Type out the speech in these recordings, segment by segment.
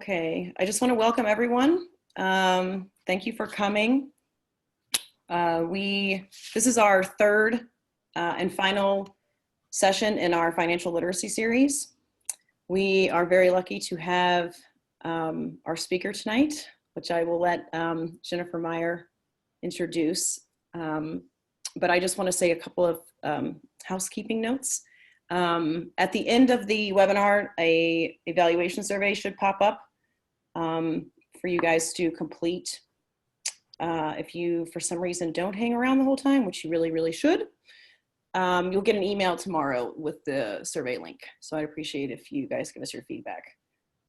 Okay, I just want to welcome everyone. Thank you for coming. This is our third and final session in our financial literacy series. We are very lucky to have our speaker tonight, which I will let Jennifer Meyer introduce. But I just want to say a couple of housekeeping notes. At the end of the webinar, a evaluation survey should pop up for you guys to complete. If you, for some reason, don't hang around the whole time, which you really should, you'll get an email tomorrow with the survey link. So I'd appreciate if you guys give us your feedback.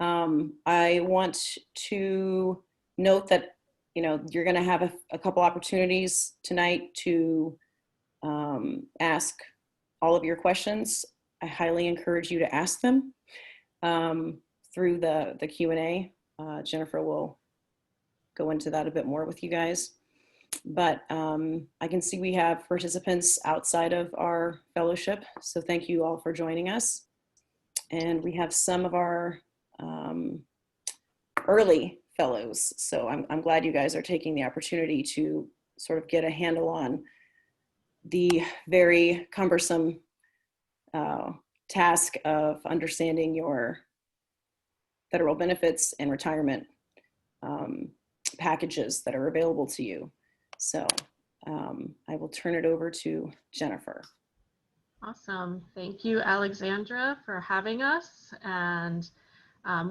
I want to note that, you're going to have a couple opportunities tonight to ask all of your questions. I highly encourage you to ask them through the Q&A. Jennifer will go into that a bit more with you guys. But I can see we have participants outside of our fellowship, so thank you all for joining us. And we have some of our early fellows, so I'm glad you guys are taking the opportunity to sort of get a handle on the very cumbersome task of understanding your federal benefits and retirement packages that are available to you. So I will turn it over to Jennifer. Awesome. Thank you, Alexandra, for having us. And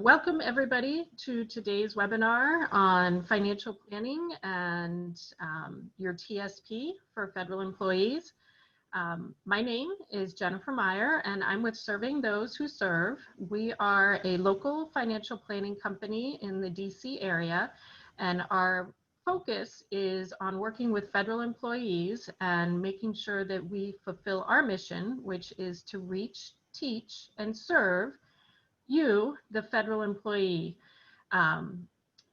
welcome everybody to today's webinar on financial planning and your TSP for federal employees. My name is Jennifer Meyer, and I'm with Serving Those Who Serve. We are a local financial planning company in the DC area, and our focus is on working with federal employees and making sure that we fulfill our mission, which is to reach, teach, and serve you, the federal employee.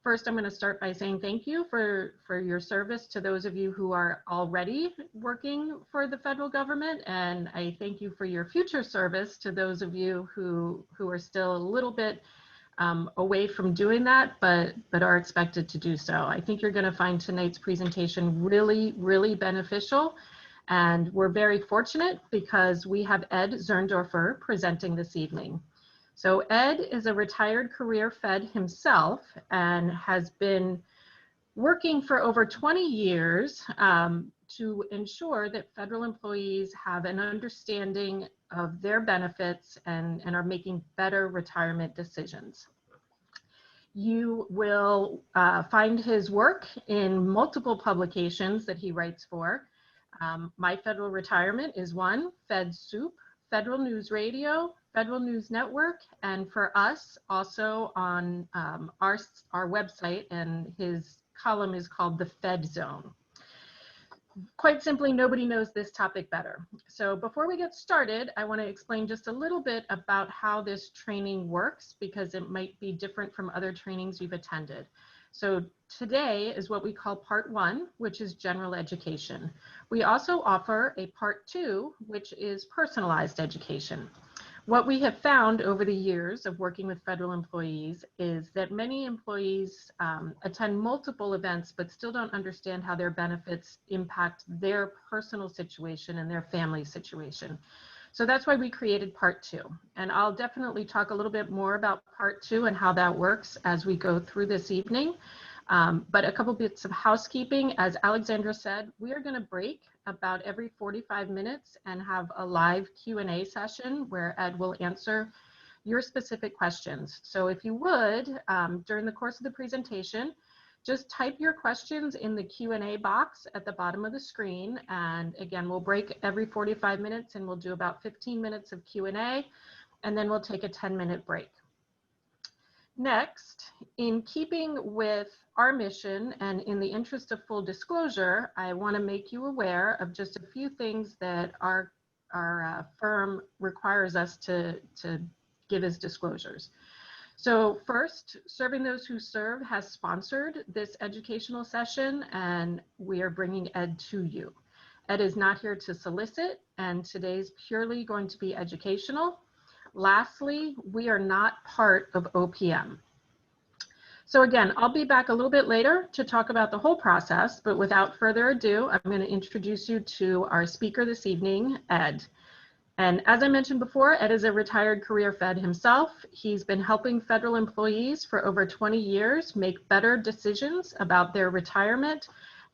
First, I'm going to start by saying thank you for your service to those of you who are already working for the federal government, and I thank you for your future service to those of you who are still a little bit away from doing that, but are expected to do so. I think you're going to find tonight's presentation really beneficial, and we're very fortunate because we have Ed Zerndorfer presenting this evening. So Ed is a retired career Fed himself and has been working for over 20 years to ensure that federal employees have an understanding of their benefits and are making better retirement decisions. You will find his work in multiple publications that he writes for. My Federal Retirement is one, Fed Soup, Federal News Radio, Federal News Network, and for us also on our website, and his column is called The Fed Zone. Quite simply, nobody knows this topic better. So before we get started, I want to explain just a little bit about how this training works, because it might be different from other trainings you've attended. So today is what we call part 1, which is general education. We also offer a part 2, which is personalized education. What we have found over the years of working with federal employees is that many employees attend multiple events but still don't understand how their benefits impact their personal situation and their family situation. So that's why we created part 2. And I'll definitely talk a little bit more about part 2 and how that works as we go through this evening. But a couple bits of housekeeping. As Alexandra said, we are going to break about every 45 minutes and have a live Q&A session where Ed will answer your specific questions. So if you would, during the course of the presentation, just type your questions in the Q&A box at the bottom of the screen. And again, we'll break every 45 minutes and we'll do about 15 minutes of Q&A, and then we'll take a 10-minute break. Next, in keeping with our mission and in the interest of full disclosure, I want to make you aware of just a few things that our firm requires us to give as disclosures. So first, Serving Those Who Serve has sponsored this educational session, and we are bringing Ed to you. Ed is not here to solicit, and today's purely going to be educational. Lastly, we are not part of OPM. So again, I'll be back a little bit later to talk about the whole process, but without further ado, I'm going to introduce you to our speaker this evening, Ed. And as I mentioned before, Ed is a retired career Fed himself. He's been helping federal employees for over 20 years make better decisions about their retirement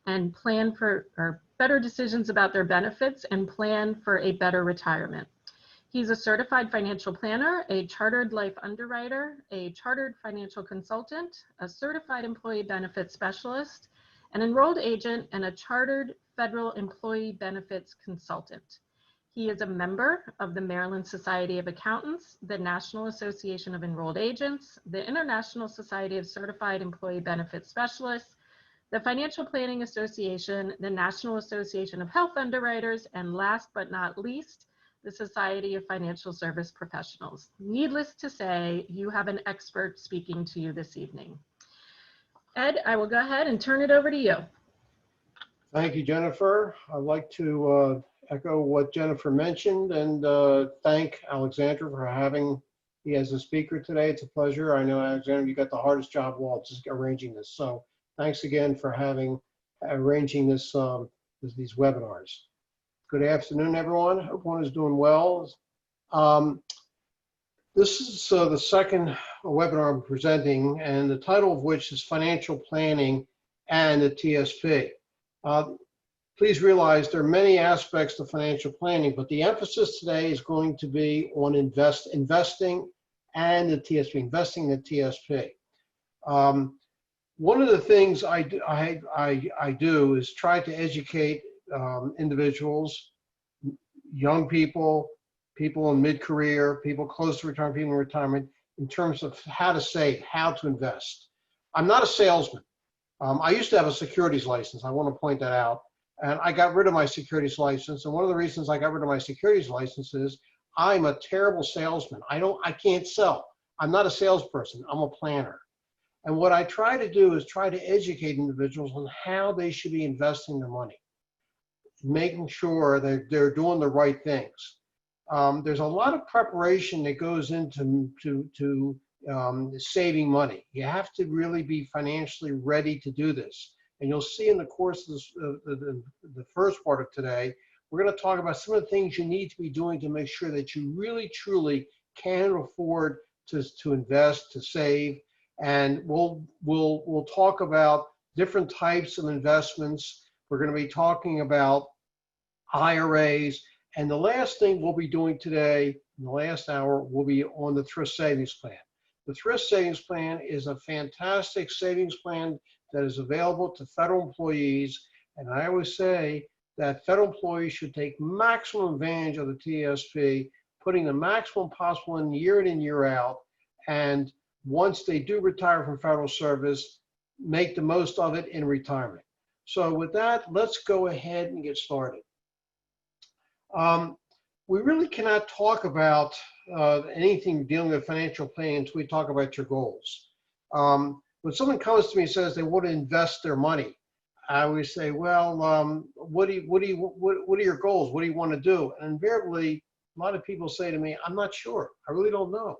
and plan for, or better decisions about their benefits and plan for a better retirement. He's a certified financial planner, a chartered life underwriter, a chartered financial consultant, a certified employee benefits specialist, an enrolled agent, and a chartered federal employee benefits consultant. He is a member of the Maryland Society of Accountants, the National Association of Enrolled Agents, the International Society of Certified Employee Benefits Specialists, the Financial Planning Association, the National Association of Health Underwriters, and last but not least, the Society of Financial Service Professionals. Needless to say, you have an expert speaking to you this evening. Ed, I will go ahead and turn it over to you. Thank you, Jennifer. I'd like to echo what Jennifer mentioned and thank Alexandra for having me as a speaker today. It's a pleasure. I know, Alexandra, you got the hardest job of all, just arranging this. So thanks again for arranging this, these webinars. Good afternoon, everyone. Hope everyone is doing well. This is the second webinar I'm presenting, and the title of which is Financial Planning and the TSP. Please realize there are many aspects to financial planning, but the emphasis today is going to be on investing and the TSP, investing in the TSP. One of the things I do is try to educate individuals, young people, people in mid-career, people close to retirement, people in retirement, in terms of how to save, how to invest. I'm not a salesman. I used to have a securities license. I want to point that out. And I got rid of my securities license. And one of the reasons I got rid of my securities license is I'm a terrible salesman. I can't sell. I'm not a salesperson. I'm a planner. And what I try to do is try to educate individuals on how they should be investing their money, making sure that they're doing the right things. There's a lot of preparation that goes into saving money. You have to really be financially ready to do this. And you'll see in the course of this, the first part of today, we're going to talk about some of the things you need to be doing to make sure that you really, truly can afford to invest, to save. And we'll talk about different types of investments. We're going to be talking about IRAs. And the last thing we'll be doing today, in the last hour, will be on the Thrift Savings Plan. The Thrift Savings Plan is a fantastic savings plan that is available to federal employees. And I always say that federal employees should take maximum advantage of the TSP, putting the maximum possible in year out. And once they do retire from federal service, make the most of it in retirement. So with that, let's go ahead and get started. We really cannot talk about anything dealing with financial planning until we talk about your goals. When someone comes to me and says they want to invest their money, I always say, well, what are your goals? What do you want to do? And invariably, a lot of people say to me, I'm not sure. I really don't know.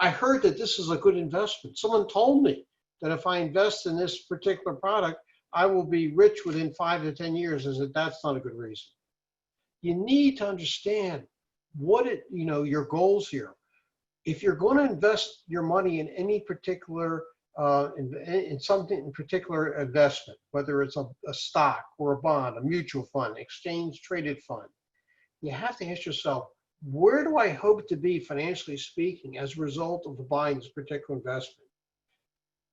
I heard that this is a good investment. Someone told me that if I invest in this particular product, I will be rich within 5 to 10 years. I said, that's not a good reason. You need to understand your goals here. If you're going to invest your money in any particular, in something in particular investment, whether it's a stock or a bond, a mutual fund, exchange traded fund, you have to ask yourself, where do I hope to be financially speaking as a result of buying this particular investment?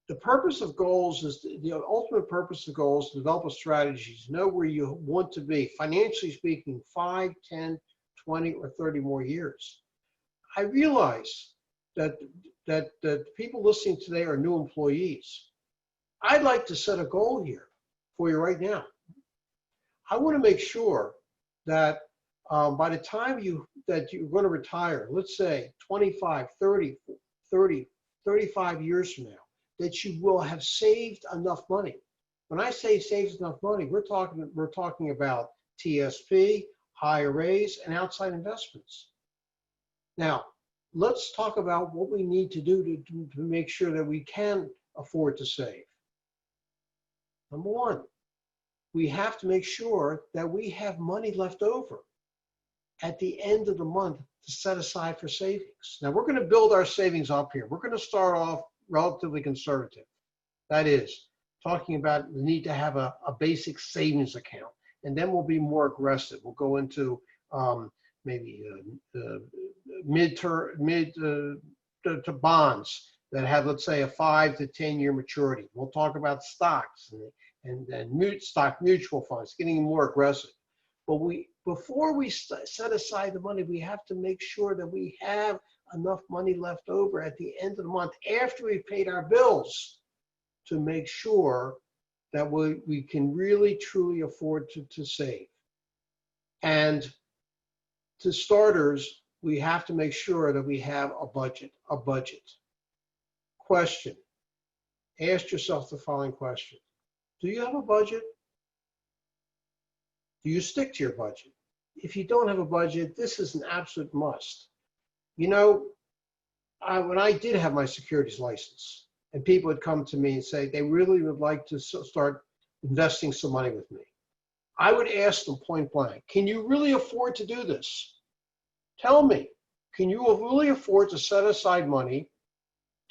The purpose of goals is the ultimate purpose of goals, develop a strategy, know where you want to be, financially speaking, 5, 10, 20, or 30 more years. I realize that people listening today are new employees. I'd like to set a goal here for you right now. I want to make sure that by the time that you're going to retire, let's say 25, 30, 35 years from now, that you will have saved enough money. When I say saved enough money, we're talking about TSP, IRAs, and outside investments. Now, let's talk about what we need to do to make sure that we can afford to save? Number one, we have to make sure that we have money left over at the end of the month to set aside for savings. Now, we're going to build our savings up here. We're going to start off relatively conservative. That is, talking about the need to have a basic savings account. And then we'll be more aggressive. We'll go into maybe mid to bonds that have, let's say, a 5 to 10 year maturity. We'll talk about stocks and stock mutual funds, getting more aggressive. But before we set aside the money, we have to make sure that we have enough money left over at the end of the month after we've paid our bills to make sure that we can really, truly afford to save. And to starters, we have to make sure that we have a budget. Question. Ask yourself the following question. Do you have a budget? Do you stick to your budget? If you don't have a budget, this is an absolute must. You know, when I did have my securities license, and people would come to me and say they really would like to start investing some money with me, I would ask them point blank, can you really afford to do this? Tell me, can you really afford to set aside money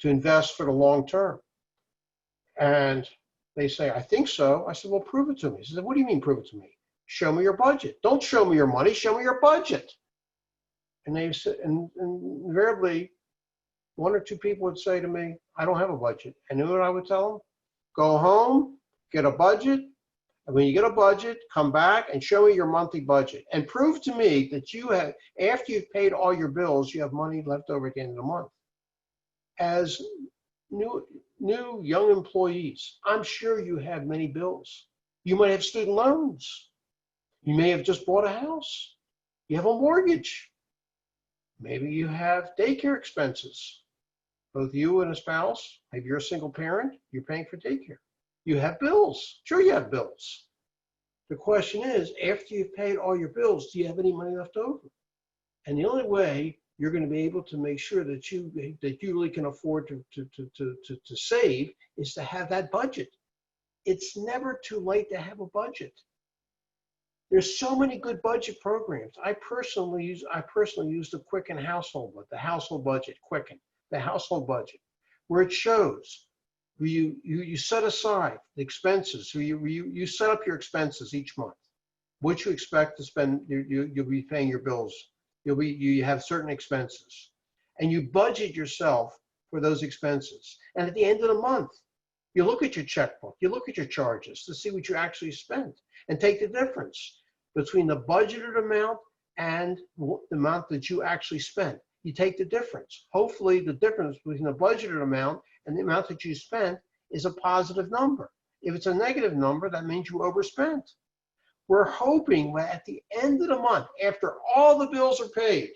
to invest for the long term? And they say, I think so. I said, well, prove it to me. He said, what do you mean prove it to me? Show me your budget. Don't show me your money, show me your budget. And they said, and invariably, one or two people would say to me, I don't have a budget. And you know what I would tell them? Go home, get a budget. And when you get a budget, come back and show me your monthly budget. And prove to me that you have, after you've paid all your bills, you have money left over at the end of the month. As new young employees, I'm sure you have many bills. You might have student loans. You may have just bought a house. You have a mortgage. Maybe you have daycare expenses. Both you and a spouse, maybe you're a single parent, you're paying for daycare. You have bills. Sure, you have bills. The question is, after you've paid all your bills, do you have any money left over? And the only way you're going to be able to make sure that you really can afford to save is to have that budget. It's never too late to have a budget. There's so many good budget programs. I personally use the Quicken household, the household budget, Quicken, the household budget, where it shows where you set aside the expenses, so you set up your expenses each month, what you expect to spend. You'll be paying your bills. You have certain expenses, and you budget yourself for those expenses. And at the end of the month, you look at your checkbook, you look at your charges to see what you actually spent, and take the difference between the budgeted amount and the amount that you actually spent. You take the difference. Hopefully, the difference between the budgeted amount and the amount that you spent is a positive number. If it's a negative number, that means you overspent. We're hoping that at the end of the month, after all the bills are paid,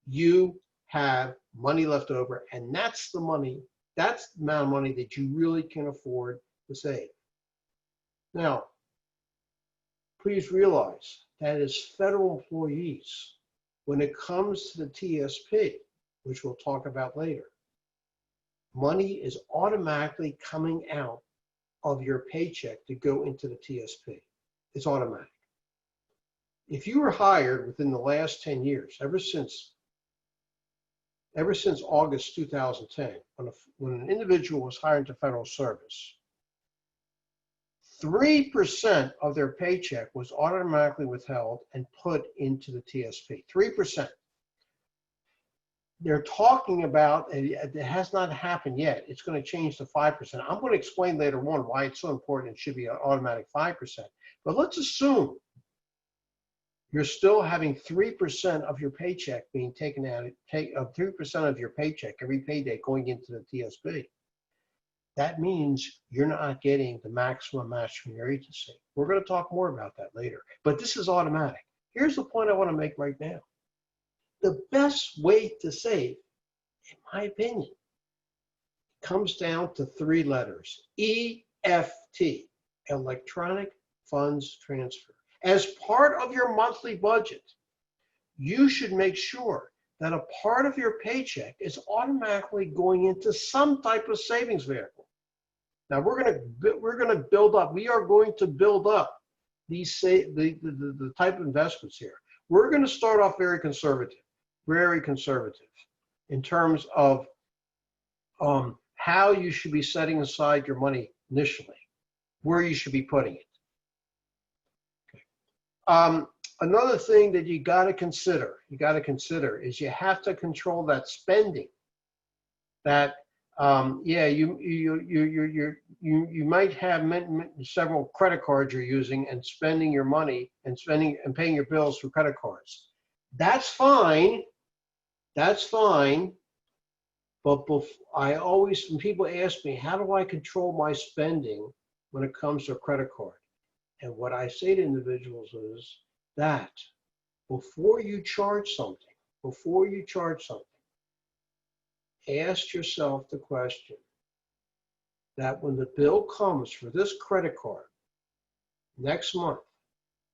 you have money left over, and that's the money, that's the amount of money that you really can afford to save. Now, please realize that as federal employees, when it comes to the TSP, which we'll talk about later, money is automatically coming out of your paycheck to go into the TSP. It's automatic. If you were hired within the last 10 years, ever since August 2010, when an individual was hired into federal service, 3% of their paycheck was automatically withheld and put into the TSP. 3%. They're talking about, it has not happened yet, it's going to change to 5%. I'm going to explain later on why it's so important it should be an automatic 5%. But let's assume you're still having 3% of your paycheck being taken out, 3% of your paycheck every payday going into the TSP. That means you're not getting the maximum match from your agency. We're going to talk more about that later, but this is automatic. Here's the point I want to make right now. The best way to save, in my opinion, comes down to 3 letters, EFT, electronic funds transfer. As part of your monthly budget, you should make sure that a part of your paycheck is automatically going into some type of savings vehicle. Now we're going to build up. We are going to build up these the type of investments here. We're going to start off very conservative in terms of how you should be setting aside your money initially, where you should be putting it. Okay. Another thing that you got to consider is you have to control that spending. That yeah, you might have several credit cards you're using and spending your money and paying your bills through credit cards. That's fine. That's fine. But I always, when people ask me, how do I control my spending when it comes to a credit card? And what I say to individuals is that before you charge something, ask yourself the question that when the bill comes for this credit card next month,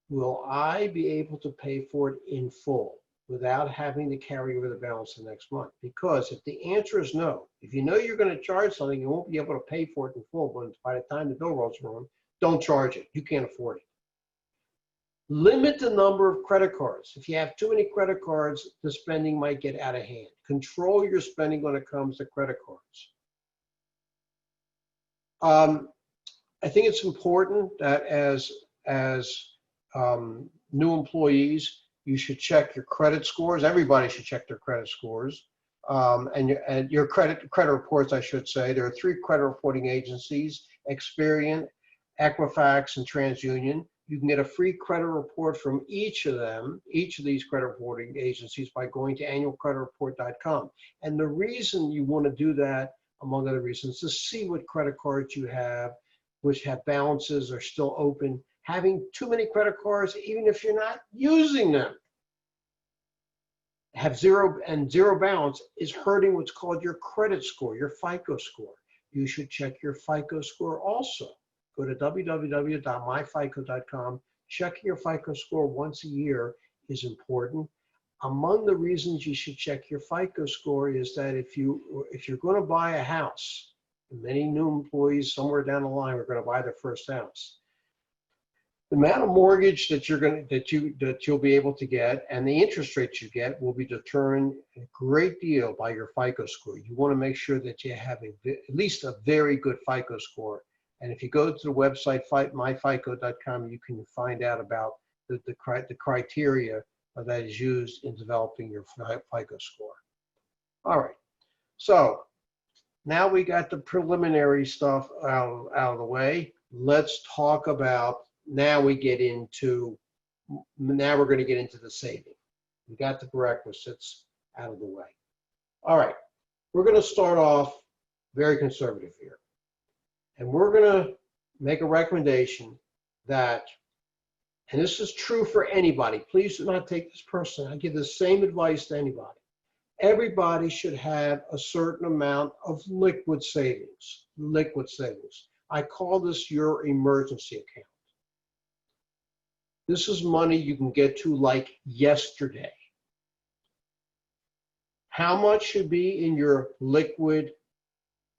will I be able to pay for it in full without having to carry over the balance the next month? Because if the answer is no, if you know you're going to charge something, you won't be able to pay for it in full, but by the time the bill rolls around, don't charge it. You can't afford it. Limit the number of credit cards. If you have too many credit cards, the spending might get out of hand. Control your spending when it comes to credit cards. I think it's important that as new employees, you should check your credit scores. Everybody should check their credit scores and your credit reports, I should say. There are 3 credit reporting agencies: Experian, Equifax, and TransUnion. You can get a free credit report from each of these credit reporting agencies, by going to annualcreditreport.com. And the reason you want to do that, among other reasons, is to see what credit cards you have, which have balances, are still open. Having too many credit cards, even if you're not using them, have zero balance, is hurting what's called your credit score, your FICO score. You should check your FICO score also. Go to www.myfico.com. Checking your FICO score once a year is important. Among the reasons you should check your FICO score is that if you're going to buy a house, many new employees somewhere down the line are going to buy their first house. The amount of mortgage that you'll be able to get and the interest rates you get will be determined a great deal by your FICO score. You want to make sure that you have at least a very good FICO score. And if you go to the website myfico.com, you can find out about the criteria that is used in developing your FICO score. All right, so now we got the preliminary stuff out of the way. Let's talk about, now we're going to get into the saving. We got the prerequisites out of the way. All right, we're going to start off very conservative here. And we're going to make a recommendation that, and this is true for anybody, please do not take this personally. I give the same advice to anybody. Everybody should have a certain amount of liquid savings. Liquid savings. I call this your emergency account. This is money you can get to like yesterday. How much should be in your liquid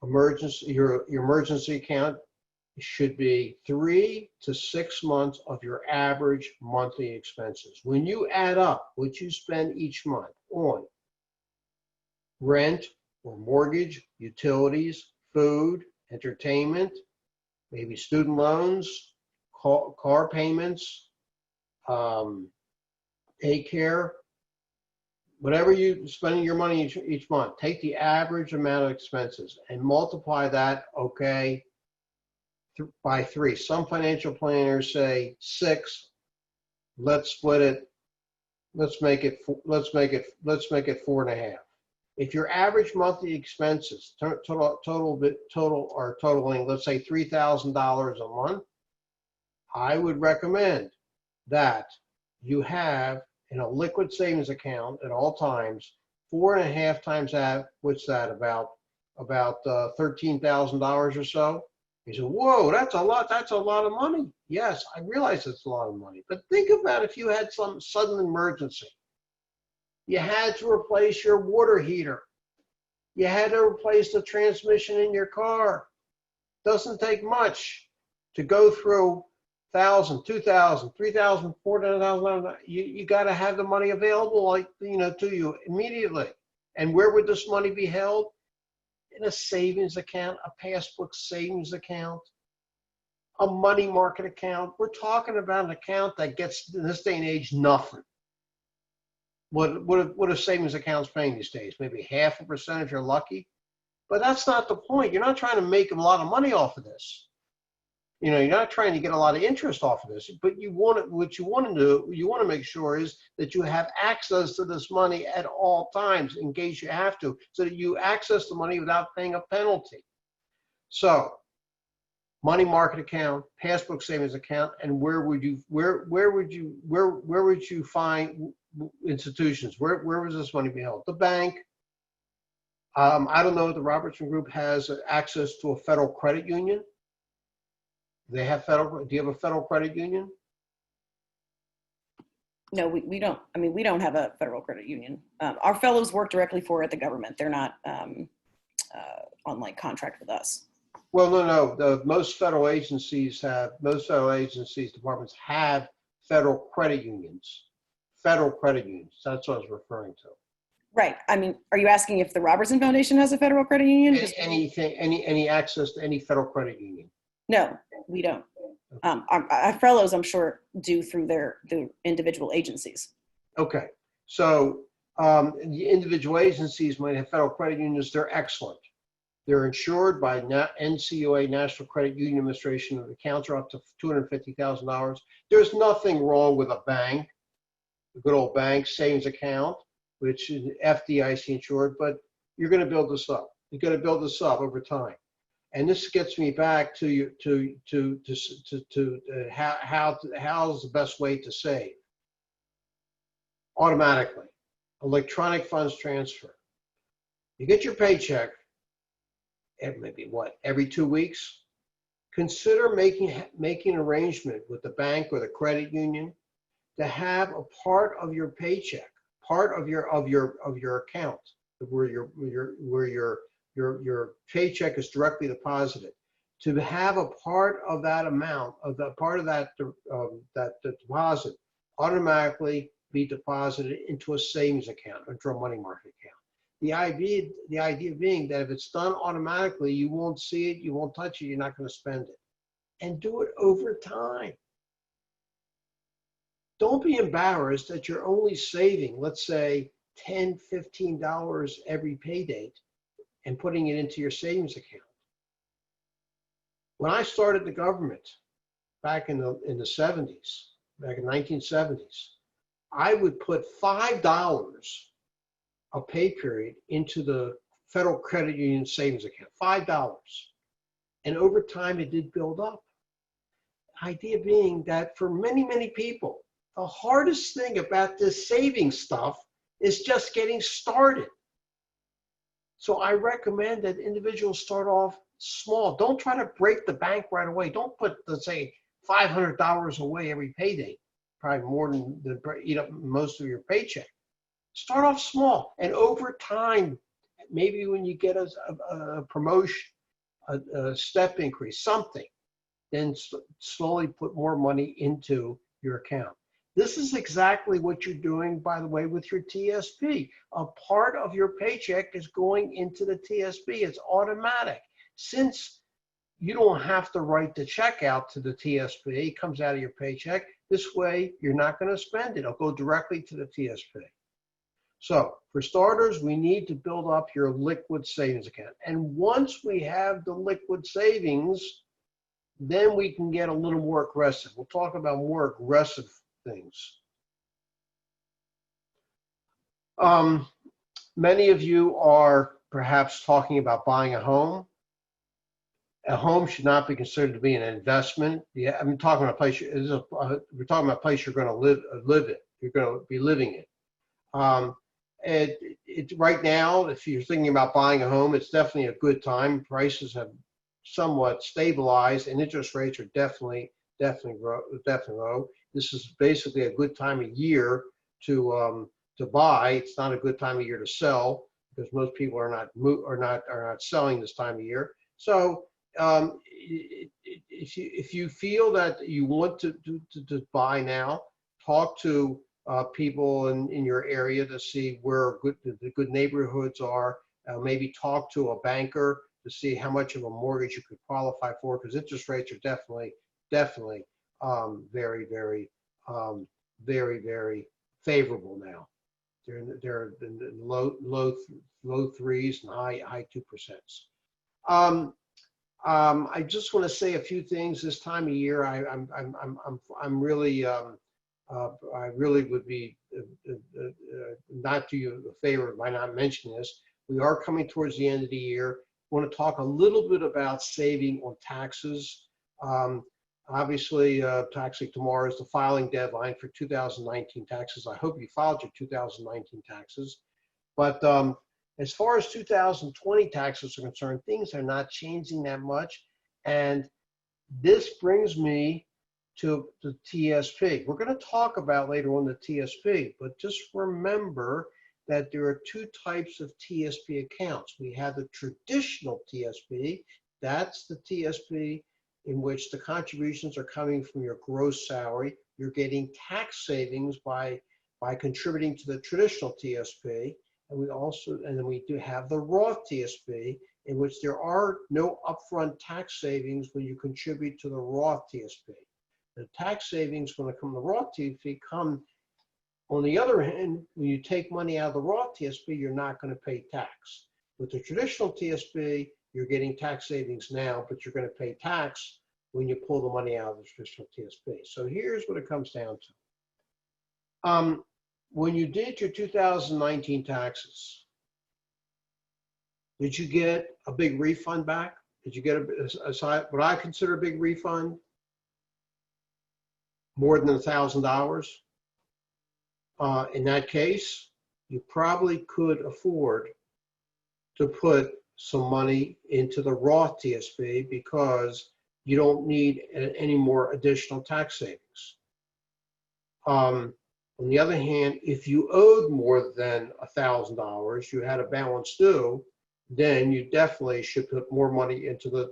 emergency, your emergency account? It should be 3 to 6 months of your average monthly expenses. When you add up what you spend each month on rent or mortgage, utilities, food, entertainment, maybe student loans, car payments, daycare, whatever you're spending your money each month, take the average amount of expenses and multiply that, okay, by 3. Some financial planners say 6. Let's split it. Let's make it 4.5. If your average monthly expenses totaling, let's say $3,000 a month, I would recommend that you have in a liquid savings account at all times 4.5 times that. What's that, about $13,000 or so? You say, whoa, that's a lot of money. Yes, I realize it's a lot of money, but think about if you had some sudden emergency. You had to replace your water heater. You had to replace the transmission in your car. Doesn't take much to go through $1,000, $2,000, $3,000, $4,000. You got to have the money available, like, to you immediately. And where would this money be held? In a savings account, a passbook savings account, a money market account. We're talking about an account that gets, in this day and age, nothing. What are savings accounts paying these days? Maybe 0.5% if you're lucky. But that's not the point. You're not trying to make a lot of money off of this. You're not trying to get a lot of interest off of this. But what you want to do, you want to make sure is that you have access to this money at all times in case you have to, so that you access the money without paying a penalty. So, money market account, passbook savings account, and where would you find institutions? Where would this money be held? The bank. I don't know if the Robertson Group has access to a federal credit union. Do you have a federal credit union? No, we don't. I mean, we don't have a federal credit union. Our fellows work directly for the government. They're not on like contract with us. Well, no. Most federal agencies, departments have federal credit unions. Federal credit unions. That's what I was referring to. Right. I mean, are you asking if the Robertson Foundation has a federal credit union? Any access to any federal credit union? No, we don't. Our fellows, I'm sure, do through their individual agencies. Okay. So the individual agencies might have federal credit unions. They're excellent. They're insured by NCUA, National Credit Union Administration, and accounts are up to $250,000. There's nothing wrong with a bank, a good old bank savings account, which is FDIC insured, but you're going to build this up. You're going to build this up over time. And this gets me back to how's the best way to save. Automatically, electronic funds transfer. You get your paycheck, every 2 weeks. Consider making an arrangement with the bank or the credit union to have a part of your paycheck, part of your account, where your paycheck is directly deposited, to have a part of that amount, that deposit automatically be deposited into a savings account, into a money market account. The idea being that if it's done automatically, you won't see it, you won't touch it, you're not going to spend it. And do it over time. Don't be embarrassed that you're only saving, let's say, $10, $15 every pay date and putting it into your savings account. When I started the government back in the 70s, back in the 1970s, I would put $5 a pay period into the Federal Credit Union savings account, $5. And over time, it did build up. The idea being that for many, many people, the hardest thing about this saving stuff is just getting started. So I recommend that individuals start off small. Don't try to break the bank right away. Don't put, let's say, $500 away every payday, probably more than eat up most of your paycheck. Start off small, and over time, maybe when you get a promotion, a step increase, something, then slowly put more money into your account. This is exactly what you're doing, by the way, with your TSP. A part of your paycheck is going into the TSP. It's automatic. Since you don't have to write the check out to the TSP, it comes out of your paycheck. This way, you're not going to spend it. It'll go directly to the TSP. So for starters, we need to build up your liquid savings account. And once we have the liquid savings, then we can get a little more aggressive. We'll talk about more aggressive things. Many of you are perhaps talking about buying a home. A home should not be considered to be an investment. Yeah, I'm talking about a place. We're talking about a place you're going to live in. You're going to be living in. Right now, if you're thinking about buying a home, it's definitely a good time. Prices have somewhat stabilized, and interest rates are definitely low. This is basically a good time of year to to buy. It's not a good time of year to sell because most people are not selling this time of year. So if you feel that you want to buy now, talk to people in your area to see where the good neighborhoods are. Maybe talk to a banker to see how much of a mortgage you could qualify for, because interest rates are definitely very, very favorable now. They're in the low threes and high 2%. I just want to say a few things this time of year. I'm really I really would be not do you a favor by not mentioning this. We are coming towards the end of the year. I want to talk a little bit about saving on taxes. Obviously, taxing tomorrow is the filing deadline for 2019 taxes. I hope you filed your 2019 taxes. But as far as 2020 taxes are concerned, things are not changing that much. And this brings me to the TSP. We're going to talk about later on the TSP, but just remember that there are two types of TSP accounts. We have the traditional TSP. That's the TSP in which the contributions are coming from your gross salary. You're getting tax savings by contributing to the traditional TSP. And then we do have the Roth TSP, in which there are no upfront tax savings when you contribute to the Roth TSP. The tax savings when it comes to the Roth TSP come, on the other hand, when you take money out of the Roth TSP, you're not going to pay tax. With the traditional TSP, you're getting tax savings now, but you're going to pay tax when you pull the money out of the traditional TSP. So here's what it comes down to. When you did your 2019 taxes, did you get a big refund back? Did you get what I consider a big refund? More than $1,000? In that case, you probably could afford to put some money into the Roth TSP because you don't need any more additional tax savings. On the other hand, if you owed more than $1,000, you had a balance due, then you definitely should put more money into the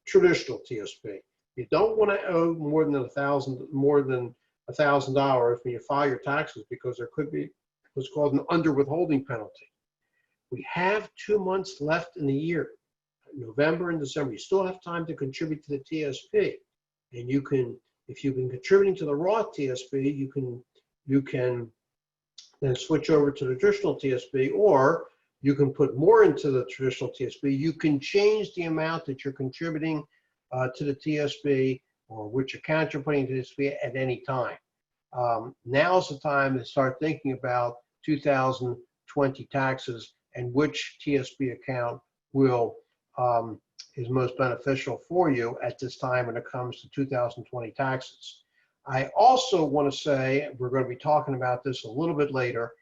traditional TSP. You don't want to owe more than $1,000 when you file your taxes, because there could be what's called an under withholding penalty. We have 2 months left in the year, November and December. You still have time to contribute to the TSP, and you can, if you've been contributing to the Roth TSP, you can then switch over to the traditional TSP, or you can put more into the traditional TSP. You can change the amount that you're contributing to the TSP, or which account you're putting into the TSP at any time. Now's the time to start thinking about 2020 taxes and which TSP account is most beneficial for you at this time when it comes to 2020 taxes. I also want to say, we're going to be talking about this a little bit later,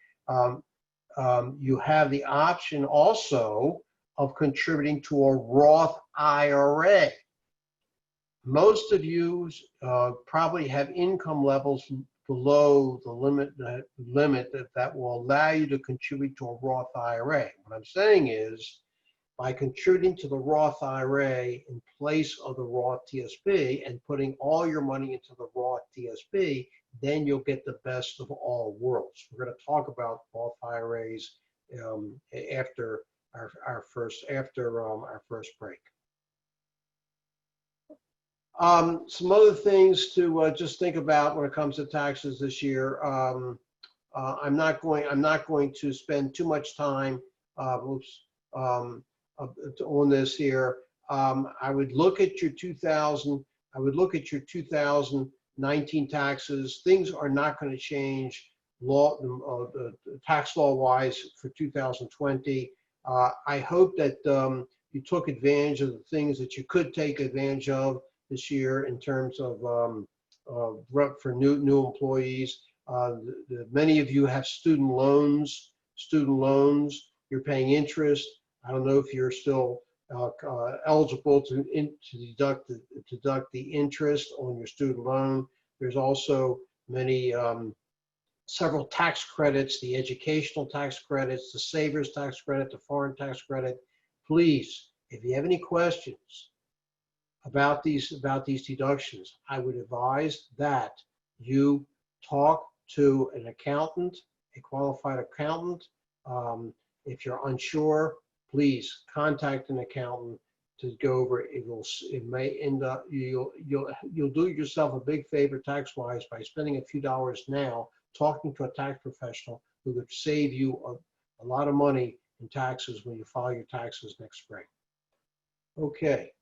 you have the option also of contributing to a Roth IRA. Most of you probably have income levels below the limit that will allow you to contribute to a Roth IRA. What I'm saying is, by contributing to the Roth IRA in place of the Roth TSP and putting all your money into the Roth TSP, then you'll get the best of all worlds. We're going to talk about Roth IRAs after our first break. Some other things to just think about when it comes to taxes this year. I'm not going to spend too much time on this here. I would look at your 2019 taxes. Things are not going to change tax law wise for 2020. I hope that you took advantage of the things that you could take advantage of this year in terms of for new employees. Many of you have student loans. You're paying interest. I don't know if you're still eligible to deduct the interest on your student loan. There's also many several tax credits, the educational tax credits, the savers tax credit, the foreign tax credit. Please, if you have any questions about these deductions, I would advise that you talk to an accountant, a qualified accountant. If you're unsure, please contact an accountant to go over it. It may end up, you'll do yourself a big favor tax-wise by spending a few dollars now talking to a tax professional who could save you a lot of money in taxes when you file your taxes next spring. Okay,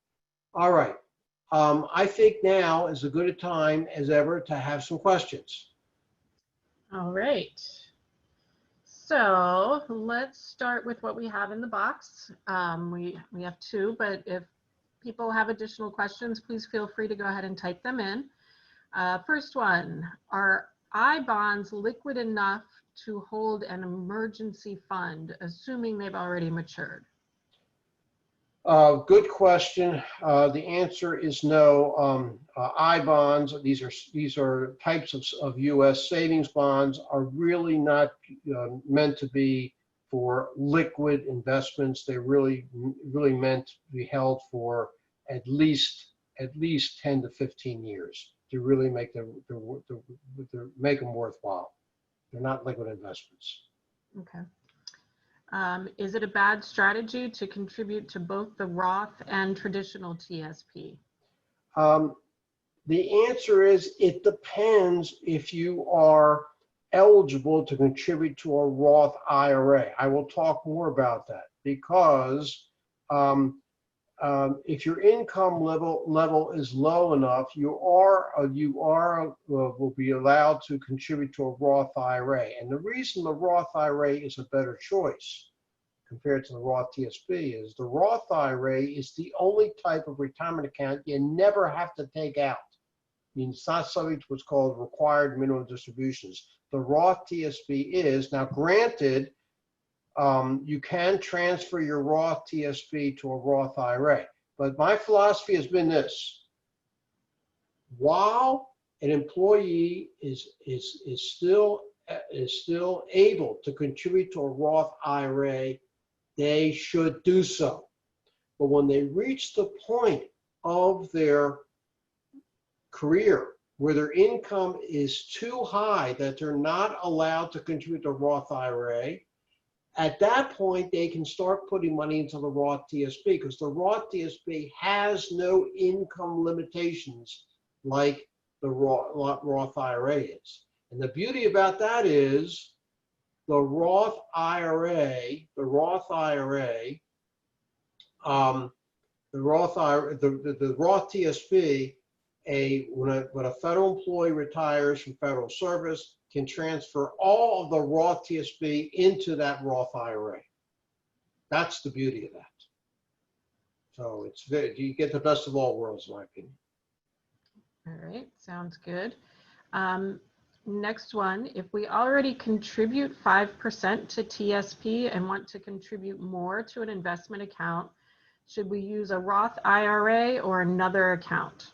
all right. I think now is as good a time as ever to have some questions. All right. So let's start with what we have in the box. We have two, but if people have additional questions, please feel free to go ahead and type them in. First one, are I bonds liquid enough to hold an emergency fund, assuming they've already matured? Good question. The answer is no. I bonds, these are types of U.S. savings bonds, are really not meant to be for liquid investments. They're really meant to be held for at least 10 to 15 years to really make them worthwhile. They're not liquid investments. Okay. Is it a bad strategy to contribute to both the Roth and traditional TSP? The answer is it depends if you are eligible to contribute to a Roth IRA. I will talk more about that because if your income level is low enough, you will be allowed to contribute to a Roth IRA. And the reason the Roth IRA is a better choice compared to the Roth TSP is the Roth IRA is the only type of retirement account you never have to take out. I mean, it's not subject to what's called required minimum distributions. The Roth TSP is. Now, granted, you can transfer your Roth TSP to a Roth IRA. But my philosophy has been this: while an employee is still able to contribute to a Roth IRA, they should do so. But when they reach the point of their career where their income is too high that they're not allowed to contribute to a Roth IRA, at that point, they can start putting money into the Roth TSP because the Roth TSP has no income limitations like the Roth IRA is. And the beauty about that is the Roth TSP, when a federal employee retires from federal service, can transfer all of the Roth TSP into that Roth IRA. That's the beauty of that. So you get the best of all worlds, in my opinion. All right, sounds good. Next one, if we already contribute 5% to TSP and want to contribute more to an investment account, should we use a Roth IRA or another account?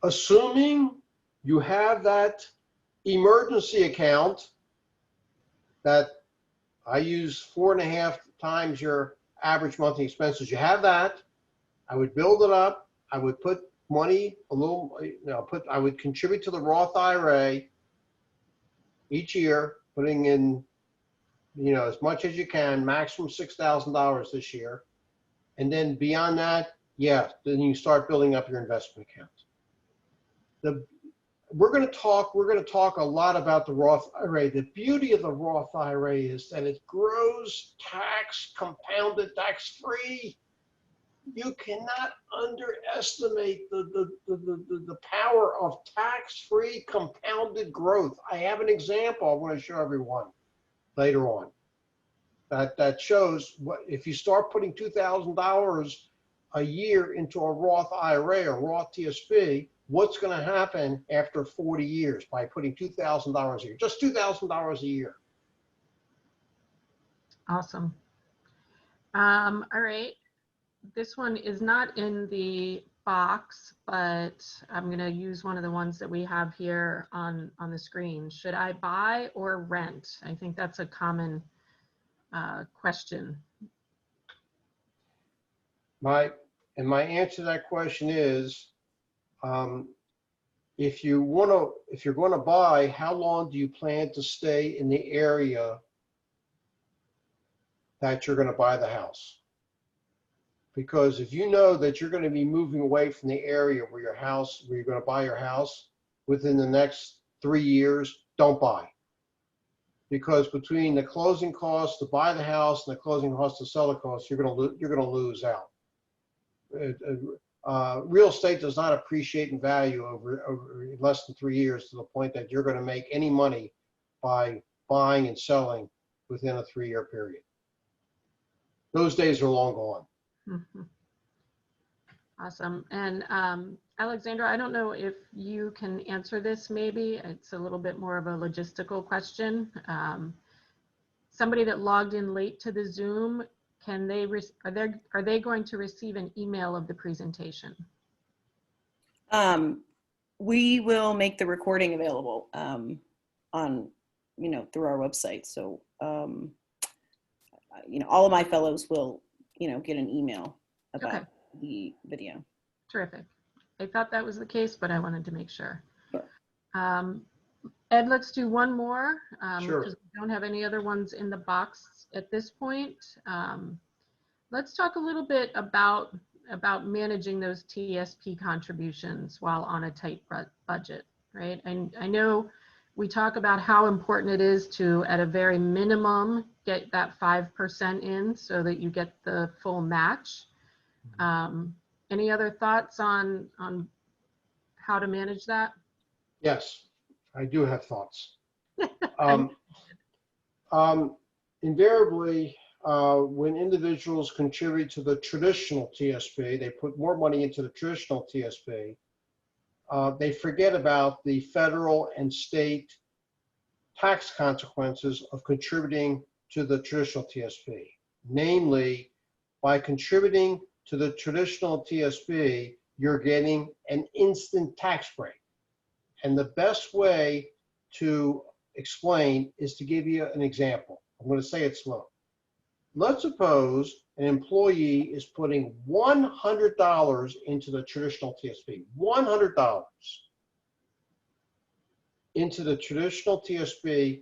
Assuming you have that emergency account that I use 4.5 times your average monthly expenses, you have that, I would build it up. I would put money, I would contribute to the Roth IRA each year, putting in, as much as you can, maximum $6,000 this year. And then beyond that, yeah, then you start building up your investment account. We're going to talk a lot about the Roth IRA. The beauty of the Roth IRA is that it grows compounded tax-free. You cannot underestimate the power of tax-free compounded growth. I have an example I want to show everyone later on that shows what if you start putting $2,000 a year into a Roth IRA or Roth TSP, what's going to happen after 40 years by putting $2,000 a year, just $2,000 a year. Awesome. All right. This one is not in the box, but I'm going to use one of the ones that we have here on the screen. Should I buy or rent? I think that's a common question. My answer to that question is, if you're going to buy, how long do you plan to stay in the area that you're going to buy the house? Because if you know that you're going to be moving away from the area where you're going to buy your house within the next 3 years, don't buy. Because between the closing costs to buy the house and the closing costs to sell the house, you're going to lose out. Real estate does not appreciate in value over less than 3 years, to the point that you're going to make any money by buying and selling within a 3-year period. Those days are long gone. Mm-hmm. Awesome. And Alexandra, I don't know if you can answer this. Maybe it's a little bit more of a logistical question. Somebody that logged in late to the Zoom, are they going to receive an email of the presentation? We will make the recording available on, through our website. So, all of my fellows will, get an email about the video. Terrific. I thought that was the case, but I wanted to make sure. Sure. Ed, let's do one more. Sure. Because we don't have any other ones in the box at this point. Let's talk a little bit about managing those TSP contributions while on a tight budget, right? And I know we talk about how important it is to, at a very minimum, get that 5% in so that you get the full match. Any other thoughts on how to manage that? Yes, I do have thoughts. Invariably, when individuals contribute to the traditional TSP, they put more money into the traditional TSP. They forget about the federal and state tax consequences of contributing to the traditional TSP. Namely, by contributing to the traditional TSP, you're getting an instant tax break. And the best way to explain is to give you an example. I'm going to say it slow. Let's suppose an employee is putting $100 into the traditional TSP, $100 into the traditional TSP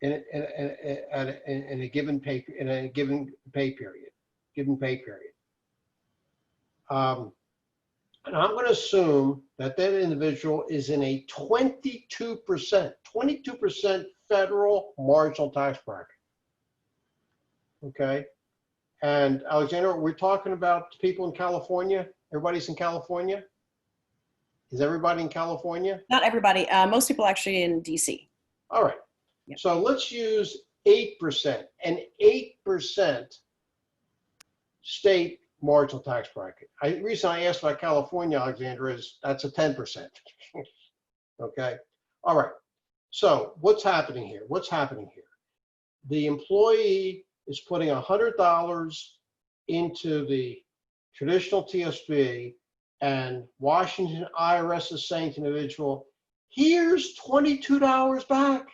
in a given pay period. And I'm going to assume that individual is in a 22% federal marginal tax bracket. Okay. And Alexandra, we're talking about people in California. Everybody's in California. Is everybody in California? Not everybody. Most people actually in DC. All right. Yep. So let's use 8%. An 8% state marginal tax bracket. The reason I asked about California, Alexandra, is that's a 10%. Okay. All right. So what's happening here? The employee is putting $100 into the traditional TSP, and Washington IRS is saying to the individual, here's $22 back.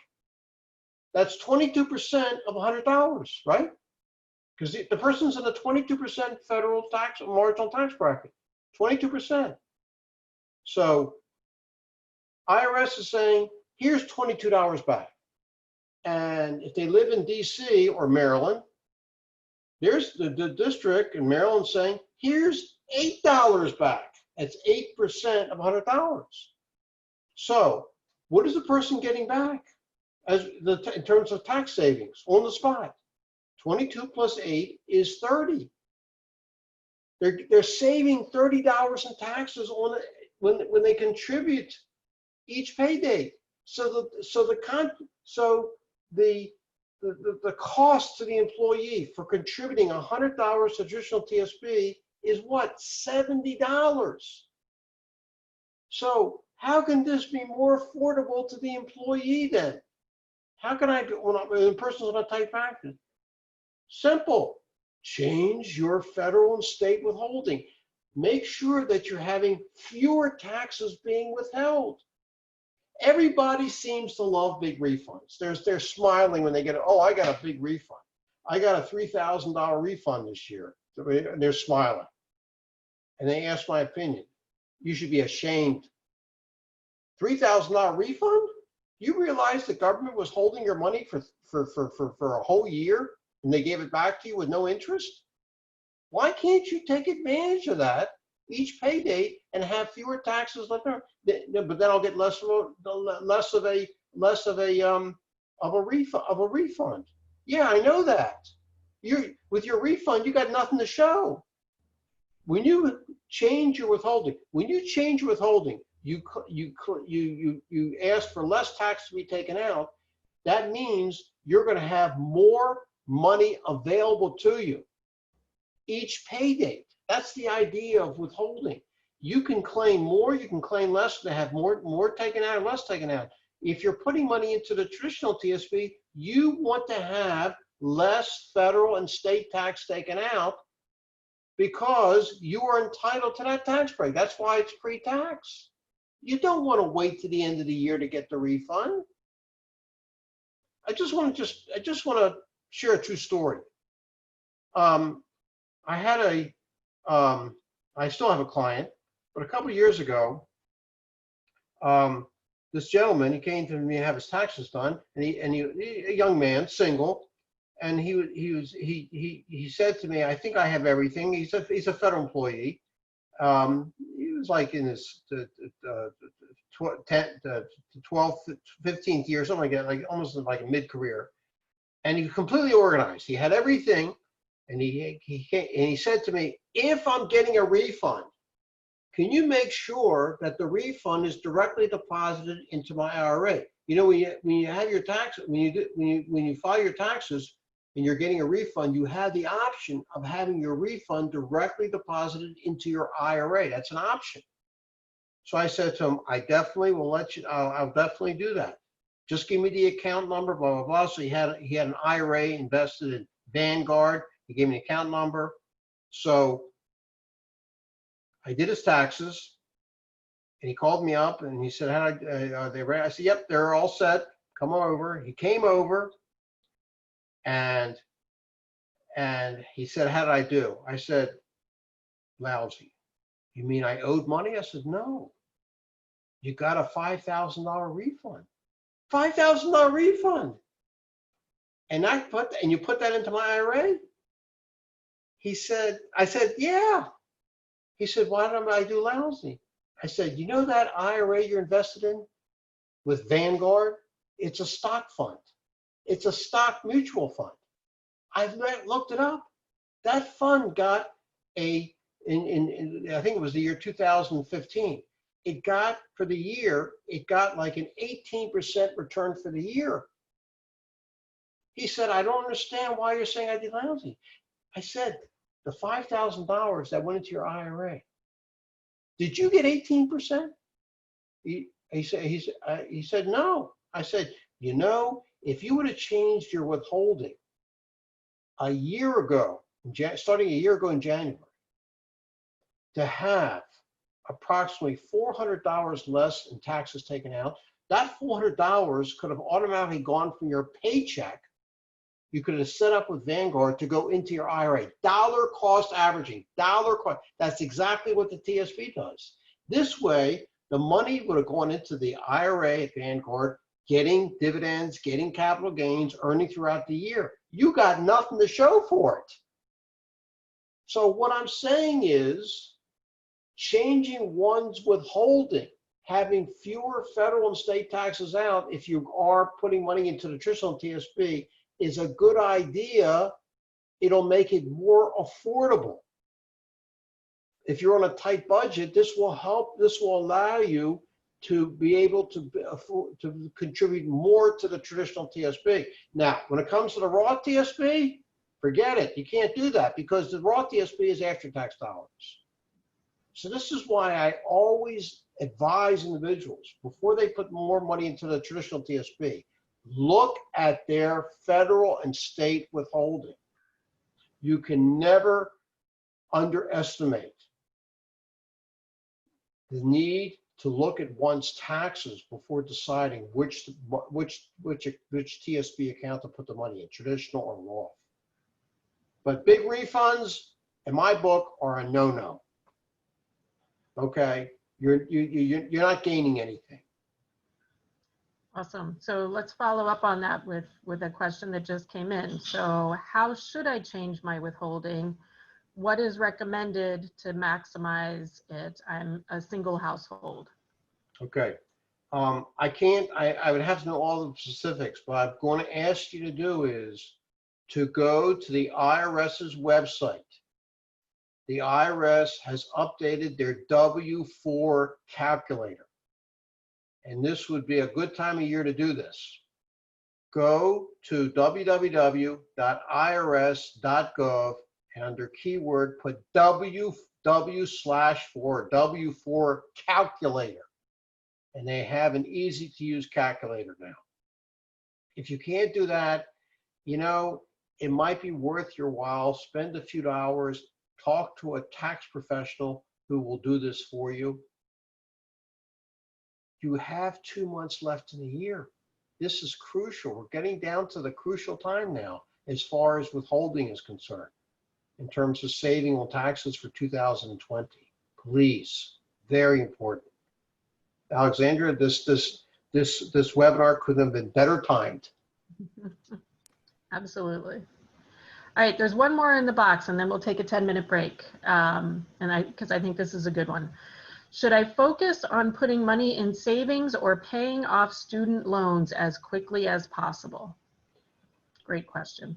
That's 22% of $100, right? Because the person's in a 22% federal tax marginal tax bracket, 22%. So IRS is saying, here's $22 back. And if they live in DC or Maryland, there's the district in Maryland saying, here's $8 back. That's 8% of $100. So what is the person getting back in terms of tax savings on the spot? 22 plus 8 is 30. They're saving $30 in taxes on it when they contribute each pay date. So the cost to the employee for contributing $100 to traditional TSP is what? $70. So how can this be more affordable to the employee then? How can when the person's on a tight bracket? Simple. Change your federal and state withholding. make sure that you're having fewer taxes being withheld. Everybody seems to love big refunds. They're smiling when they get, oh, I got a big refund. I got a $3,000 refund this year. They're smiling. And they ask my opinion. You should be ashamed. $3,000 refund? You realize the government was holding your money for a whole year and they gave it back to you with no interest? Why can't you take advantage of that each pay date and have fewer taxes left over? But then I'll get less of a refund. Yeah, I know that. With your refund, you got nothing to show. When you change your withholding, you ask for less tax to be taken out. That means you're going to have more money available to you each pay date. That's the idea of withholding. You can claim more, you can claim less, to have more taken out or less taken out. If you're putting money into the traditional TSP, you want to have less federal and state tax taken out because you are entitled to that tax break. That's why it's pre-tax. You don't want to wait to the end of the year to get the refund. I just want to share a true story. I still have a client, but a couple of years ago, this gentleman, he came to me to have his taxes done, and he a young man, single, and he said to me, I think I have everything. He's a federal employee. He was like in his 12th, 15th year, something like that, like almost like a mid-career. And he was completely organized. He had everything. And he said to me, if I'm getting a refund, can you make sure that the refund is directly deposited into my IRA? You know, when you have your tax, when you file your taxes and you're getting a refund, you have the option of having your refund directly deposited into your IRA. That's an option. So I said to him, I definitely will let you. I'll definitely do that. Just give me the account number, blah blah blah. So he had an IRA invested in Vanguard. He gave me an account number. So I did his taxes, and he called me up and he said, are they ready? I said, yep, they're all set. Come over. He came over and he said, how did I do? I said, lousy. You mean I owed money? I said, no. You got a $5,000 refund. $5,000 refund. And you put that into my IRA? I said, yeah. He said, why don't I do lousy? I said, you know that IRA you're invested in with Vanguard? It's a stock fund. It's a stock mutual fund. I've looked it up. That fund got I think it was the year 2015. It got, for the year, it got like an 18% return for the year. He said, I don't understand why you're saying I did lousy. I said, the $5,000 that went into your IRA, did you get 18%? He said, no. I said, you know, if you would have changed your withholding a year ago, starting a year ago in January, to have approximately $400 less in taxes taken out, that $400 could have automatically gone from your paycheck. You could have set up with Vanguard to go into your IRA. Dollar cost averaging, dollar cost. That's exactly what the TSP does. This way, the money would have gone into the IRA at Vanguard, getting dividends, getting capital gains, earning throughout the year. You got nothing to show for it. So what I'm saying is, changing one's withholding, having fewer federal and state taxes out if you are putting money into the traditional TSP is a good idea. It'll make it more affordable. If you're on a tight budget, this will help. This will allow you to be able to contribute more to the traditional TSP. Now, when it comes to the raw TSP, forget it. You can't do that because the raw TSP is after-tax dollars. So this is why I always advise individuals before they put more money into the traditional TSP, look at their federal and state withholding. You can never underestimate the need to look at one's taxes before deciding which TSP account to put the money in, traditional or Roth. But big refunds, in my book, are a no-no. Okay, you're not gaining anything. Awesome. So let's follow up on that with a question that just came in. So how should I change my withholding? What is recommended to maximize it? I'm a single household. Okay. I would have to know all the specifics, but I'm going to ask you to do is to go to the IRS's website. The IRS has updated their W-4 calculator. And this would be a good time of year to do this. Go to www.irs.gov and under keyword put W/4 calculator. And they have an easy to use calculator now. If you can't do that, you know, it might be worth your while. Spend a few hours, talk to a tax professional who will do this for you. You have 2 months left in the year. This is crucial. We're getting down to the crucial time now as far as withholding is concerned in terms of saving on taxes for 2020. Please, very important. Alexandra, this webinar couldn't have been better timed. Absolutely. All right, there's one more in the box and then we'll take a 10-minute break. Because I think this is a good one. Should I focus on putting money in savings or paying off student loans as quickly as possible? Great question.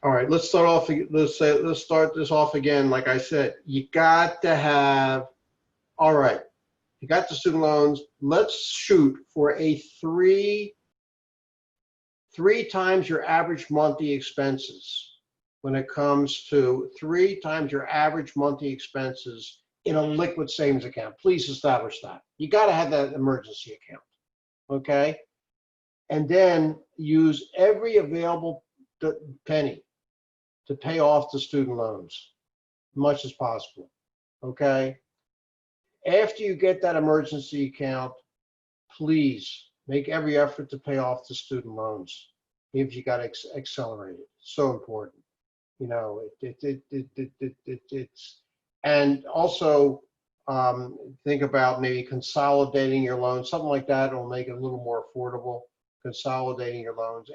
All right, let's start off. Let's start this off again. Like I said, you got to have. All right, you got the student loans. Let's shoot for a three times your average monthly expenses. When it comes to 3 times your average monthly expenses in a liquid savings account, please establish that. You got to have that emergency account, okay? And then use every available penny to pay off the student loans as much as possible, okay? After you get that emergency account, please make every effort to pay off the student loans if you got to accelerate it. So important. You know, it's, and also think about maybe consolidating your loans, something like that will make it a little more affordable, consolidating your loans.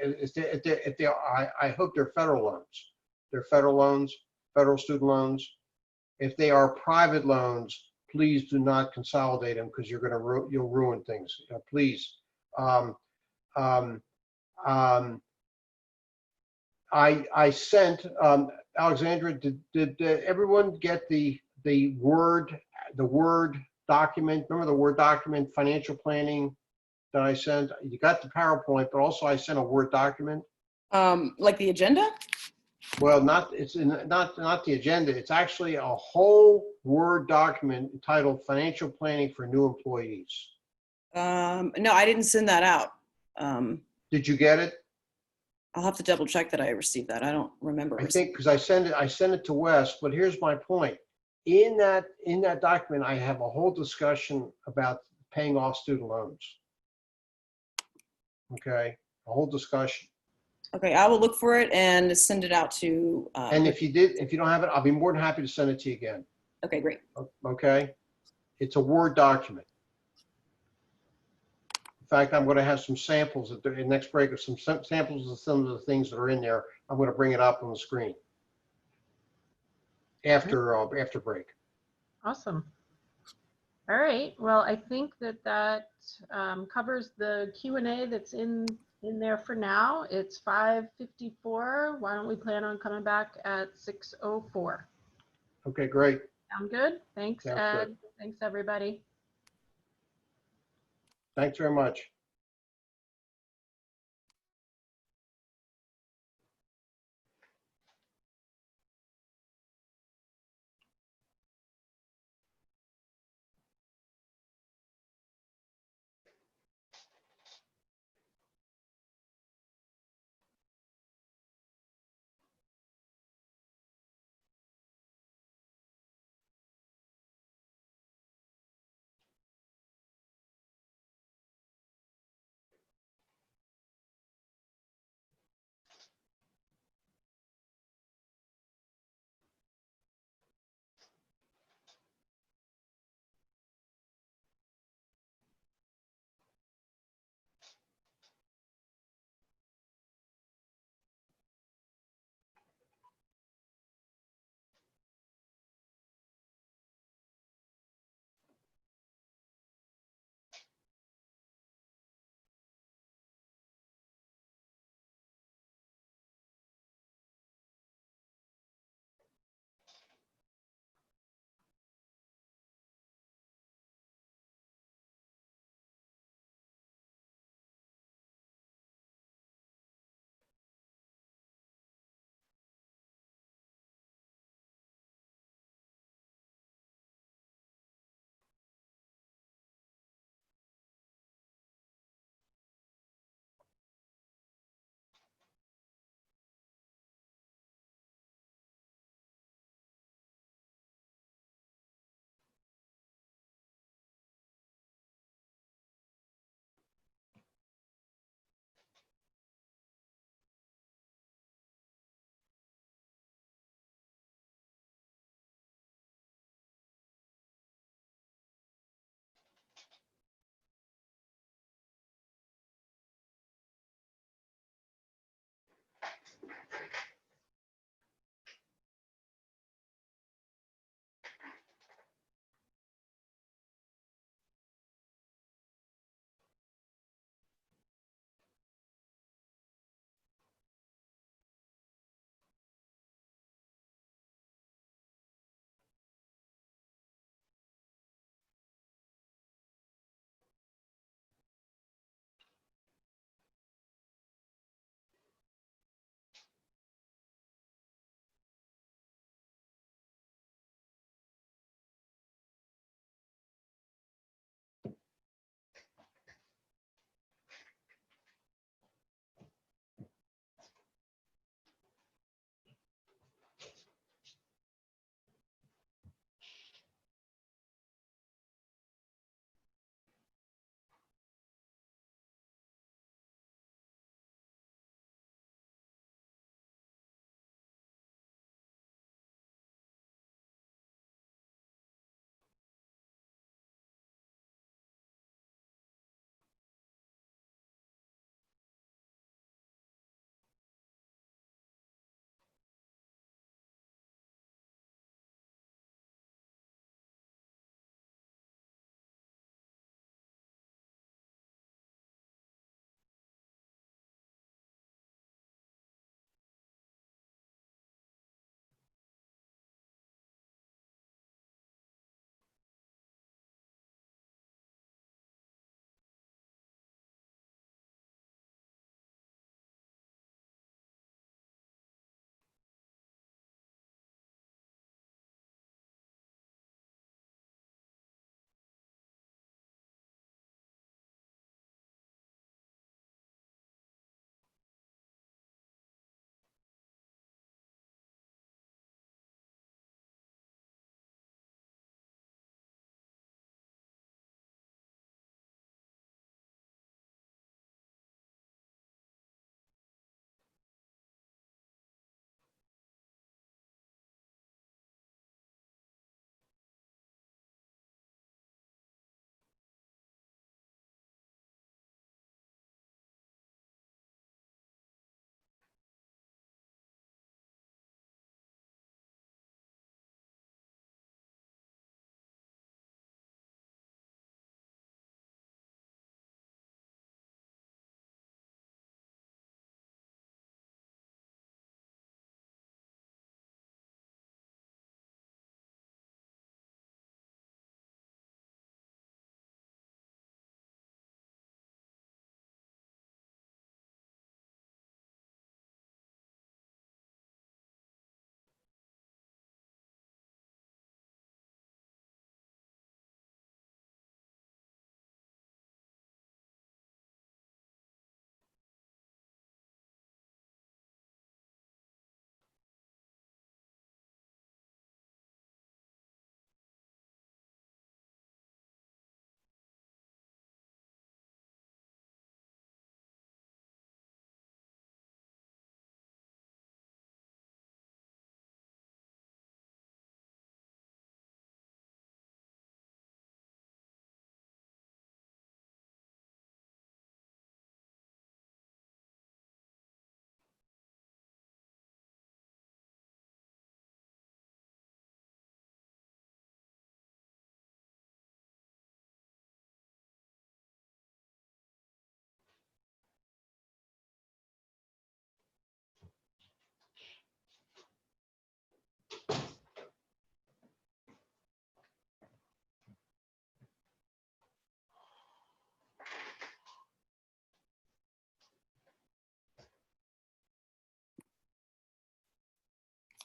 I hope they're federal loans. They're federal loans, federal student loans. If they are private loans, please do not consolidate them because you'll ruin things. Please. I sent Alexandra. Did everyone get the Word document? Remember the Word document financial planning that I sent? You got the PowerPoint, but also I sent a Word document. Like the agenda? Well, not the agenda. It's actually a whole Word document entitled "Financial Planning for New Employees." No, I didn't send that out. Did you get it? I'll have to double check that I received that. I don't remember. I think because I sent it to Wes. But here's my point. In that document, I have a whole discussion about paying off student loans. Okay, a whole discussion. Okay, I will look for it and send it out to. And if you don't have it, I'll be more than happy to send it to you again. Okay, great. Okay, it's a Word document. In fact, I'm going to have some samples at the next break of some samples of some of the things that are in there. I'm going to bring it up on the screen after break. Awesome. All right. Well, I think that covers the Q&A that's in there for now. It's 5:54. Why don't we plan on coming back at 6:04? Okay, great. Sound good? Thanks, Sounds Ed. good. Thanks, everybody. Thanks very much.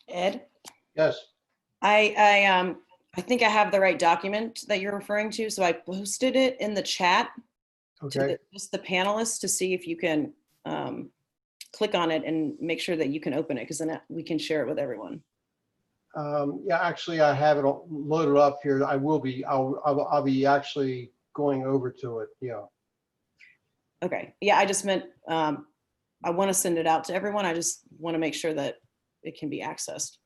Ed, Yes. I think I have the right document that you're referring to, so I posted it in the chat to Okay. just the panelists to see if you can click on it and make sure that you can open it, because then we can share it with everyone. Yeah, actually, I have it loaded up here. I'll be actually going over to it. Yeah. Okay. Yeah, I just meant I want to send it out to everyone. I just want to make sure that it can be accessed.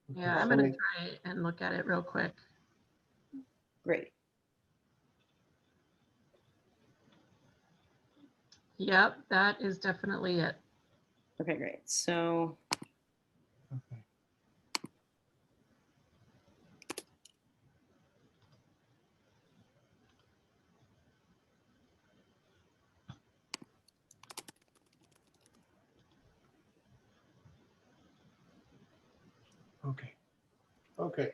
Yeah, Okay, I'm so going to try and look at it real quick. Great. Yep, that is definitely it. Okay, great. So okay. Okay. Okay.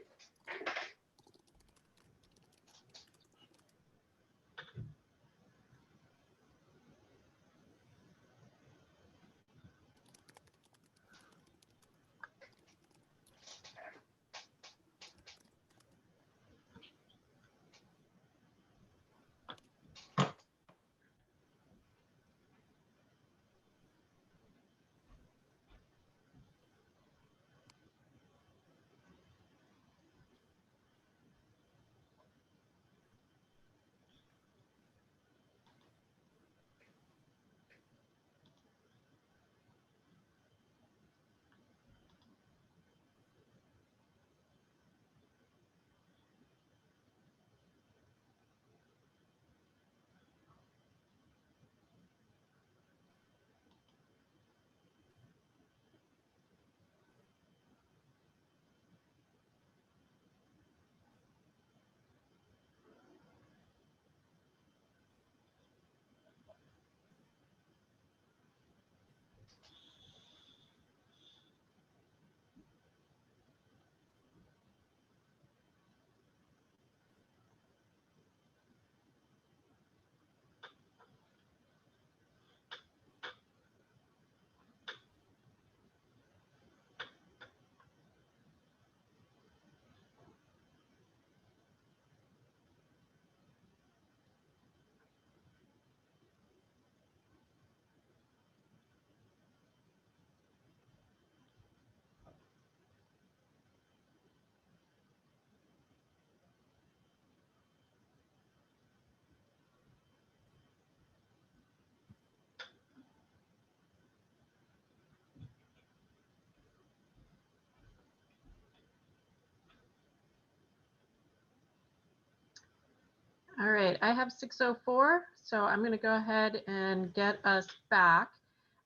All right, I have 6:04, so I'm going to go ahead and get us back.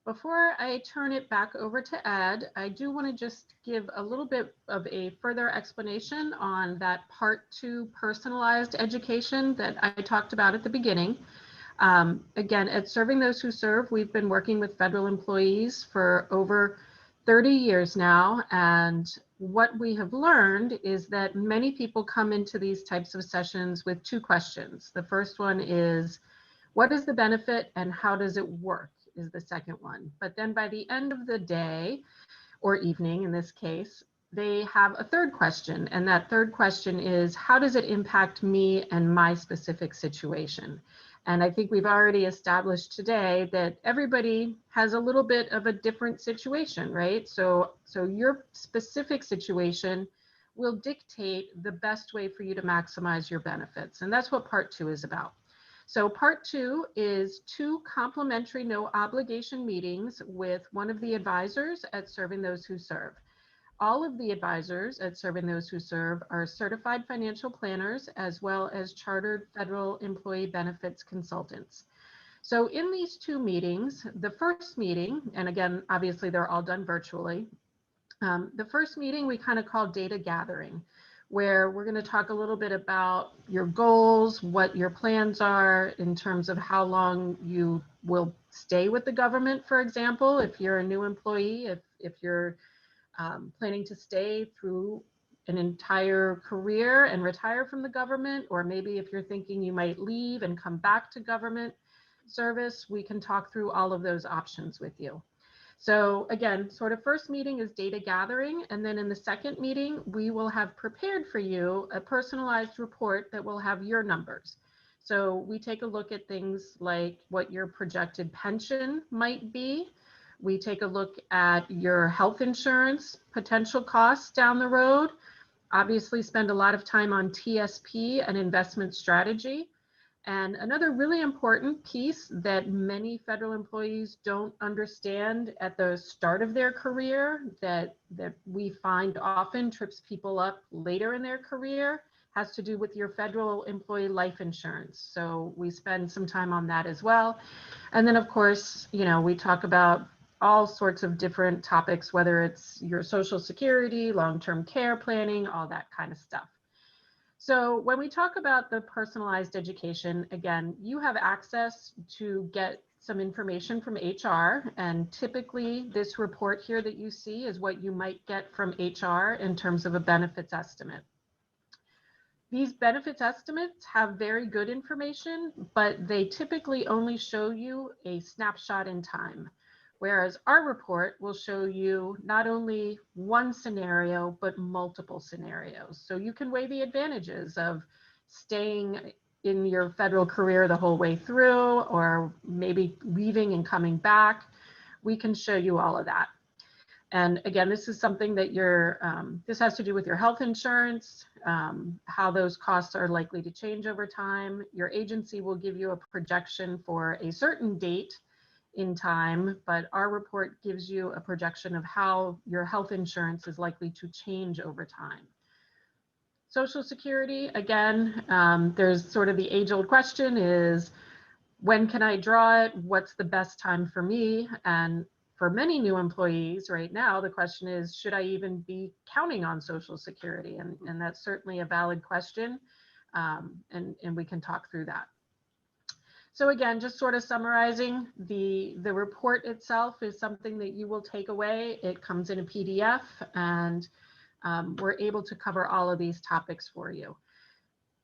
Before I turn it back over to Ed, I do want to just give a little bit of a further explanation on that Part 2 personalized education that I talked about at the beginning. Again, at Serving Those Who Serve, we've been working with federal employees for over 30 years now, and what we have learned is that many people come into these types of sessions with two questions. The first one is, what is the benefit and how does it work, is the second one. But then by the end of the day, or evening in this case, they have a third question, and that third question is, how does it impact me and my specific situation? And I think we've already established today that everybody has a little bit of a different situation, right? So your specific situation will dictate the best way for you to maximize your benefits. And that's what Part 2 is about. So Part 2 is 2 complimentary no obligation meetings with one of the advisors at Serving Those Who Serve. All of the advisors at Serving Those Who Serve are certified financial planners as well as chartered federal employee benefits consultants. So in these 2 meetings, the first meeting, and again, obviously they're all done virtually, the first meeting we kind of call data gathering, where we're going to talk a little bit about your goals, what your plans are in terms of how long you will stay with the government, for example, if you're a new employee, if you're planning to stay through an entire career and retire from the government, or maybe if you're thinking you might leave and come back to government service, we can talk through all of those options with you. So again, sort of first meeting is data gathering, and then in the second meeting, we will have prepared for you a personalized report that will have your numbers. So we take a look at things like what your projected pension might be. We take a look at your health insurance potential costs down the road. Obviously spend a lot of time on TSP and investment strategy. And another really important piece that many federal employees don't understand at the start of their career, that we find often trips people up later in their career, has to do with your federal employee life insurance. So we spend some time on that as well. And then of course, you know, we talk about all sorts of different topics, whether it's your Social Security, long-term care planning, all that kind of stuff. So when we talk about the personalized education, again, you have access to get some information from HR, and typically this report here that you see is what you might get from HR in terms of a benefits estimate. These benefits estimates have very good information, but they typically only show you a snapshot in time. Whereas our report will show you not only one scenario, but multiple scenarios. So you can weigh the advantages of staying in your federal career the whole way through, or maybe leaving and coming back. We can show you all of that. And again, this is something that this has to do with your health insurance, how those costs are likely to change over time. Your agency will give you a projection for a certain date in time, but our report gives you a projection of how your health insurance is likely to change over time. Social Security, again, there's sort of the age-old question is, when can I draw it? What's the best time for me? And for many new employees right now, the question is, should I even be counting on Social Security? And that's certainly a valid question, and we can talk through that. So again, just sort of summarizing, the report itself is something that you will take away. It comes in a PDF, and we're able to cover all of these topics for you.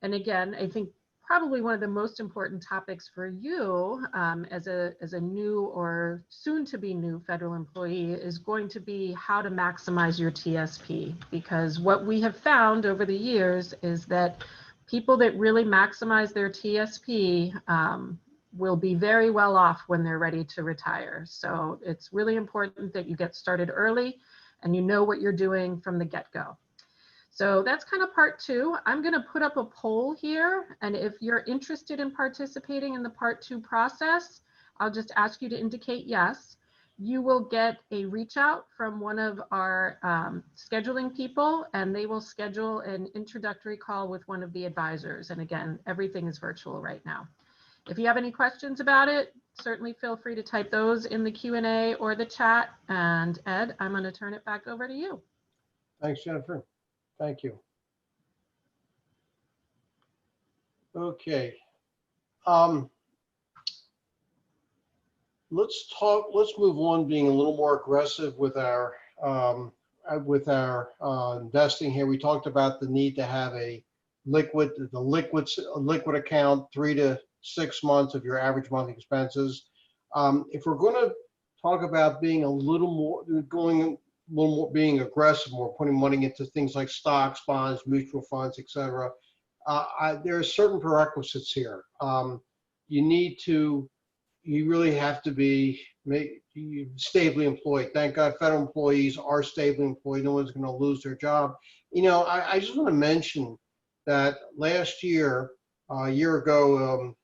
And again, I think probably one of the most important topics for you as a new or soon to be new federal employee is going to be how to maximize your TSP. Because what we have found over the years is that people that really maximize their TSP will be very well off when they're ready to retire. So it's really important that you get started early and you know what you're doing from the get-go. So that's kind of part two. I'm going to put up a poll here, and if you're interested in participating in the part two process, I'll just ask you to indicate yes. You will get a reach out from one of our scheduling people, and they will schedule an introductory call with one of the advisors. And again, everything is virtual right now. If you have any questions about it, certainly feel free to type those in the Q&A or the chat. And Ed, I'm going to turn it back over to you. Thanks, Jennifer. Thank you. Okay. Let's move on, being a little more aggressive with our investing here. We talked about the need to have a liquid account, 3 to 6 months of your average monthly expenses. If we're going to talk about being being aggressive, more putting money into things like stocks, bonds, mutual funds, etc. There are certain prerequisites here. You really have to be stably employed. Thank God federal employees are stably employed. No one's going to lose their job. You know, I just want to mention that last year, a year ago,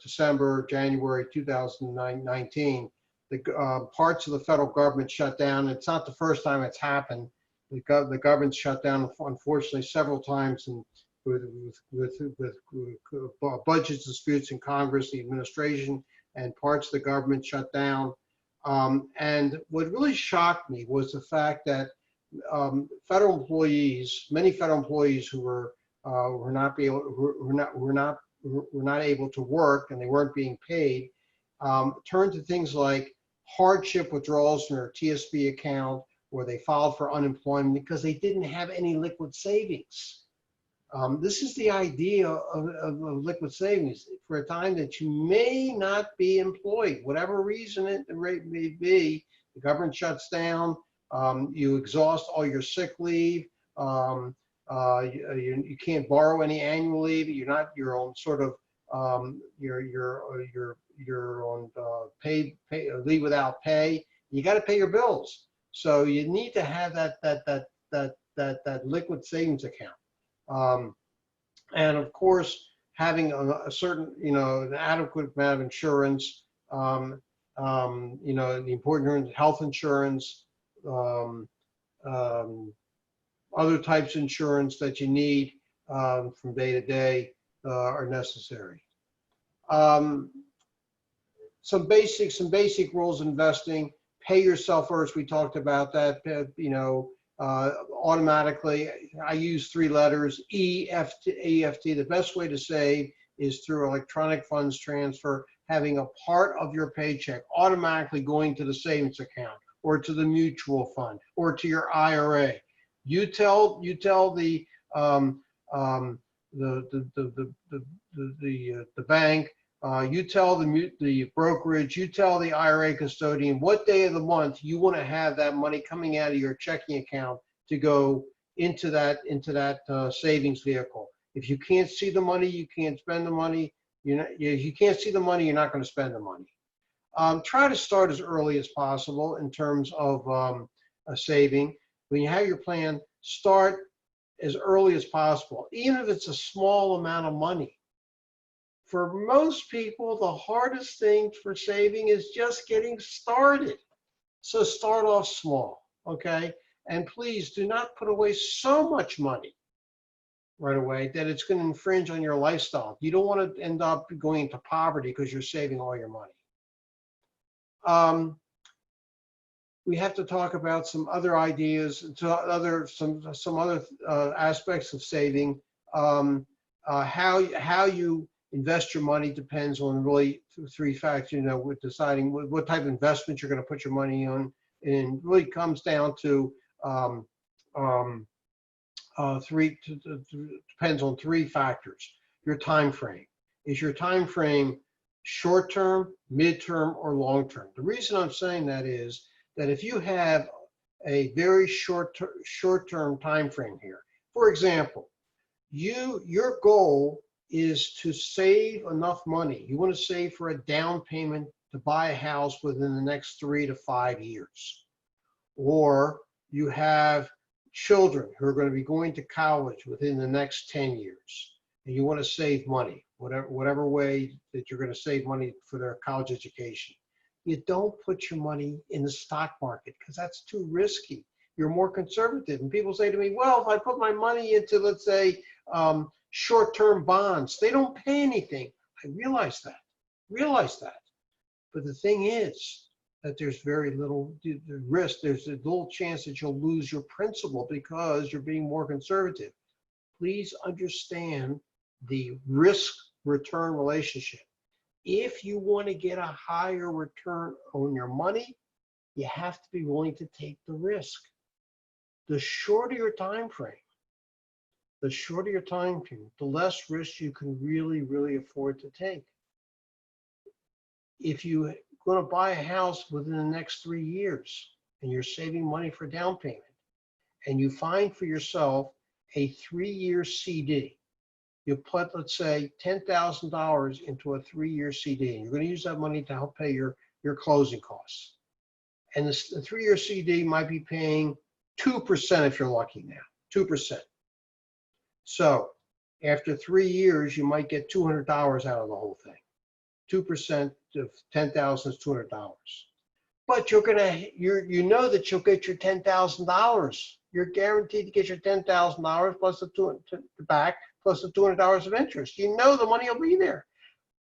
December, January 2019, the parts of the federal government shut down. It's not the first time it's happened. The government shut down, unfortunately, several times, and with budget disputes in Congress, the administration and parts of the government shut down. And what really shocked me was the fact that many federal employees who were not able to work and they weren't being paid, turned to things like hardship withdrawals from their TSP account, or they filed for unemployment because they didn't have any liquid savings. This is the idea of liquid savings for a time that you may not be employed, whatever reason it may be. The government shuts down, you exhaust all your sick leave, you can't borrow any annual leave. You're on sort of you're on pay leave without pay. You got to pay your bills, so you need to have that liquid savings account. And of course, having a certain, an adequate amount of insurance, the important health insurance, other types of insurance that you need from day to day are necessary. Some basic rules of investing. Pay yourself first. We talked about that. Automatically, I use 3 letters, EFT. The best way to save is through electronic funds transfer, having a part of your paycheck automatically going to the savings account or to the mutual fund or to your IRA. You tell the bank, you tell the brokerage, you tell the IRA custodian what day of the month you want to have that money coming out of your checking account to go into that savings vehicle. If you can't see the money, you can't spend the money. If you can't see the money, you're not going to spend the money. Try to start as early as possible in terms of a saving. When you have your plan, start as early as possible, even if it's a small amount of money. For most people, the hardest thing for saving is just getting started. So start off small, okay? And please do not put away so much money right away that it's going to infringe on your lifestyle. You don't want to end up going into poverty because you're saving all your money. We have to talk about some other ideas, some other aspects of saving. How you invest your money depends on really 3 factors. With deciding what type of investment you're going to put your money on, and really comes down to depends on 3 factors. Your time frame. Is your time frame short-term, mid-term, or long-term? The reason I'm saying that is that if you have a very short-term time frame here, for example, your goal is to save enough money. You want to save for a down payment to buy a house within the next 3 to 5 years. Or you have children who are going to be going to college within the next 10 years, and you want to save money, whatever way that you're going to save money for their college education. You don't put your money in the stock market because that's too risky. You're more conservative. And people say to me, well, if I put my money into, let's say, short-term bonds, they don't pay anything. I realize that. But the thing is that there's very little risk. There's a little chance that you'll lose your principal because you're being more conservative. Please understand the risk-return relationship. If you want to get a higher return on your money, you have to be willing to take the risk. The shorter your time frame, the less risk you can really afford to take. If you're going to buy a house within the next 3 years and you're saving money for down payment, and you find for yourself a 3-year CD, you put, let's say, $10,000 into a 3-year CD, and you're going to use that money to help pay your closing costs. And the 3-year CD might be paying 2% if you're lucky now, 2%. So after 3 years, you might get $200 out of the whole thing. 2% of $10,000 is $200. But you know that you'll get your $10,000. You're guaranteed to get your $10,000 plus the back, plus the $200 of interest. You know the money will be there.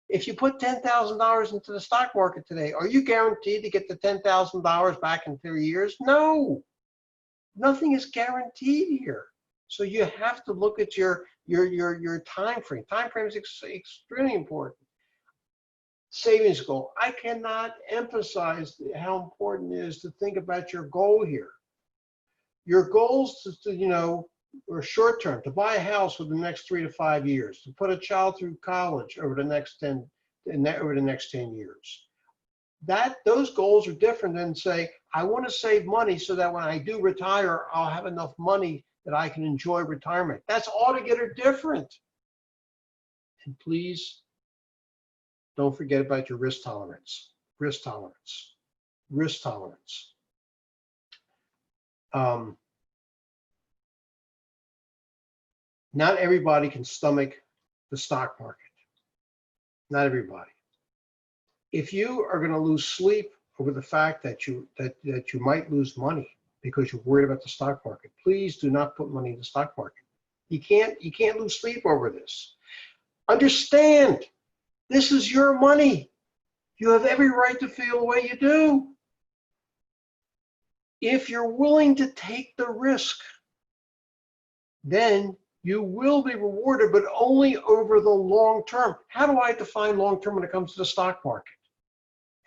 If you put $10,000 into the stock market today, are you guaranteed to get the $10,000 back in 3 years? No, nothing is guaranteed here. So you have to look at your time frame. Time frame is extremely important. Savings goal. I cannot emphasize how important it is to think about your goal here. Your goal is to or short term, to buy a house within the next 3 to 5 years, to put a child through college over the next 10 years. Those goals are different than say, I want to save money so that when I do retire, I'll have enough money that I can enjoy retirement. That's altogether different. And please don't forget about your risk tolerance. Risk tolerance. Risk tolerance. Not everybody can stomach the stock market. Not everybody. If you are going to lose sleep over the fact that you might lose money because you're worried about the stock market, please do not put money in the stock market. You can't lose sleep over this. Understand, this is your money. You have every right to feel the way you do. If you're willing to take the risk, then you will be rewarded, but only over the long term. How do I define long term when it comes to the stock market?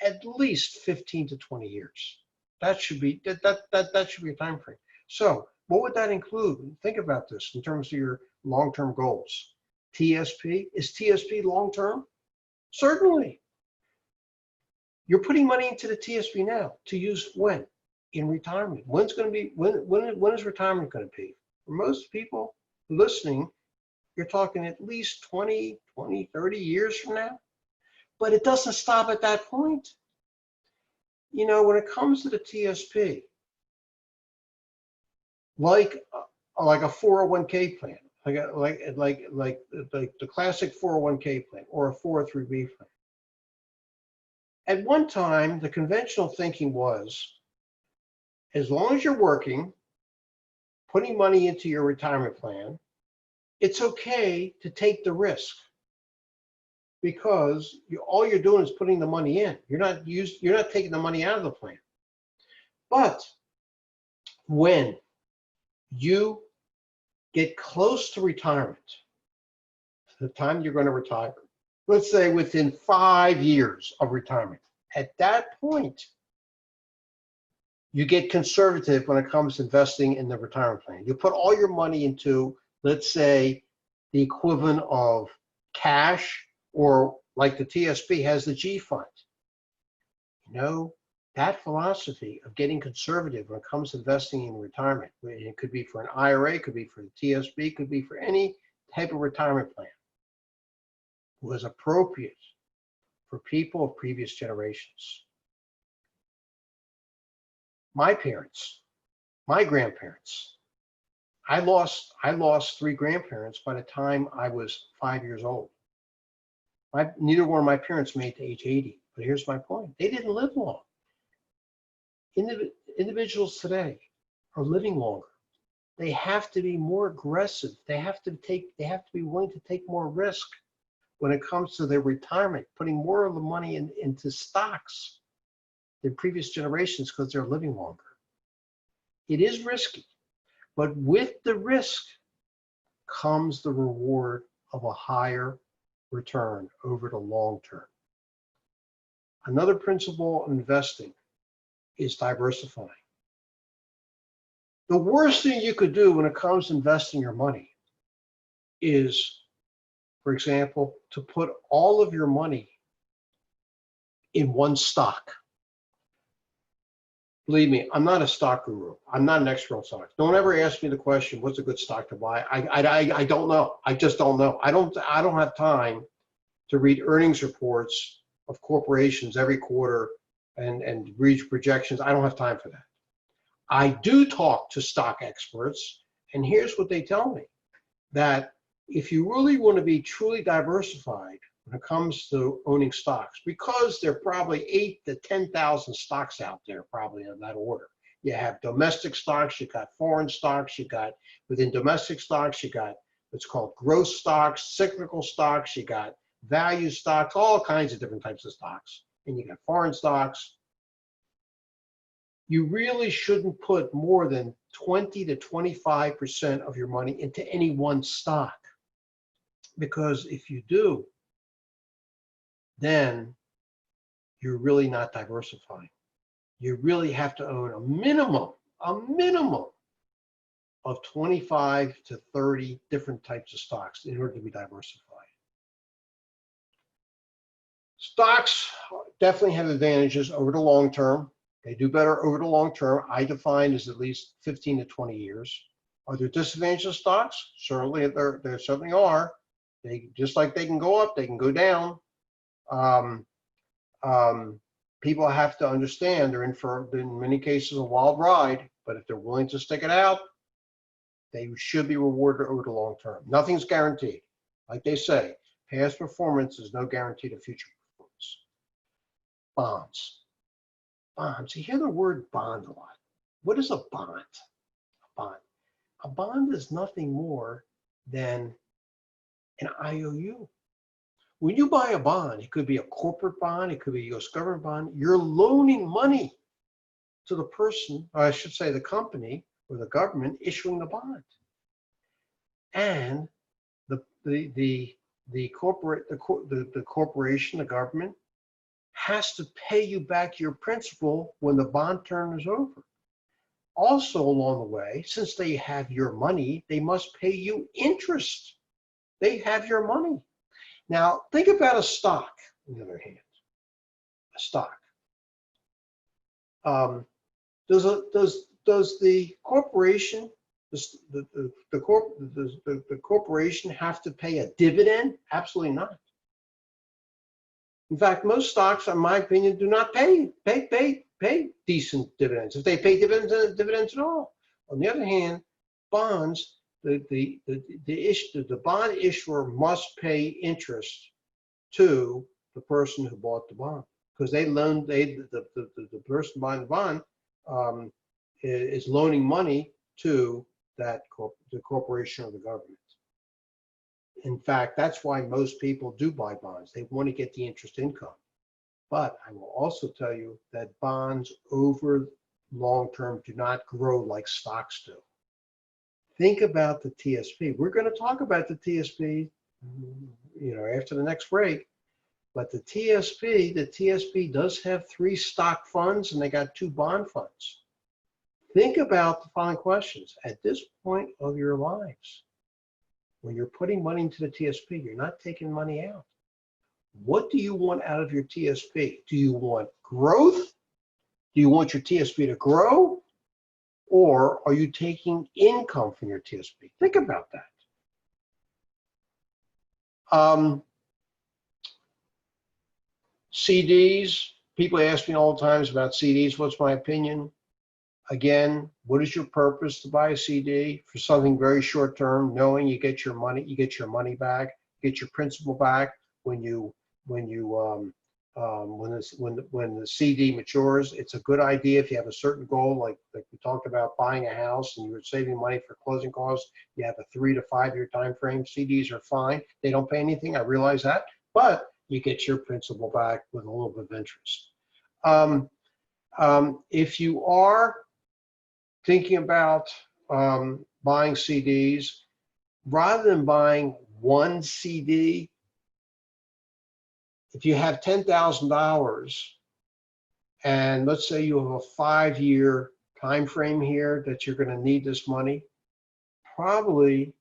At least 15 to 20 years. That should be that should be a time frame. So what would that include? Think about this in terms of your long-term goals. TSP, is TSP long-term? Certainly. You're putting money into the TSP now to use when? In retirement. When is retirement going to be? For most people listening, you're talking at least 20, 30 years from now. But it doesn't stop at that point. You know, when it comes to the TSP, like a 401k plan, like the classic 401k plan or a 403b plan. At one time, the conventional thinking was, as long as you're working, putting money into your retirement plan, it's okay to take the risk. Because all you're doing is putting the money in. You're not taking the money out of the plan. But when you get close to retirement, the time you're going to retire, let's say within 5 years of retirement, at that point, you get conservative when it comes to investing in the retirement plan. You put all your money into, let's say, the equivalent of cash, or like the TSP has the G fund. You know, that philosophy of getting conservative when it comes to investing in retirement, it could be for an IRA, it could be for the TSP, it could be for any type of retirement plan, was appropriate for people of previous generations. My parents, my grandparents, I lost 3 grandparents by the time I was 5 years old. Neither one of my parents made it to age 80, but here's my point. They didn't live long. Individuals today are living longer. They have to be more aggressive. They have to be willing to take more risk when it comes to their retirement, putting more of the money into stocks than previous generations because they're living longer. It is risky, but with the risk comes the reward of a higher return over the long term. Another principle of investing is diversifying. The worst thing you could do when it comes to investing your money is, for example, to put all of your money in one stock. Believe me, I'm not a stock guru. I'm not an expert on stocks. Don't ever ask me the question, what's a good stock to buy? I don't know. I just don't know. I don't have time to read earnings reports of corporations every quarter and read projections. I don't have time for that. I do talk to stock experts, and here's what they tell me, that if you really want to be truly diversified when it comes to owning stocks, because there are probably 8,000 to 10,000 stocks out there, probably in that order. You have domestic stocks, you got foreign stocks, you got within domestic stocks, you got what's called growth stocks, cyclical stocks, you got value stocks, all kinds of different types of stocks, and you got foreign stocks. You really shouldn't put more than 20 to 25% of your money into any one stock, because if you do, then you're really not diversifying. You really have to own a minimum of 25 to 30 different types of stocks in order to be diversified. Stocks definitely have advantages over the long term. They do better over the long term. I define as at least 15 to 20 years. Are there disadvantages of stocks? Certainly, there certainly are. They, just like they can go up, they can go down. People have to understand they're in for, in many cases, a wild ride, but if they're willing to stick it out, they should be rewarded over the long term. Nothing's guaranteed. Like they say, past performance is no guarantee to future performance. Bonds. Bonds. You hear the word bond a lot. What is a bond? A bond. A bond is nothing more than an IOU. When you buy a bond, it could be a corporate bond, it could be a U.S. government bond, you're loaning money to the person, or I should say the company or the government issuing the bond. And the corporation, the government, has to pay you back your principal when the bond term is over. Also along the way, since they have your money, they must pay you interest. They have your money. Now, think about a stock, on the other hand. A stock. Does the corporation, the corporation have to pay a dividend? Absolutely not. In fact, most stocks, in my opinion, do not pay decent dividends, if they pay dividends at all. On the other hand, bonds, the bond issuer must pay interest to the person who bought the bond, because the person buying the bond is loaning money to the corporation or the government. In fact, that's why most people do buy bonds. They want to get the interest income. But I will also tell you that bonds over long term do not grow like stocks do. Think about the TSP. We're going to talk about the TSP, after the next break. But the TSP does have 3 stock funds and they got 2 bond funds. Think about the following questions. At this point of your lives, when you're putting money into the TSP, you're not taking money out. What do you want out of your TSP? Do you want growth? Do you want your TSP to grow? Or are you taking income from your TSP? Think about that. CDs, people ask me all the time about CDs. What's my opinion? Again, what is your purpose to buy a CD? For something very short term, knowing you get your money back, get your principal back when the CD matures. It's a good idea if you have a certain goal, like we talked about buying a house and you were saving money for closing costs. You have a 3 to 5 year time frame. CDs are fine. They don't pay anything. I realize that, but you get your principal back with a little bit of interest. If you are thinking about buying CDs, rather than buying one CD, if you have $10,000 and let's say you have a 5 year time frame here that you're going to need this money, probably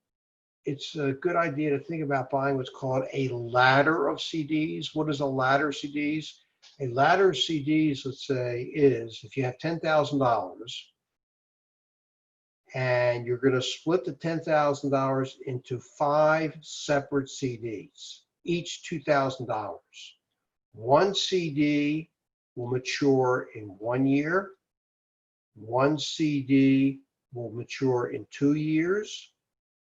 it's a good idea to think about buying what's called a ladder of CDs. What is a ladder of CDs? A ladder of CDs, let's say, is if you have $10,000 and you're going to split the $10,000 into 5 separate CDs, each $2,000. One CD will mature in 1 year. One CD will mature in 2 years.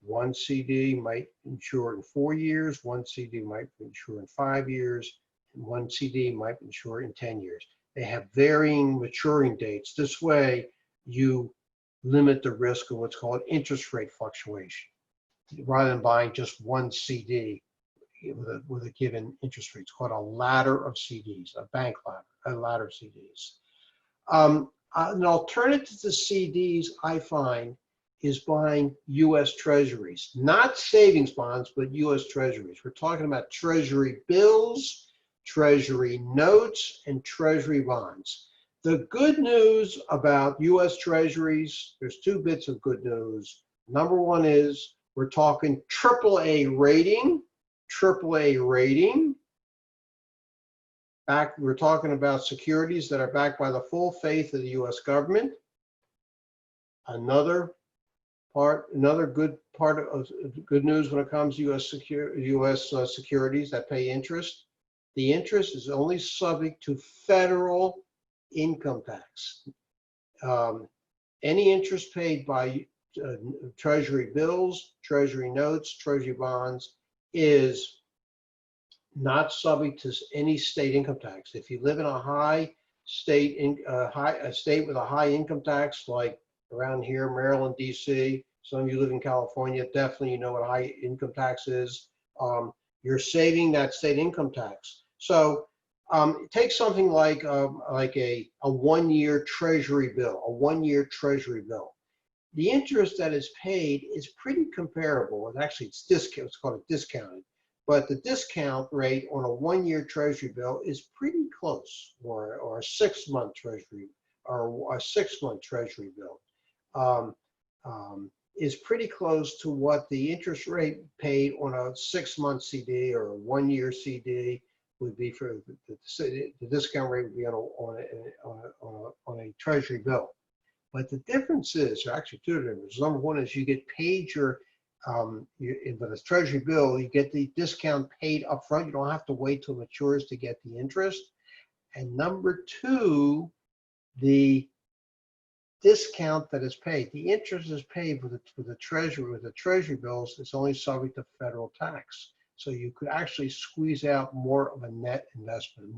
One CD might mature in 4 years. One CD might mature in 5 years. And one CD might mature in 10 years. They have varying maturing dates. This way, you limit the risk of what's called interest rate fluctuation, rather than buying just one CD with a given interest rate. It's called a ladder of CDs, a bank ladder, a ladder of CDs. An alternative to CDs, I find, is buying U.S. Treasuries, not savings bonds, but U.S. Treasuries. We're talking about Treasury bills, Treasury notes, and Treasury bonds. The good news about U.S. Treasuries, there's 2 bits of good news. Number one is we're talking AAA rating, AAA rating. We're talking about securities that are backed by the full faith of the U.S. government. Another good part of good news when it comes to U.S. securities that pay interest. The interest is only subject to federal income tax. Any interest paid by Treasury bills, Treasury notes, Treasury bonds is not subject to any state income tax. If you live in a state with a high income tax, like around here, Maryland, DC, some of you live in California, definitely you know what high income tax is. You're saving that state income tax. So take something like a 1-year Treasury bill, a 1-year Treasury bill. The interest that is paid is pretty comparable. And actually, it's called a discounted. But the discount rate on a 1-year Treasury bill is pretty close, or a 6-month Treasury, or a 6-month Treasury bill is pretty close to what the interest rate paid on a 6-month CD or a 1-year CD would be for the discount rate would be on a Treasury bill. But the difference is, there are actually two differences. Number one is you get paid with a Treasury bill, you get the discount paid up front. You don't have to wait till it matures to get the interest. And number two, the discount that is paid, the interest is paid with the Treasury bills. It's only subject to federal tax. So you could actually squeeze out more of a net investment.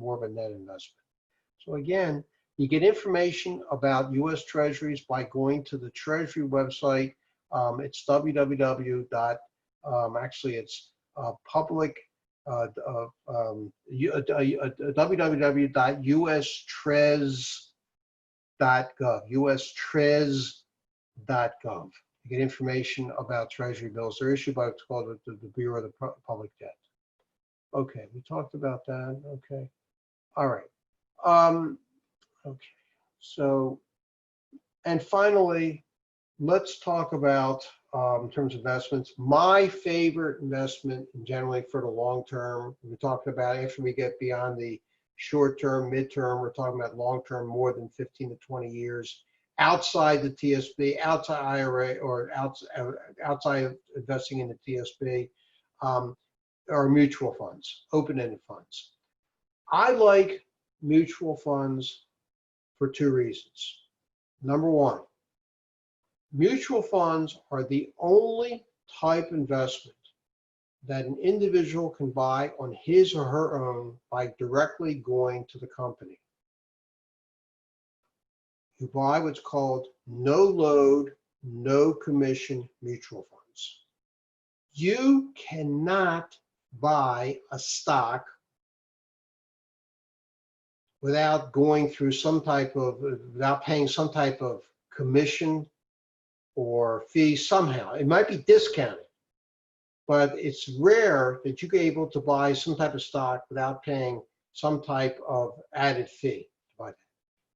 So again, you get information about U.S. Treasuries by going to the Treasury website. It's www.ustres.gov. You get information about Treasury bills. They're issued by what's called the Bureau of the Public Debt. Okay, we talked about that. Okay, all right. Okay, so, and finally, let's talk about, in terms of investments, my favorite investment generally for the long term. We're talking about after we get beyond the short term, mid-term, we're talking about long term, more than 15 to 20 years, outside the TSP, outside IRA, or outside of investing in the TSP, are mutual funds, open-ended funds. I like mutual funds for two reasons. Number one, mutual funds are the only type investment that an individual can buy on his or her own by directly going to the company. You buy what's called no load, no commission mutual funds. You cannot buy a stock without going through without paying some type of commission or fee somehow. It might be discounted, but it's rare that you're able to buy some type of stock without paying some type of added fee to buy that.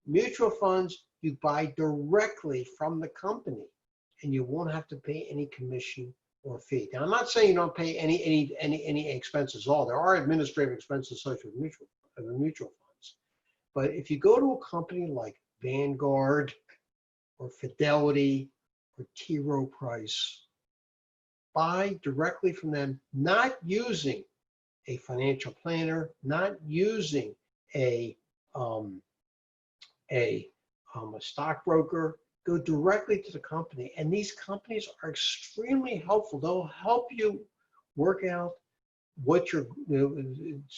Mutual funds, you buy directly from the company and you won't have to pay any commission or fee. Now, I'm not saying you don't pay any expenses at all. There are administrative expenses associated with mutual funds. But if you go to a company like Vanguard or Fidelity or T. Rowe Price, buy directly from them, not using a financial planner, not using a stockbroker. Go directly to the company, and these companies are extremely helpful. They'll help you work out what you're,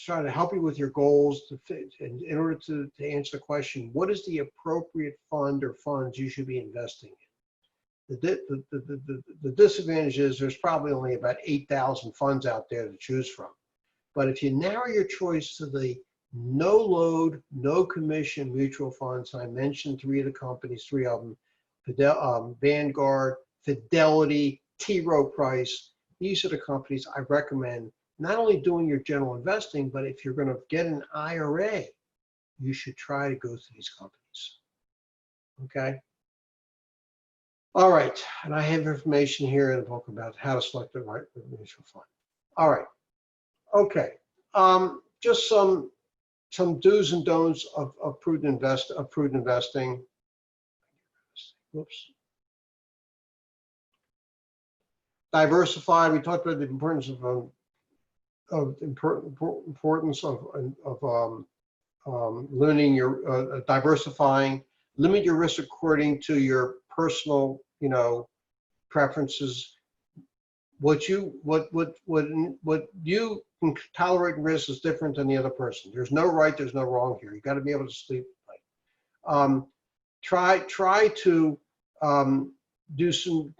try to help you with your goals to fit, and in order to answer the question, what is the appropriate fund or funds you should be investing in? The disadvantage is there's probably only about 8,000 funds out there to choose from. But if you narrow your choice to the no load, no commission mutual funds, and I mentioned three of them, Vanguard, Fidelity, T. Rowe Price, these are the companies I recommend not only doing your general investing, but if you're going to get an IRA, you should try to go through these companies. Okay? All right, and I have information here in the book about how to select the right mutual fund. All right, okay. Just some do's and don'ts of prudent investing. Whoops. Diversified. We talked about the importance of limiting your diversifying. Limit your risk according to your personal, preferences. What you can tolerate risk is different than the other person. There's no right, there's no wrong here. You got to be able to sleep at night. Try to do some,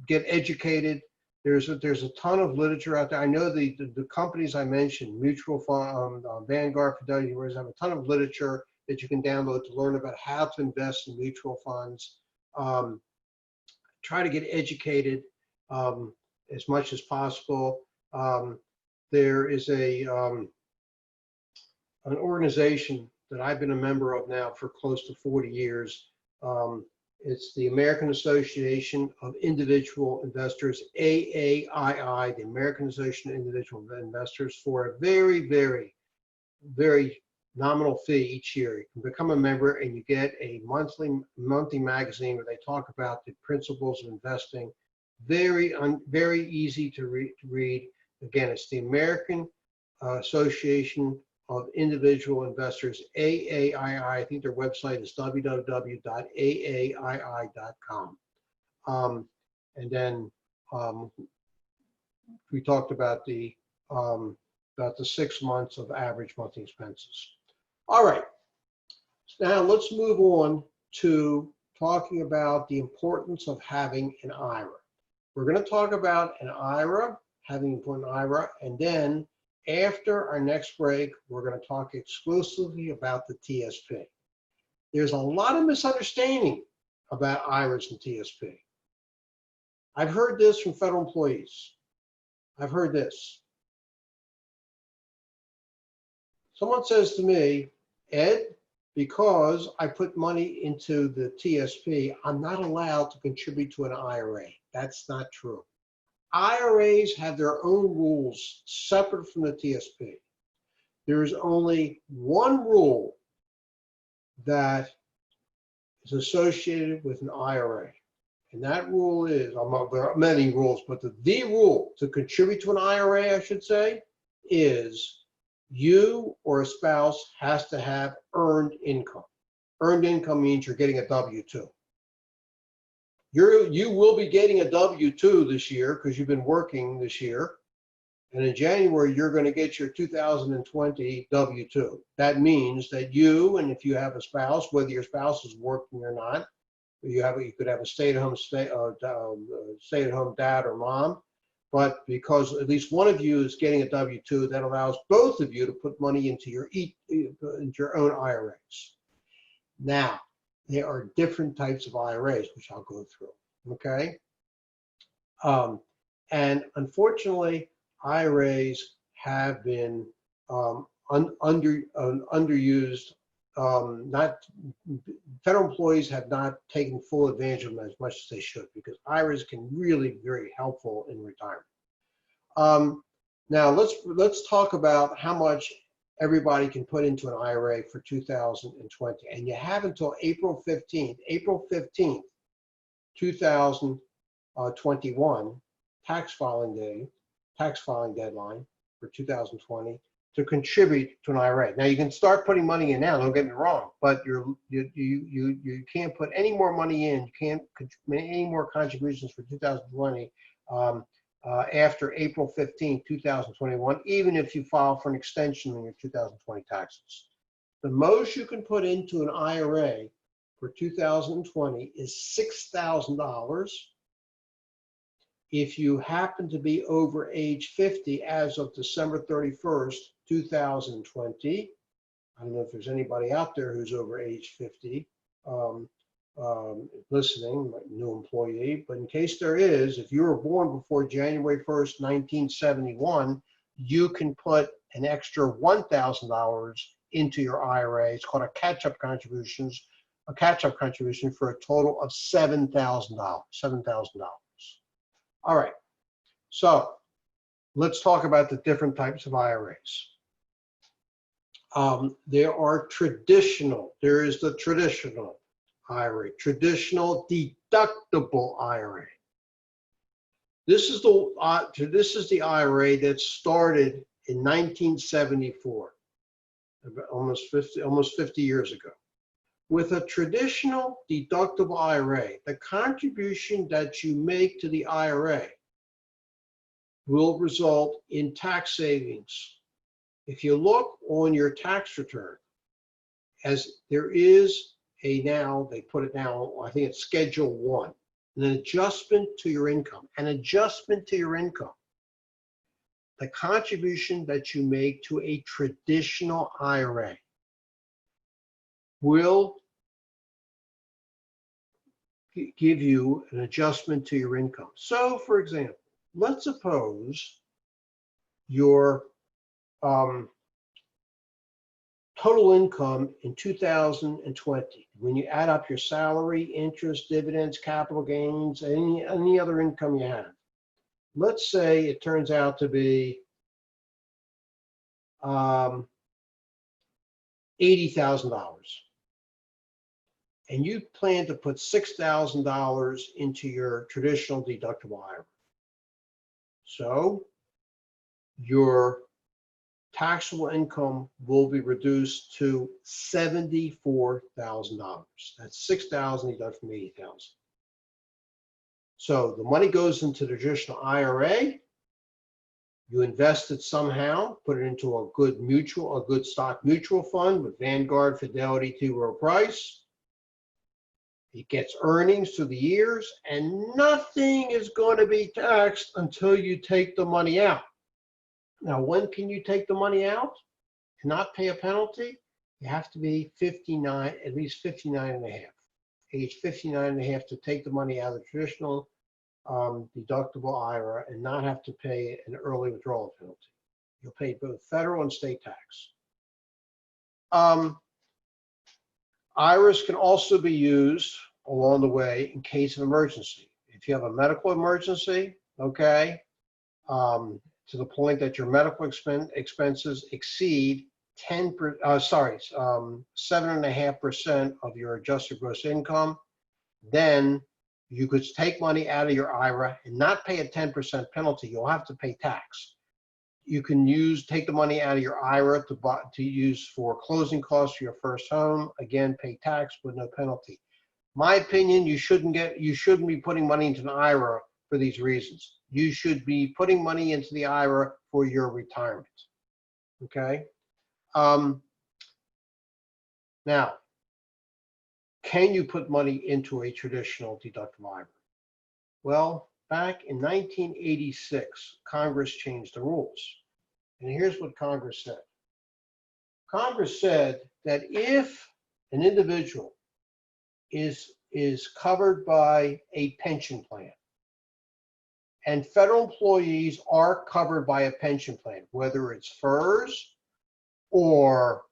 get educated. There's a ton of literature out there. I know the companies I mentioned, mutual fund, Vanguard, Fidelity, have a ton of literature that you can download to learn about how to invest in mutual funds. Try to get educated as much as possible. There is an organization that I've been a member of now for close to 40 years. It's the American Association of Individual Investors, AAII, the American Association of Individual Investors, for a very, very, very nominal fee each year. You can become a member and you get a monthly magazine where they talk about the principles of investing. Very easy to read. Again, it's the American Association of Individual Investors, AAII. I think their website is www.aAII.com. And then we talked about the 6 months of average monthly expenses. All right, now let's move on to talking about the importance of having an IRA. We're going to talk about an IRA, having an IRA, and then after our next break, we're going to talk exclusively about the TSP. There's a lot of misunderstanding about IRAs and TSP. I've heard this from federal employees. I've heard this. Someone says to me, Ed, because I put money into the TSP, I'm not allowed to contribute to an IRA. That's not true. IRAs have their own rules separate from the TSP. There's only one rule that is associated with an IRA. And that rule is, there are many rules, but the rule to contribute to an IRA, I should say, is you or a spouse has to have earned income. Earned income means you're getting a W-2. You will be getting a W-2 this year because you've been working this year. And in January, you're going to get your 2020 W-2. That means that you, and if you have a spouse, whether your spouse is working or not, you could have a stay-at-home dad or mom. But because at least one of you is getting a W-2, that allows both of you to put money into your own IRAs. Now, there are different types of IRAs, which I'll go through, okay? And unfortunately, IRAs have been underused. Federal employees have not taken full advantage of them as much as they should, because IRAs can really be very helpful in retirement. Now let's talk about how much everybody can put into an IRA for 2020, and you have until April 15th, 2021, tax filing deadline for 2020, to contribute to an IRA. Now you can start putting money in now, don't get me wrong, but you can't put any more money in, you can't make any more contributions for 2020 after April 15, 2021, even if you file for an extension on your 2020 taxes. The most you can put into an IRA for 2020 is $6,000. If you happen to be over age 50 as of December 31st, 2020, I don't know if there's anybody out there who's over age 50 listening, new employee, but in case there is, if you were born before January 1st, 1971, you can put an extra $1,000 into your IRA. It's called a catch-up contributions a catch-up contribution for a total of $7,000. $7,000. All right. So let's talk about the different types of IRAs. There is the traditional IRA, traditional deductible IRA. This is the IRA that started in 1974, almost 50 years ago. With a traditional deductible IRA, the contribution that you make to the IRA will result in tax savings. If you look on your tax return, as there is now, they put it now, I think it's Schedule 1, an adjustment to your income, the contribution that you make to a traditional IRA will give you an adjustment to your income. So, for example, let's suppose your total income in 2020, when you add up your salary, interest, dividends, capital gains, any other income you have, let's say it turns out to be $80,000. And you plan to put $6,000 into your traditional deductible IRA. So your taxable income will be reduced to $74,000. That's $6,000 deducted from $80,000. So the money goes into the traditional IRA. You invest it somehow, put it into a good stock mutual fund with Vanguard, Fidelity, T. Rowe Price. It gets earnings through the years, and nothing is going to be taxed until you take the money out. Now, when can you take the money out and not pay a penalty? You have to be 59, at least 59 and a half. Age 59 and a half to take the money out of the traditional deductible IRA and not have to pay an early withdrawal penalty. You'll pay both federal and state tax. IRAs can also be used along the way in case of emergency. If you have a medical emergency, okay, to the point that your medical expenses exceed 7.5% of your adjusted gross income, then you could take money out of your IRA and not pay a 10% penalty. You'll have to pay tax. You can take the money out of your IRA to use for closing costs for your first home. Again, pay tax with no penalty. My opinion, you shouldn't be putting money into an IRA for these reasons. You should be putting money into the IRA for your retirement. Okay. Now, can you put money into a traditional deductible IRA? Well, back in 1986, Congress changed the rules. And here's what Congress said. Congress said that if an individual is covered by a pension plan, and federal employees are covered by a pension plan, whether it's FERS or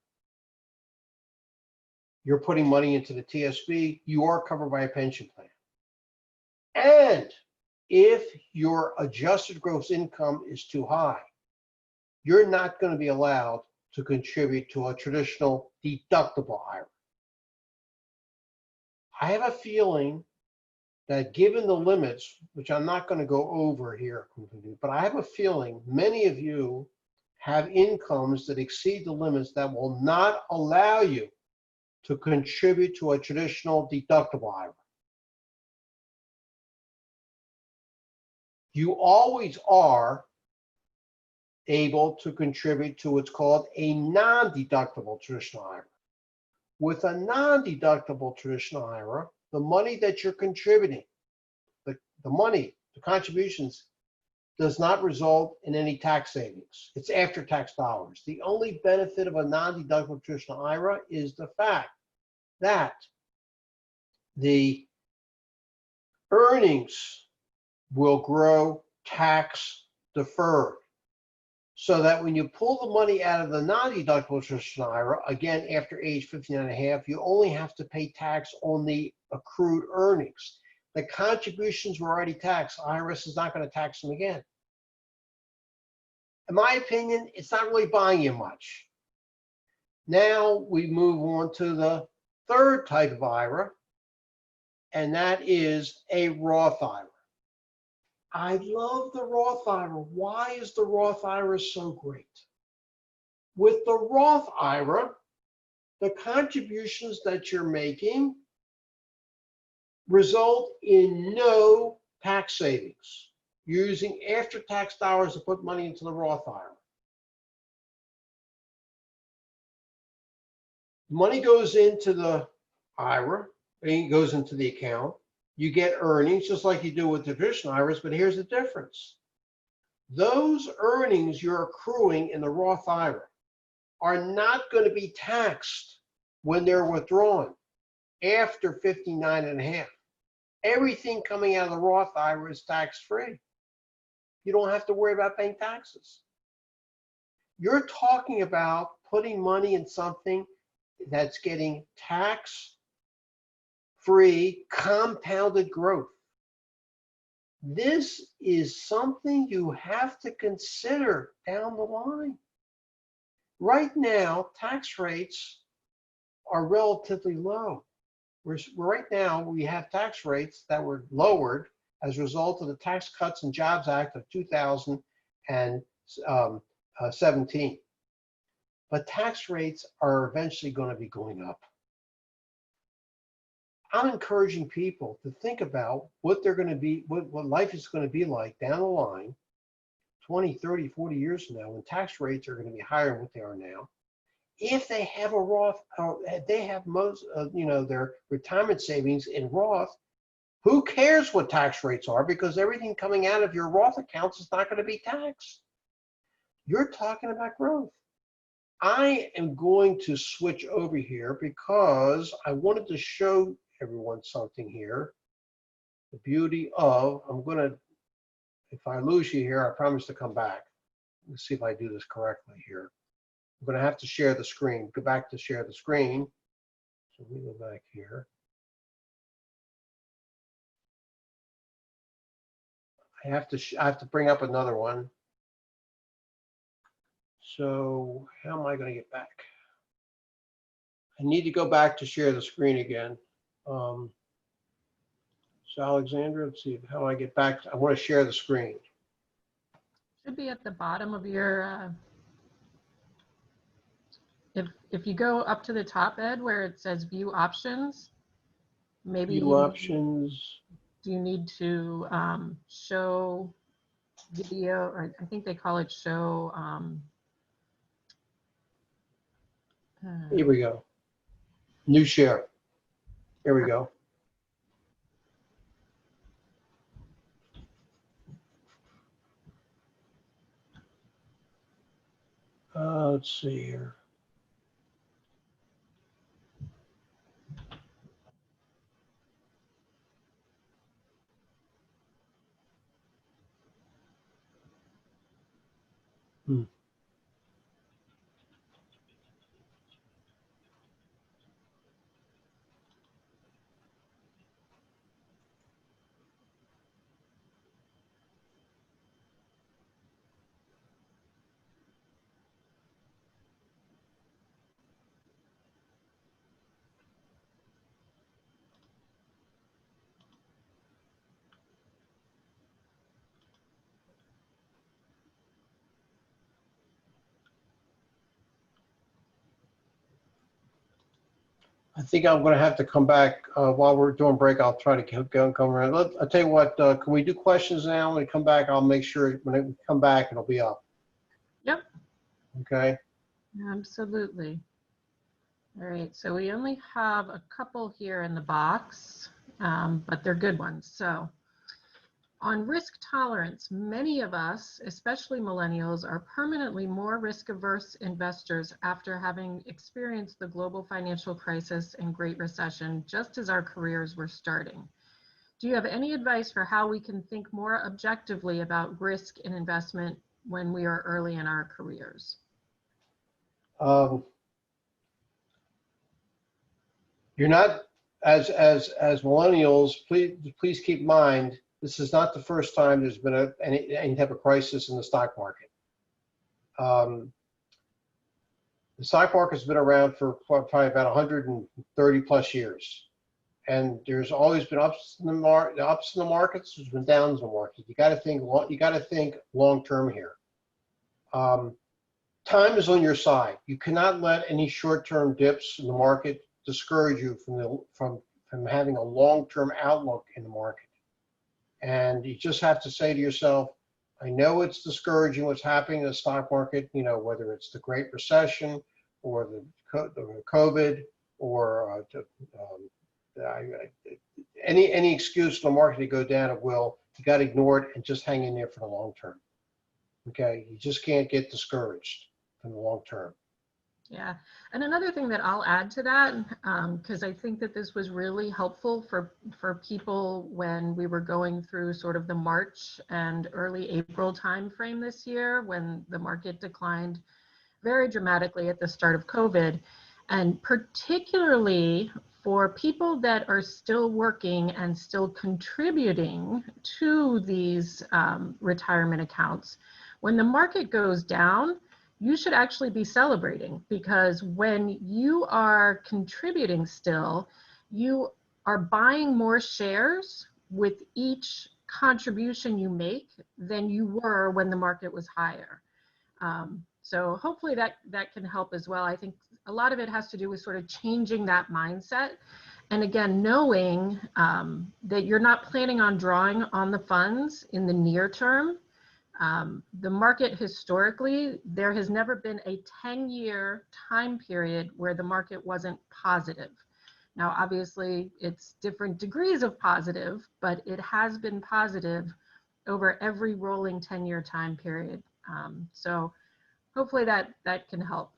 you're putting money into the TSP, you are covered by a pension plan. And if your adjusted gross income is too high, you're not going to be allowed to contribute to a traditional deductible IRA. I have a feeling that given the limits, which I'm not going to go over here, but I have a feeling many of you have incomes that exceed the limits that will not allow you to contribute to a traditional deductible IRA. You always are able to contribute to what's called a non-deductible traditional IRA. With a non-deductible traditional IRA, the money that you're contributing, the contributions, does not result in any tax savings. It's after-tax dollars. The only benefit of a non-deductible traditional IRA is the fact that the earnings will grow tax deferred. so that when you pull the money out of the non-deductible traditional IRA, again, after age 59 and a half, you only have to pay tax on the accrued earnings. The contributions were already taxed. IRS is not going to tax them again. In my opinion, it's not really buying you much. Now we move on to the third type of IRA, and that is a Roth IRA. I love the Roth IRA. Why is the Roth IRA so great? With the Roth IRA, the contributions that you're making result in no tax savings. You're using after-tax dollars to put money into the Roth IRA. Money goes into the IRA, it goes into the account. You get earnings just like you do with the traditional IRAs, but here's the difference. Those earnings you're accruing in the Roth IRA are not going to be taxed when they're withdrawn after 59 and a half. Everything coming out of the Roth IRA is tax-free. You don't have to worry about paying taxes. You're talking about putting money in something that's getting tax-free compounded growth. This is something you have to consider down the line. Right now, tax rates are relatively low. Right now, we have tax rates that were lowered as a result of the Tax Cuts and Jobs Act of 2017. But tax rates are eventually going to be going up. I'm encouraging people to think about what they're going to be, what life is going to be like down the line, 20, 30, 40 years from now, when tax rates are going to be higher than what they are now. If they have a Roth, or they have most, their retirement savings in Roth, who cares what tax rates are? Because everything coming out of your Roth accounts is not going to be taxed. You're talking about growth. I am going to switch over here because I wanted to show everyone something here. The beauty of, if I lose you here, I promise to come back. Let's see if I do this correctly here. I'm going to have to share the screen. Go back to share the screen. So we go back here. I have to bring up another one. So how am I going to get back? I need to go back to share the screen again. So Alexandra, let's see how I get back. I want to share the screen. Should be at the bottom of your, if you go up to the top, Ed, where it says view options, maybe View options. do you need to show video, or I think they call it show. Here we go. New share. Here we go. Let's see here. I think I'm going to have to come back while we're doing break. I'll try to come around. I'll tell you what, can we do questions now? When we come back, I'll make sure when I come back, it'll be up. Yep. Okay. Absolutely. All right, so we only have a couple here in the box, but they're good ones. So on risk tolerance, many of us, especially millennials, are permanently more risk-averse investors after having experienced the global financial crisis and Great Recession, just as our careers were starting. Do you have any advice for how we can think more objectively about risk in investment when we are early in our careers? You're not, as millennials, please keep in mind, this is not the first time there's been any type of crisis in the stock market. The stock market's been around for probably about 130 plus years. And there's always been ups in the markets, there's been downs in the market. You got to think long term here. Time is on your side. You cannot let any short-term dips in the market discourage you from having a long-term outlook in the market. And you just have to say to yourself, I know it's discouraging what's happening in the stock market, you know, whether it's the Great Recession or the COVID or any excuse for the market to go down, it will. You got to ignore it and just hang in there for the long term. Okay, you just can't get discouraged in the long term. Yeah, and another thing that I'll add to that, because I think that this was really helpful for people when we were going through sort of the March and early April timeframe this year, when the market declined very dramatically at the start of COVID, and particularly for people that are still working and still contributing to these retirement accounts. When the market goes down, you should actually be celebrating, because when you are contributing still, you are buying more shares with each contribution you make than you were when the market was higher. So hopefully that can help as well. I think a lot of it has to do with sort of changing that mindset. And again, knowing that you're not planning on drawing on the funds in the near term. The market historically, there has never been a 10-year time period where the market wasn't positive. Now, obviously, it's different degrees of positive, but it has been positive over every rolling 10-year time period. So hopefully that can help.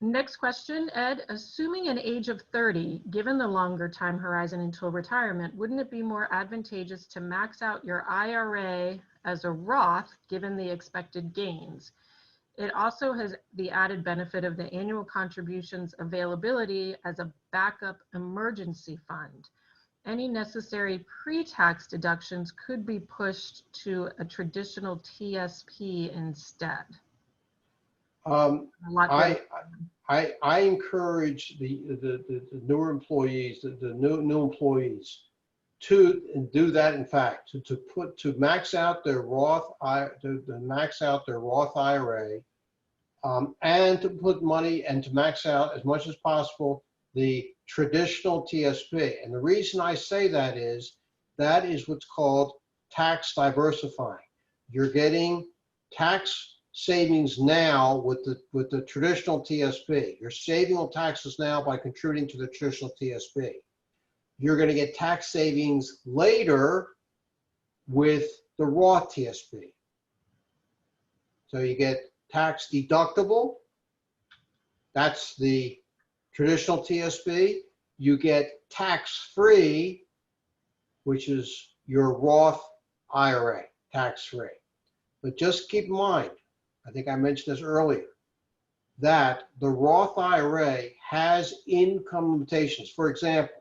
Next question, Ed, assuming an age of 30, given the longer time horizon until retirement, wouldn't it be more advantageous to max out your IRA as a Roth given the expected gains? It also has the added benefit of the annual contributions availability as a backup emergency fund. Any necessary pre-tax deductions could be pushed to a traditional TSP instead. I encourage the newer employees, the new employees, to do that. In fact, to max out their Roth IRA, and to put money and to max out as much as possible the traditional TSP. And the reason I say that is what's called tax diversifying. You're getting tax savings now with the traditional TSP. You're saving on taxes now by contributing to the traditional TSP. You're going to get tax savings later with the Roth TSP. So you get tax deductible. That's the traditional TSP. You get tax-free, which is your Roth IRA, tax-free. But just keep in mind, I think I mentioned this earlier, that the Roth IRA has income limitations. For example,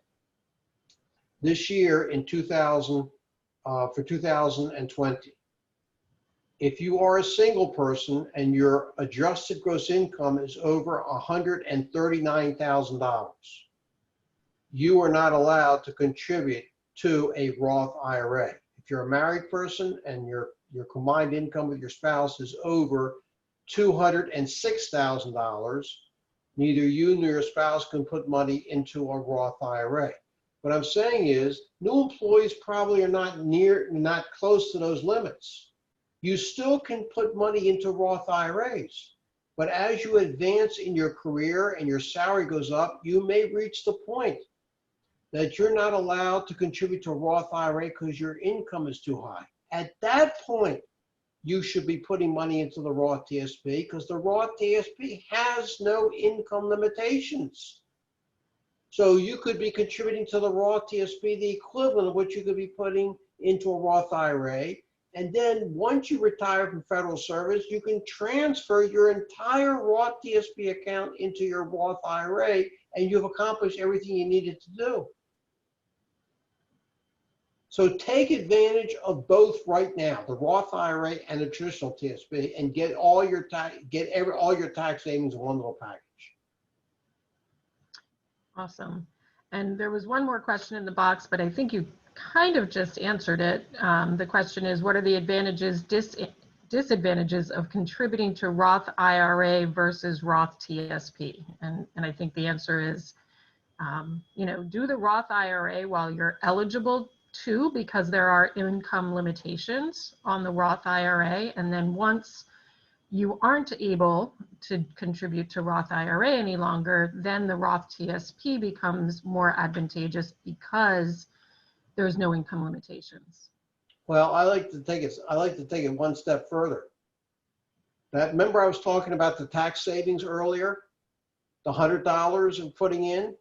this year in 2020, if you are a single person and your adjusted gross income is over $139,000, you are not allowed to contribute to a Roth IRA. If you're a married person and your combined income with your spouse is over $206,000, neither you nor your spouse can put money into a Roth IRA. What I'm saying is, new employees probably are not close to those limits. You still can put money into Roth IRAs, but as you advance in your career and your salary goes up, you may reach the point that you're not allowed to contribute to a Roth IRA because your income is too high. At that point, you should be putting money into the Roth TSP, because the Roth TSP has no income limitations. So you could be contributing to the Roth TSP the equivalent of what you could be putting into a Roth IRA, And then once you retire from federal service, you can transfer your entire Roth TSP account into your Roth IRA, and you've accomplished everything you needed to do. So take advantage of both right now, the Roth IRA and the traditional TSP, and get all your tax savings in one little package. Awesome. And there was one more question in the box, but I think you kind of just answered it. The question is, what are the advantages, disadvantages of contributing to Roth IRA versus Roth TSP? And I think the answer is, do the Roth IRA while you're eligible to, because there are income limitations on the Roth IRA. And then once you aren't able to contribute to Roth IRA any longer, then the Roth TSP becomes more advantageous because there's no income limitations. Well, I like to take it one step further. Remember I was talking about the tax savings earlier, the $100 of putting in,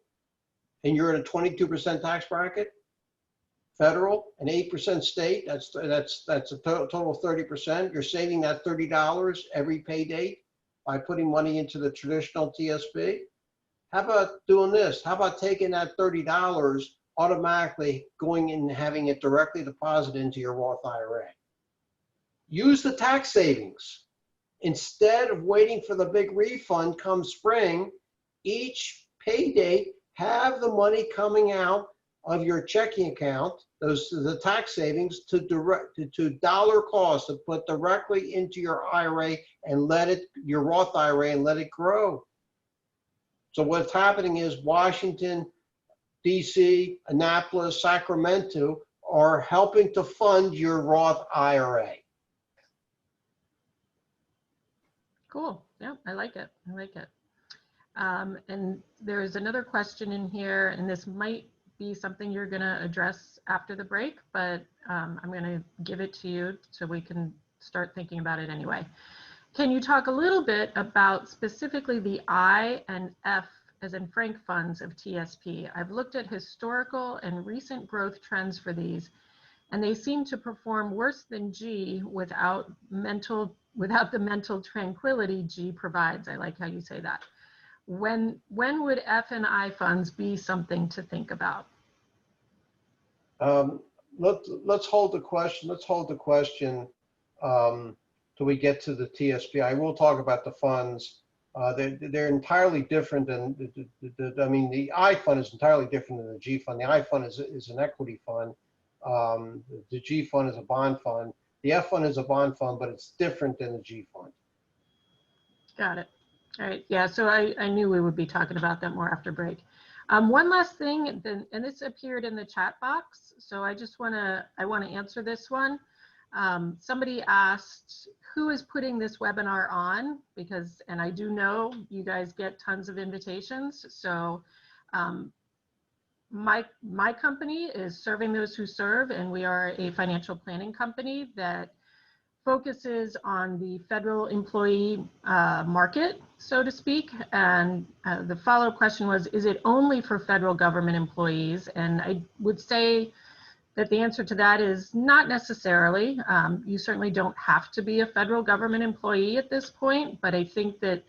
and you're in a 22% tax bracket, federal, and 8% state. That's a total of 30%. You're saving that $30 every pay date by putting money into the traditional TSP. How about doing this? How about taking that $30 automatically going in and having it directly deposited into your Roth IRA? Use the tax savings. Instead of waiting for the big refund come spring, each pay date, have the money coming out of your checking account, the tax savings, to dollar cost, to put directly into your IRA and your Roth IRA, and let it grow. So what's happening is Washington, DC, Annapolis, Sacramento are helping to fund your Roth IRA. Cool. Yeah, I like it. I like it. And there's another question in here, and this might be something you're going to address after the break, but I'm going to give it to you so we can start thinking about it anyway. Can you talk a little bit about specifically the I and F, as in Frank, funds of TSP? I've looked at historical and recent growth trends for these, and they seem to perform worse than G without the mental tranquility G provides. I like how you say that. When would F and I funds be something to think about? Let's hold the question. Till we get to the TSP. I will talk about the funds. They're entirely different than the I fund is entirely different than the G fund. The I fund is an equity fund. The G fund is a bond fund. The F fund is a bond fund, but it's different than the G fund. Got it. All right. Yeah. So I knew we would be talking about that more after break. One last thing, and this appeared in the chat box, so I want to answer this one. Somebody asked, who is putting this webinar on? And I do know you guys get tons of invitations. So my company is Serving Those Who Serve, and we are a financial planning company that focuses on the federal employee market, so to speak. And the follow-up question was, is it only for federal government employees? And I would say that the answer to that is not necessarily. You certainly don't have to be a federal government employee at this point, but I think that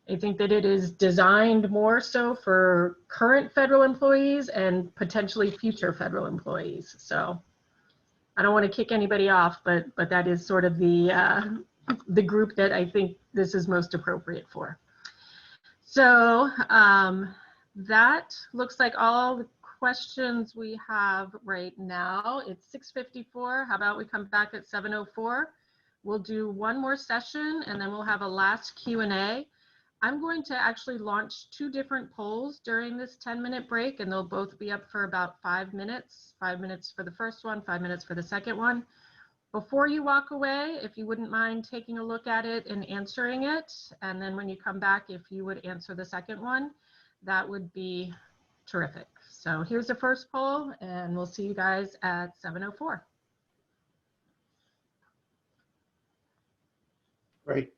it is designed more so for current federal employees and potentially future federal employees. So I don't want to kick anybody off, but that is sort of the group that I think this is most appropriate for. So that looks like all the questions we have right now. It's 6:54. How about we come back at 7:04? We'll do one more session and then we'll have a last Q&A. I'm going to actually launch 2 different polls during this 10-minute break, and they'll both be up for about 5 minutes. 5 minutes for the first one, 5 minutes for the second one. Before you walk away, if you wouldn't mind taking a look at it and answering it, and then when you come back, if you would answer the second one, that would be terrific. So here's the first poll, and we'll see you guys at 7:04. Great.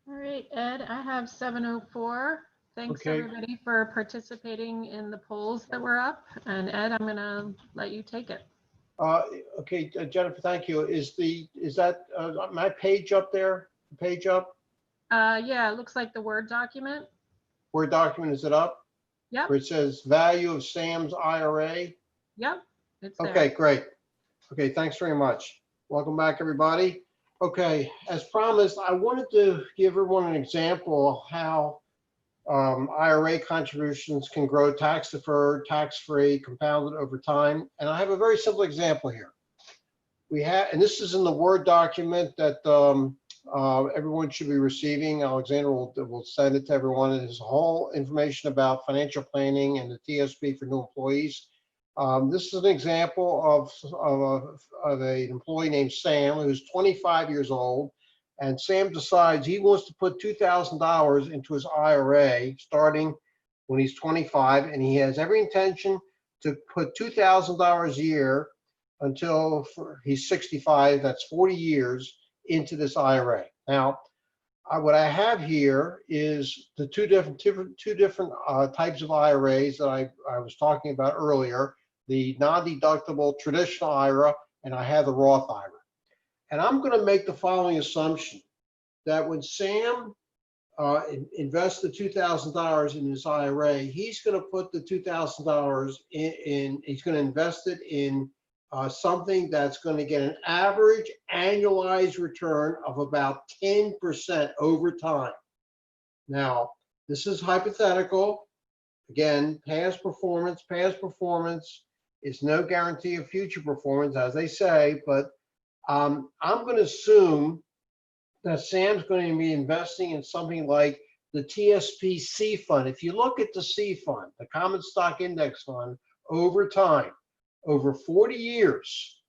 All right, Ed, I have 7:04. Thanks Okay. everybody for participating in the polls that were up. And Ed, I'm gonna let you take it. Uh, okay, Jennifer, thank you. Is that my page up there? The page up? Yeah, it looks like the Word document. Word document, is it up? Yep, Where it says value of Sam's IRA? yep, it's there. Okay, great. Okay, thanks very much. Welcome back, everybody. Okay, as promised, I wanted to give everyone an example of how IRA contributions can grow tax deferred, tax free, compounded over time. And I have a very simple example here. We have, and this is in the Word document that everyone should be receiving. Alexander will send it to everyone. It is whole information about financial planning and the TSP for new employees. This is an example of an employee named Sam who's 25 years old. And Sam decides he wants to put $2,000 into his IRA starting when he's 25. And he has every intention to put $2,000 a year until he's 65, that's 40 years, into this IRA. Now, what I have here is the two different types of IRAs that I was talking about earlier, the non-deductible traditional IRA, and I have the Roth IRA. And I'm going to make the following assumption, that when Sam invests the $2,000 in his IRA, he's going to put the $2,000 in, he's going to invest it in something that's going to get an average annualized return of about 10% over time. Now, this is hypothetical. Again, past performance is no guarantee of future performance, as they say, but I'm going to assume that Sam's going to be investing in something like the TSP C fund. If you look at the C fund, the Common Stock Index Fund, over time, over 40 years,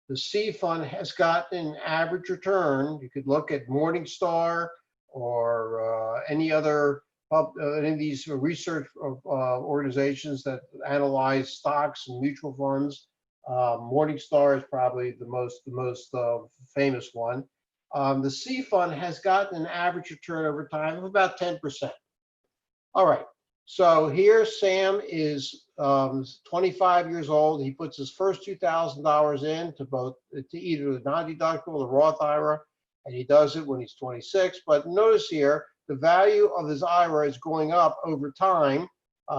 the C fund has gotten an average return. You could look at Morningstar or any of these research organizations that analyze stocks and mutual funds. Morningstar is probably the most famous one. The C fund has gotten an average return over time of about 10%. All right, so here Sam is 25 years old. He puts his first $2,000 in to either the non-deductible or Roth IRA, and he does it when he's 26. But notice here, the value of his IRA is going up over time.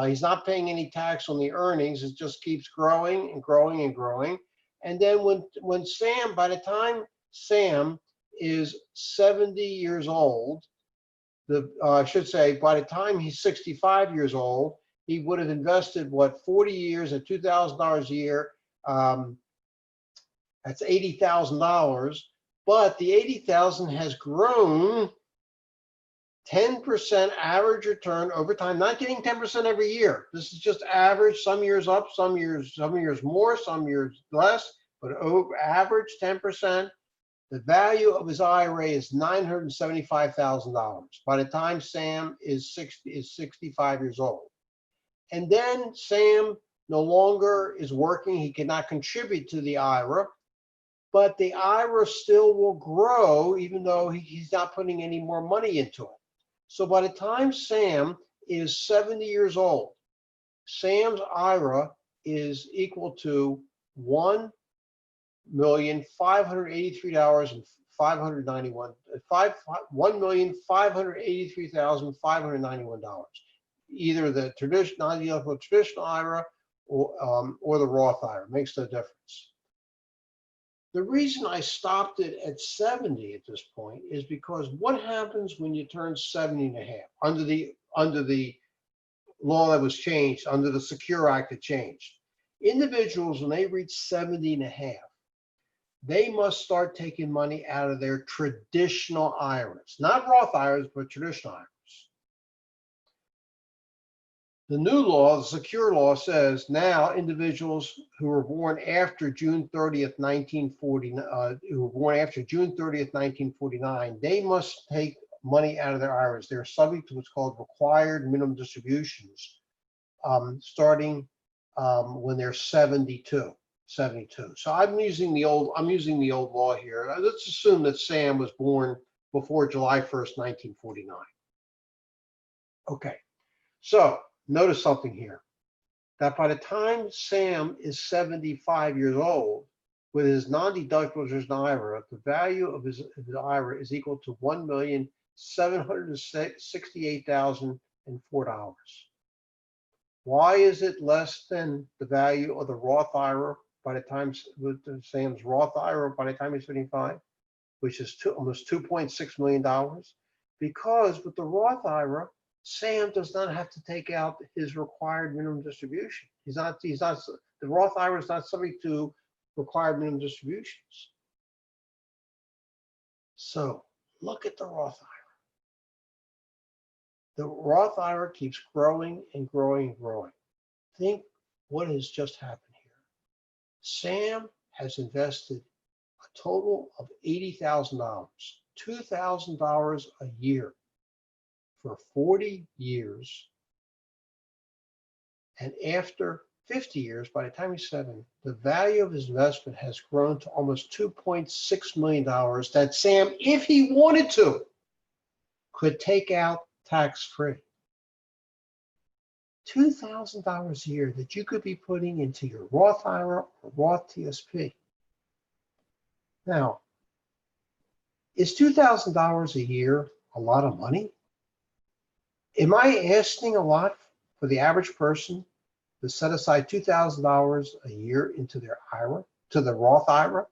He's not paying any tax on the earnings. It just keeps growing and growing and growing. And then when Sam, by the time Sam is 70 years old, I should say, by the time he's 65 years old, he would have invested, 40 years at $2,000 a year. That's $80,000. But the $80,000 has grown 10% average return over time, not getting 10% every year. This is just average, some years up, some years more, some years less, but over average 10%. The value of his IRA is $975,000 by the time Sam is 65 years old. And then Sam no longer is working. He cannot contribute to the IRA, but the IRA still will grow even though he's not putting any more money into it. So by the time Sam is 70 years old, Sam's IRA is equal to $1,583,591, either the non-deductible traditional IRA or the Roth IRA. Makes no difference. The reason I stopped it at 70 at this point is because what happens when you turn 70 and a half under the law that was changed, under the Secure Act that changed? Individuals, when they reach 70 and a half, they must start taking money out of their traditional IRAs, not Roth IRAs, but traditional IRAs. The new law, the Secure Law, says now individuals who were born after June 30th, 1949, they must take money out of their IRAs. They're subject to what's called required minimum distributions, starting when they're 72. So I'm using the old law here. Let's assume that Sam was born before July 1st, 1949. Okay, so notice something here, that by the time Sam is 75 years old, with his non-deductibles as an IRA, the value of his IRA is equal to $1,768,004. Why is it less than the value of the Roth IRA by the time with Sam's Roth IRA by the time he's 55, which is almost $2.6 million? Because with the Roth IRA, Sam does not have to take out his required minimum distribution. The Roth IRA is not subject to required minimum distributions. So look at the Roth IRA. The Roth IRA keeps growing and growing and growing. Think what has just happened here. Sam has invested a total of $80,000, $2,000 a year for 40 years. And after 50 years, by the time he's 7, the value of his investment has grown to almost $2.6 million that Sam, if he wanted to, could take out tax-free. $2,000 a year that you could be putting into your Roth IRA or Roth TSP. Now, is $2,000 a year a lot of money? Am I asking a lot for the average person to set aside $2,000 a year into their IRA, to the Roth IRA?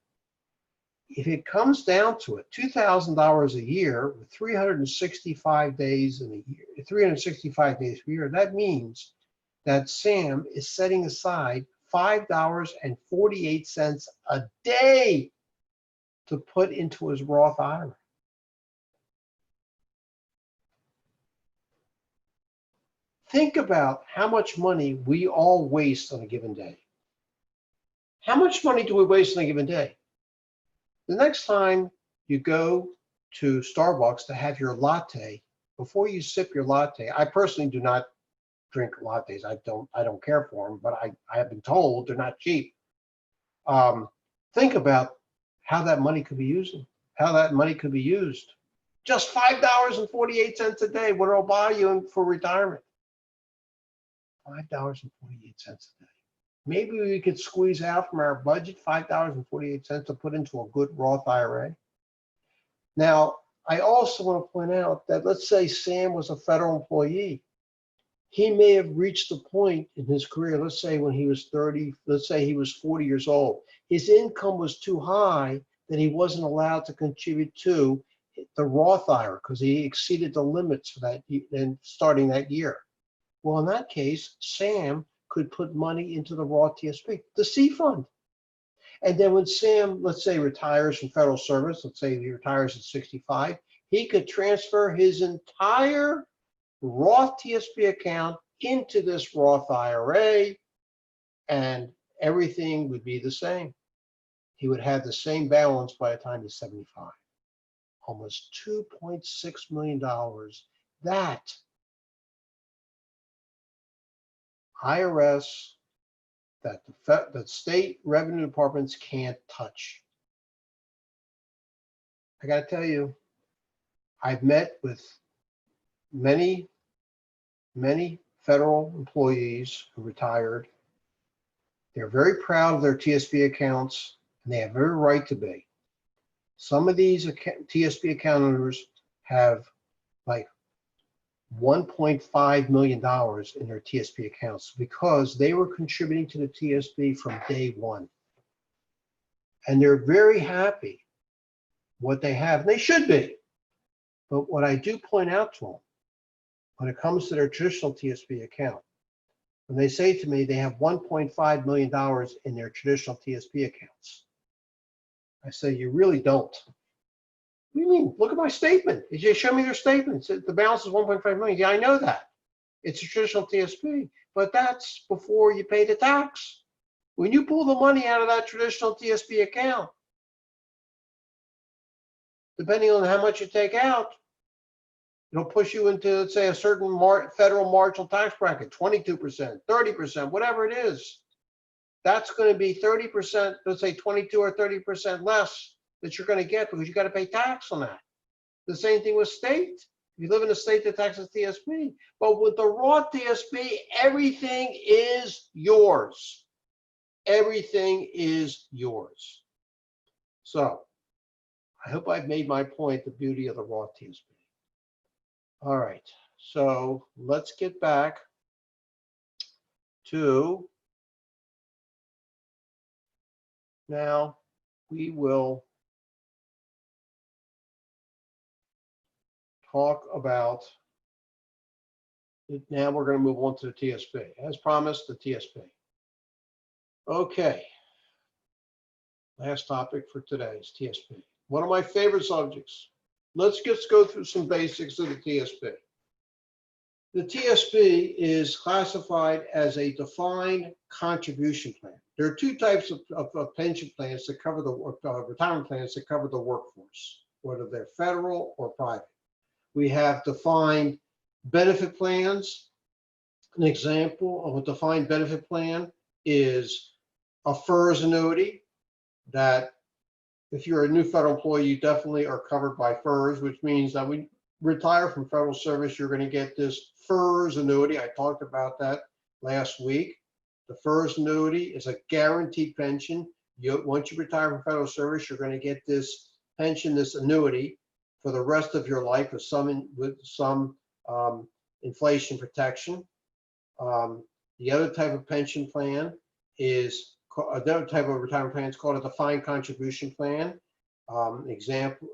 If it comes down to it, $2,000 a year with 365 days in a year, 365 days per year, that means that Sam is setting aside $5.48 a day to put into his Roth IRA. Think about how much money we all waste on a given day. How much money do we waste on a given day? The next time you go to Starbucks to have your latte, before you sip your latte, I personally do not drink lattes. I don't care for them, but I have been told they're not cheap. Think about how that money could be used. Just $5.48 a day. What it'll buy you for retirement? $5.48 a day. Maybe we could squeeze out from our budget $5.48 to put into a good Roth IRA. Now, I also want to point out that let's say Sam was a federal employee. He may have reached a point in his career, let's say when he was 30, let's say he was 40 years old. His income was too high that he wasn't allowed to contribute to the Roth IRA because he exceeded the limits for that and starting that year. Well, in that case, Sam could put money into the Roth TSP, the C fund. And then when Sam, let's say, retires from federal service, let's say he retires at 65, he could transfer his entire Roth TSP account into this Roth IRA, and everything would be the same. He would have the same balance by the time he's 75. Almost $2.6 million. That IRS, that the state revenue departments can't touch. I got to tell you, I've met with many federal employees who retired. They're very proud of their TSP accounts, and they have every right to be. Some of these TSP account owners have like $1.5 million in their TSP accounts because they were contributing to the TSP from day one. And they're very happy what they have. And they should be. But what I do point out to them, when it comes to their traditional TSP account, when they say to me they have $1.5 million in their traditional TSP accounts, I say, you really don't. What do you mean? Look at my statement. They just show me their statement. The balance is 1.5 million. Yeah, I know that. It's a traditional TSP, but that's before you pay the tax. When you pull the money out of that traditional TSP account, depending on how much you take out, it'll push you into, let's say, a certain federal marginal tax bracket, 22%, 30%, whatever it is. That's going to be 30%, let's say 22 or 30% less that you're going to get because you got to pay tax on that. The same thing with state. If you live in a state that taxes TSP. But with the Roth TSP, everything is yours. Everything is yours. So I hope I've made my point, the beauty of the Roth TSP. All right, so let's get back to, now we will talk about, now we're going to move on to the TSP. As promised, the TSP. Okay, last topic for today is TSP. One of my favorite subjects. Let's just go through some basics of the TSP. The TSP is classified as a defined contribution plan. There are two types of pension plans that cover the retirement plans that cover the workforce, whether they're federal or private. We have defined benefit plans. An example of a defined benefit plan is a FERS annuity that, if you're a new federal employee, you definitely are covered by FERS, which means that when you retire from federal service, you're going to get this FERS annuity. I talked about that last week. The FERS annuity is a guaranteed pension. Once you retire from federal service, you're going to get this pension, this annuity, for the rest of your life with some inflation protection. The other type of pension plan is, another type of retirement plan is called a defined contribution plan. Example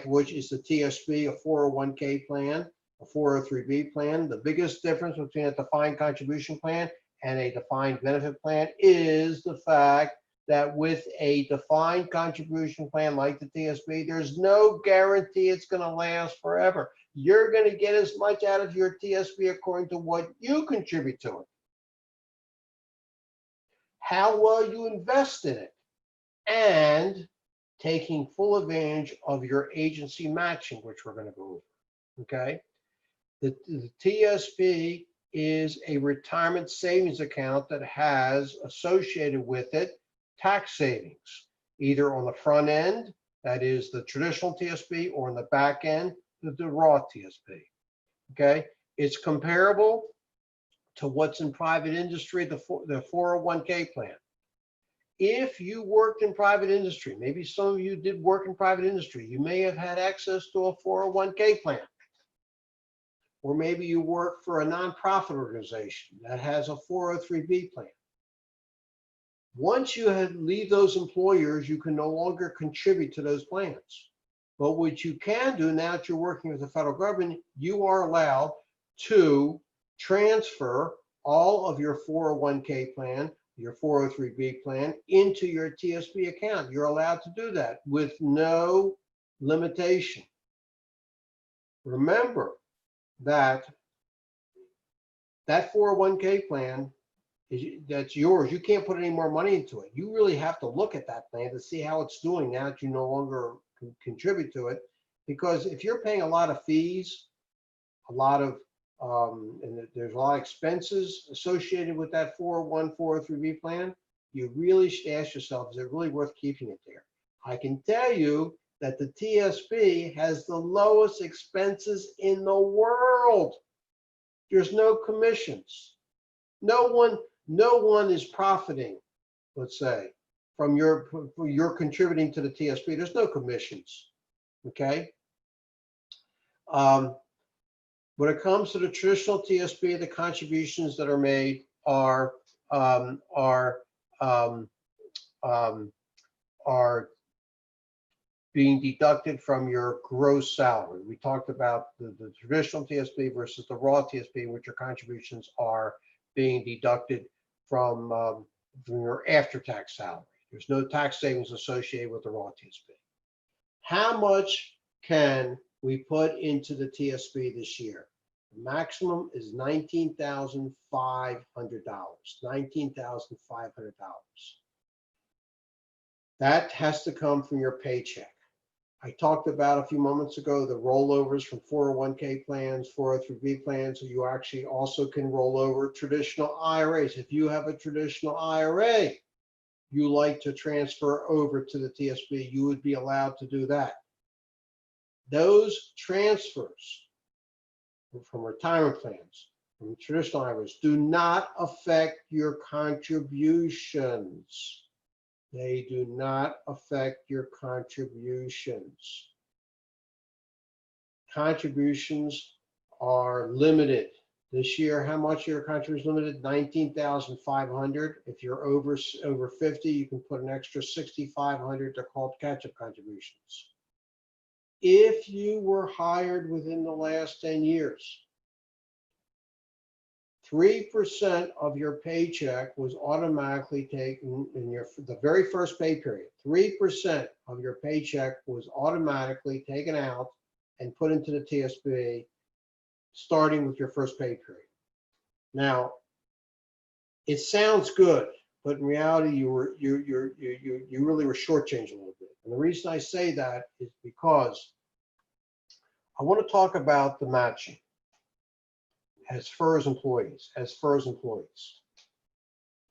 which is the TSP, a 401k plan, a 403b plan. The biggest difference between a defined contribution plan and a defined benefit plan is the fact that with a defined contribution plan like the TSP, there's no guarantee it's going to last forever. You're going to get as much out of your TSP according to what you contribute to it, how well you invest in it, and taking full advantage of your agency matching, which we're going to go over. Okay, the TSP is a retirement savings account that has associated with it tax savings, either on the front end, that is the traditional TSP, or on the back end, the Roth TSP. Okay, it's comparable to what's in private industry, the 401k plan. If you worked in private industry, maybe some of you did work in private industry, you may have had access to a 401k plan. Or maybe you work for a nonprofit organization that has a 403b plan. Once you leave those employers, you can no longer contribute to those plans. But what you can do now that you're working with the federal government, you are allowed to transfer all of your 401k plan, your 403b plan, into your TSP account. You're allowed to do that with no limitation. Remember that 401k plan, that's yours. You can't put any more money into it. You really have to look at that plan to see how it's doing now that you no longer contribute to it. Because if you're paying a lot of fees, a lot of and there's a lot of expenses associated with that 403b plan, you really should ask yourself, is it really worth keeping it there? I can tell you that the TSP has the lowest expenses in the world. There's no commissions. No one is profiting, let's say, from your contributing to the TSP. There's no commissions. Okay. When it comes to the traditional TSP, the contributions that are made are being deducted from your gross salary. We talked about the traditional TSP versus the Roth TSP, in which your contributions are being deducted from your after-tax salary. There's no tax savings associated with the Roth TSP. How much can we put into the TSP this year? The maximum is $19,500. $19,500. That has to come from your paycheck. I talked about a few moments ago the rollovers from 401k plans, 403b plans, so you actually also can roll over traditional IRAs. If you have a traditional IRA you like to transfer over to the TSP, you would be allowed to do that. those transfers from retirement plans, from traditional IRAs, do not affect your contributions. They do not affect your contributions. Contributions are limited. This year, how much your contribution limited? 19,500. If you're over 50, you can put an extra 6,500. They're called catch-up contributions. If you were hired within the last 10 years, 3% of your paycheck was automatically taken in the very first pay period. 3% of your paycheck was automatically taken out and put into the TSP, starting with your first pay period. Now, it sounds good, but in reality, you really were shortchanged a little bit. And the reason I say that is because I want to talk about the matching as FERS employees,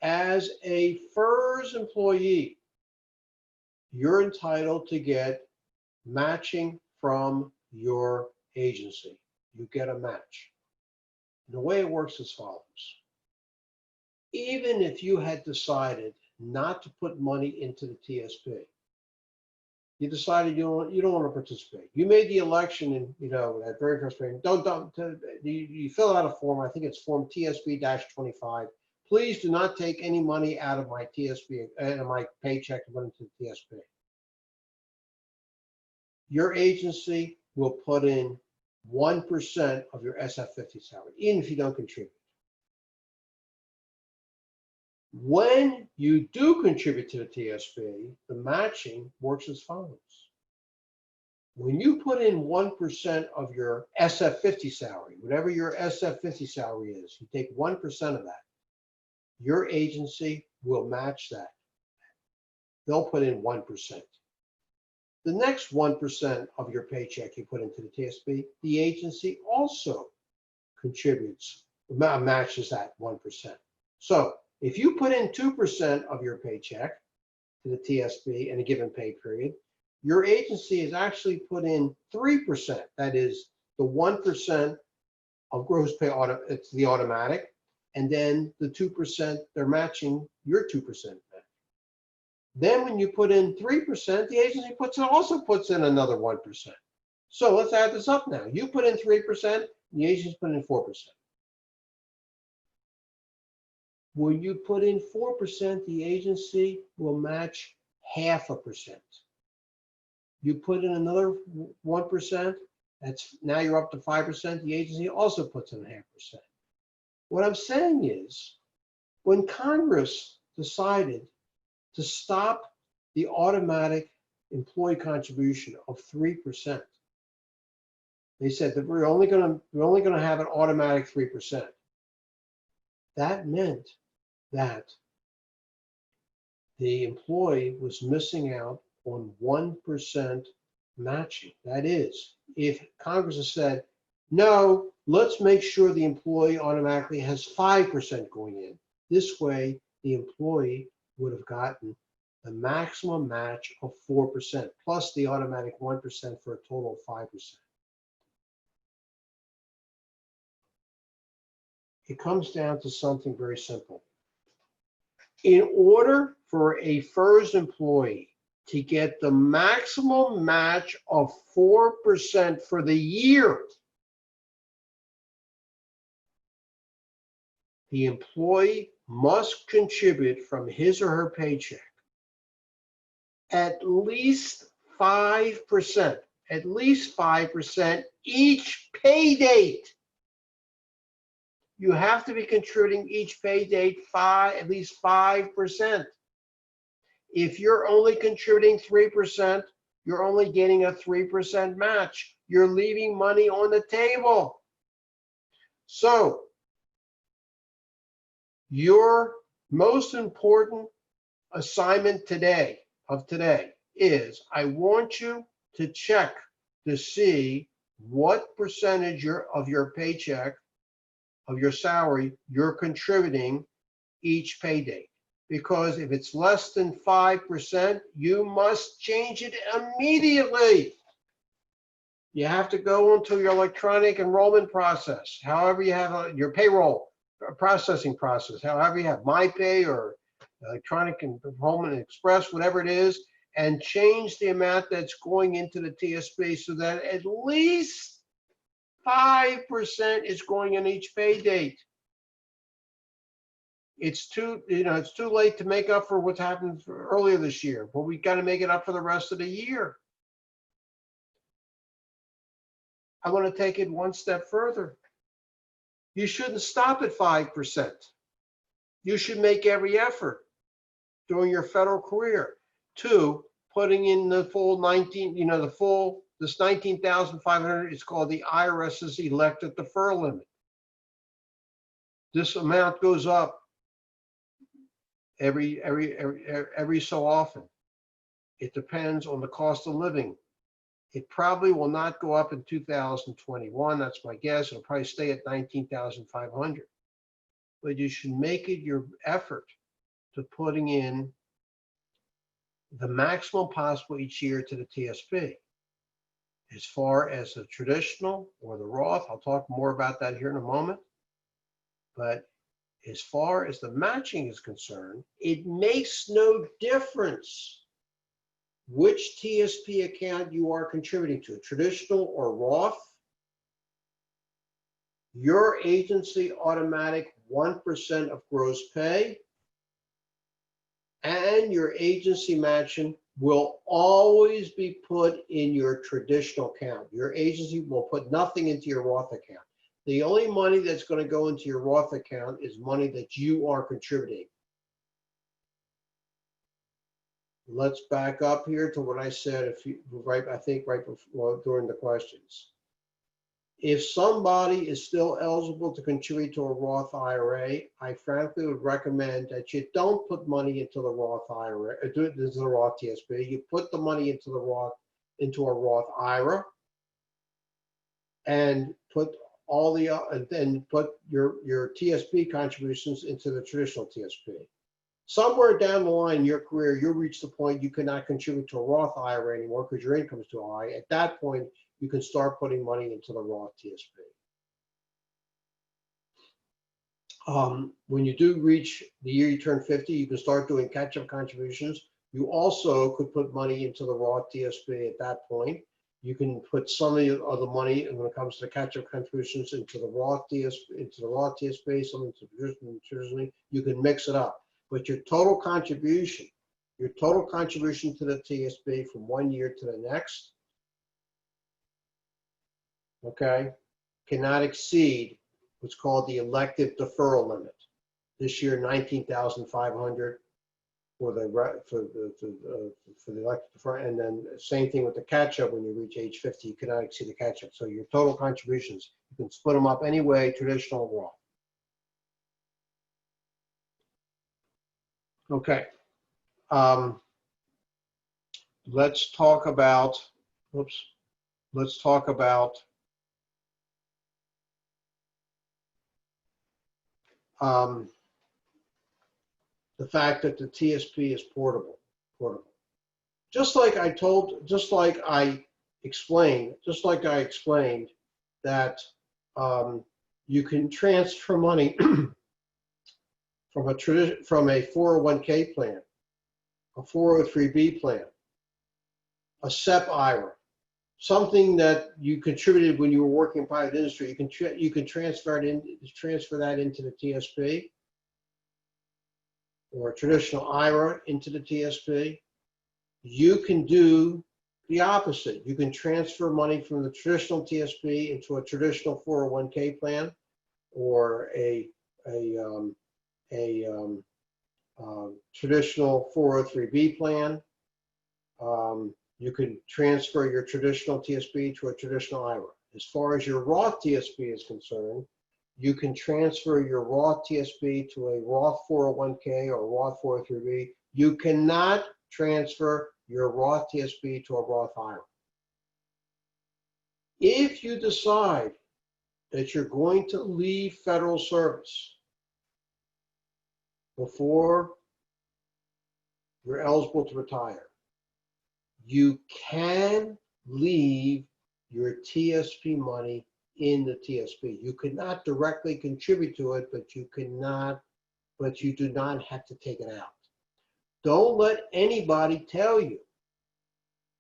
As a FERS employee, you're entitled to get matching from your agency. You get a match. And the way it works is as follows. Even if you had decided not to put money into the TSP, you decided you don't want to participate. You made the election, and that very first thing. You fill out a form. I think it's form TSP-25. Please do not take any money out of my TSP, out of my paycheck to put into the TSP. Your agency will put in 1% of your SF50 salary, even if you don't contribute. When you do contribute to the TSP, the matching works as follows. When you put in 1% of your SF50 salary, whatever your SF50 salary is, you take 1% of that, your agency will match that. They'll put in 1%. The next 1% of your paycheck you put into the TSP, the agency also contributes, matches that 1%. So if you put in 2% of your paycheck to the TSP in a given pay period, your agency has actually put in 3%. That is the 1% of gross pay, it's the automatic, and then the 2%, they're matching your 2% match. Then when you put in 3%, the agency also puts in another 1%. So let's add this up now. You put in 3%, the agency put in 4%. When you put in 4%, the agency will match 0.5%. You put in another 1%, now you're up to 5%, the agency also puts in 0.5%. What I'm saying is, when Congress decided to stop the automatic employee contribution of 3%, they said that we're only going to have an automatic 3%. That meant that the employee was missing out on 1% matching. That is, if Congress has said, no, let's make sure the employee automatically has 5% going in. This way, the employee would have gotten the maximum match of 4% plus the automatic 1% for a total of 5%. It comes down to something very simple. In order for a FERS employee to get the maximum match of 4% for the year, the employee must contribute from his or her paycheck at least 5%, each pay date. You have to be contributing each pay date at least 5%. If you're only contributing 3%, you're only getting a 3% match. You're leaving money on the table. So your most important assignment today is I want you to check to see what percentage of your paycheck, of your salary, you're contributing each pay date. Because if it's less than 5%, you must change it immediately. You have to go into your electronic enrollment process, however you have your payroll processing process, however you have MyPay or electronic enrollment express, whatever it is, and change the amount that's going into the TSP so that at least 5% is going in each pay date. It's too late to make up for what's happened earlier this year, but we got to make it up for the rest of the year. I want to take it one step further. You shouldn't stop at 5%. You should make every effort during your federal career to putting in the full 19, this 19,500 is called the IRS's elected deferral limit. This amount goes up every so often. It depends on the cost of living. It probably will not go up in 2021. That's my guess. It'll probably stay at 19,500. But you should make it your effort to putting in the maximum possible each year to the TSP. As far as the traditional or the Roth, I'll talk more about that here in a moment. But as far as the matching is concerned, it makes no difference which TSP account you are contributing to, traditional or Roth. Your agency automatic 1% of gross pay and your agency matching will always be put in your traditional account. Your agency will put nothing into your Roth account. The only money that's going to go into your Roth account is money that you are contributing. Let's back up here to what I said right before during the questions. If somebody is still eligible to contribute to a Roth IRA, I frankly would recommend that you don't put money into the Roth IRA, into the Roth TSP. You put the money into a Roth IRA, and put then put your TSP contributions into the traditional TSP. Somewhere down the line in your career, you'll reach the point you cannot contribute to a Roth IRA anymore because your income is too high. At that point, you can start putting money into the Roth TSP. When you do reach the year you turn 50, you can start doing catch-up contributions. You also could put money into the Roth TSP at that point. You can put some of the money, and when it comes to catch-up contributions, into the Roth TSP, some into traditionally. You can mix it up. But your total contribution to the TSP from one year to the next, okay, cannot exceed what's called the elective deferral limit. This year, 19,500 for the elective deferral, and then same thing with the catch-up. When you reach age 50, you cannot exceed the catch-up. So your total contributions, you can split them up any way, traditional or Roth. Okay. Let's talk about the fact that the TSP is portable. Just like I explained that you can transfer money from a 401k plan, a 403b plan, a SEP IRA, something that you contributed when you were working in private industry. You can transfer that into the TSP, or a traditional IRA into the TSP. You can do the opposite. You can transfer money from the traditional TSP into a traditional 401k plan, or a traditional 403b plan. You can transfer your traditional TSP to a traditional IRA. As far as your Roth TSP is concerned, you can transfer your Roth TSP to a Roth 401k or Roth 403b. You cannot transfer your Roth TSP to a Roth IRA. If you decide that you're going to leave federal service before you're eligible to retire, you can leave your TSP money in the TSP. You cannot directly contribute to it, but you do not have to take it out. Don't let anybody tell you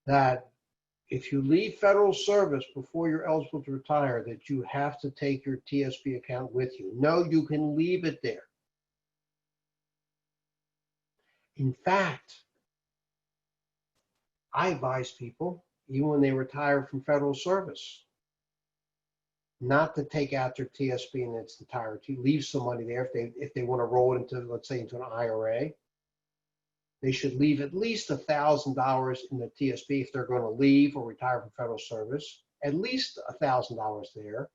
that if you leave federal service before you're eligible to retire, that you have to take your TSP account with you. No, you can leave it there. In fact, I advise people, even when they retire from federal service, not to take out their TSP in its entirety. Leave some money there if they want to roll it into, let's say, into an IRA. They should leave at least $1,000 in the TSP if they're going to leave or retire from federal service. At least $1,000 there.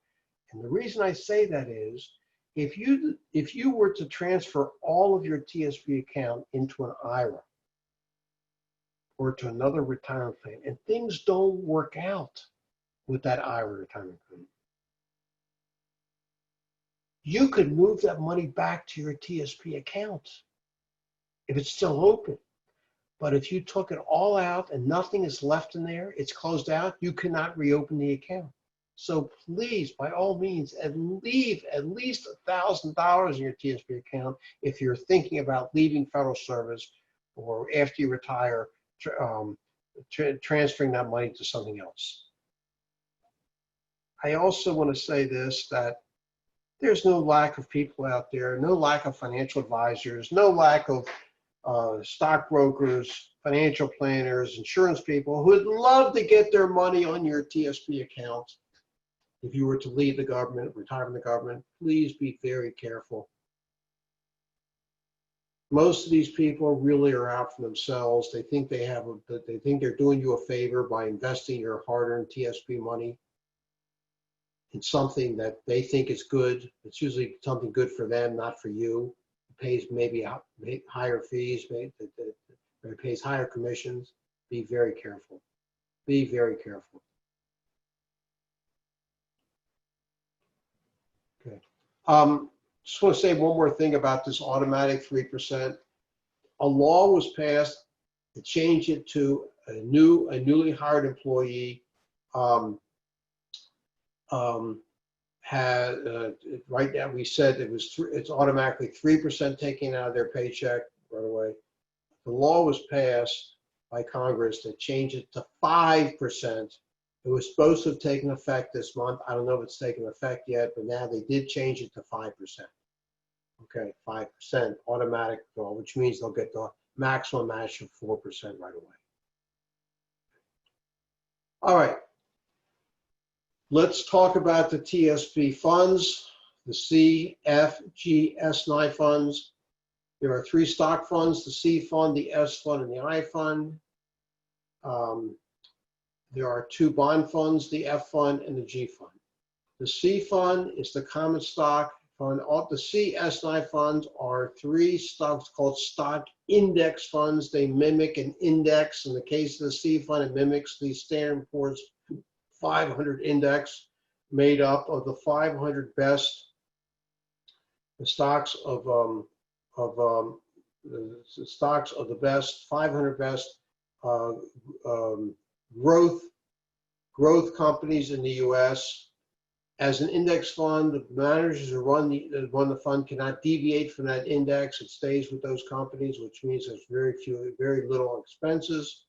And the reason I say that is, if you were to transfer all of your TSP account into an IRA or to another retirement plan, and things don't work out with that IRA retirement plan, you could move that money back to your TSP account if it's still open. But if you took it all out and nothing is left in there, it's closed out, you cannot reopen the account. So please, by all means, leave at least $1,000 in your TSP account if you're thinking about leaving federal service or after you retire, transferring that money to something else. I also want to say this, that there's no lack of people out there, no lack of financial advisors, no lack of stockbrokers, financial planners, insurance people who would love to get their money on your TSP account. If you were to leave the government, retire from the government, please be very careful. Most of these people really are out for themselves. They think they think they're doing you a favor by investing your hard-earned TSP money in something that they think is good. It's usually something good for them, not for you. It pays maybe higher fees, it pays higher commissions. Be very careful. Be very careful. Okay. Just want to say one more thing about this automatic 3%. A law was passed to change it to a newly hired employee right now we said it's automatically 3% taken out of their paycheck right away. The law was passed by Congress to change it to 5%. It was supposed to have taken effect this month. I don't know if it's taken effect yet, but now they did change it to 5%. Okay, 5% automatic, which means they'll get the maximum match of 4% right away. All right. Let's talk about the TSP funds, the C, F, G, S, and I funds. There are 3 stock funds, the C fund, the S fund, and the I fund. There are 2 bond funds, the F fund and the G fund. The C fund is the common stock fund. All the C, S, and I funds are 3 stocks called stock index funds. They mimic an index. In the case of the C fund, it mimics the Standard & Poor's 500 index, made up of the 500 best stocks of the stocks of the best 500 best growth companies in the U.S. As an index fund, the managers who run the fund cannot deviate from that index. It stays with those companies, which means there's very little expenses.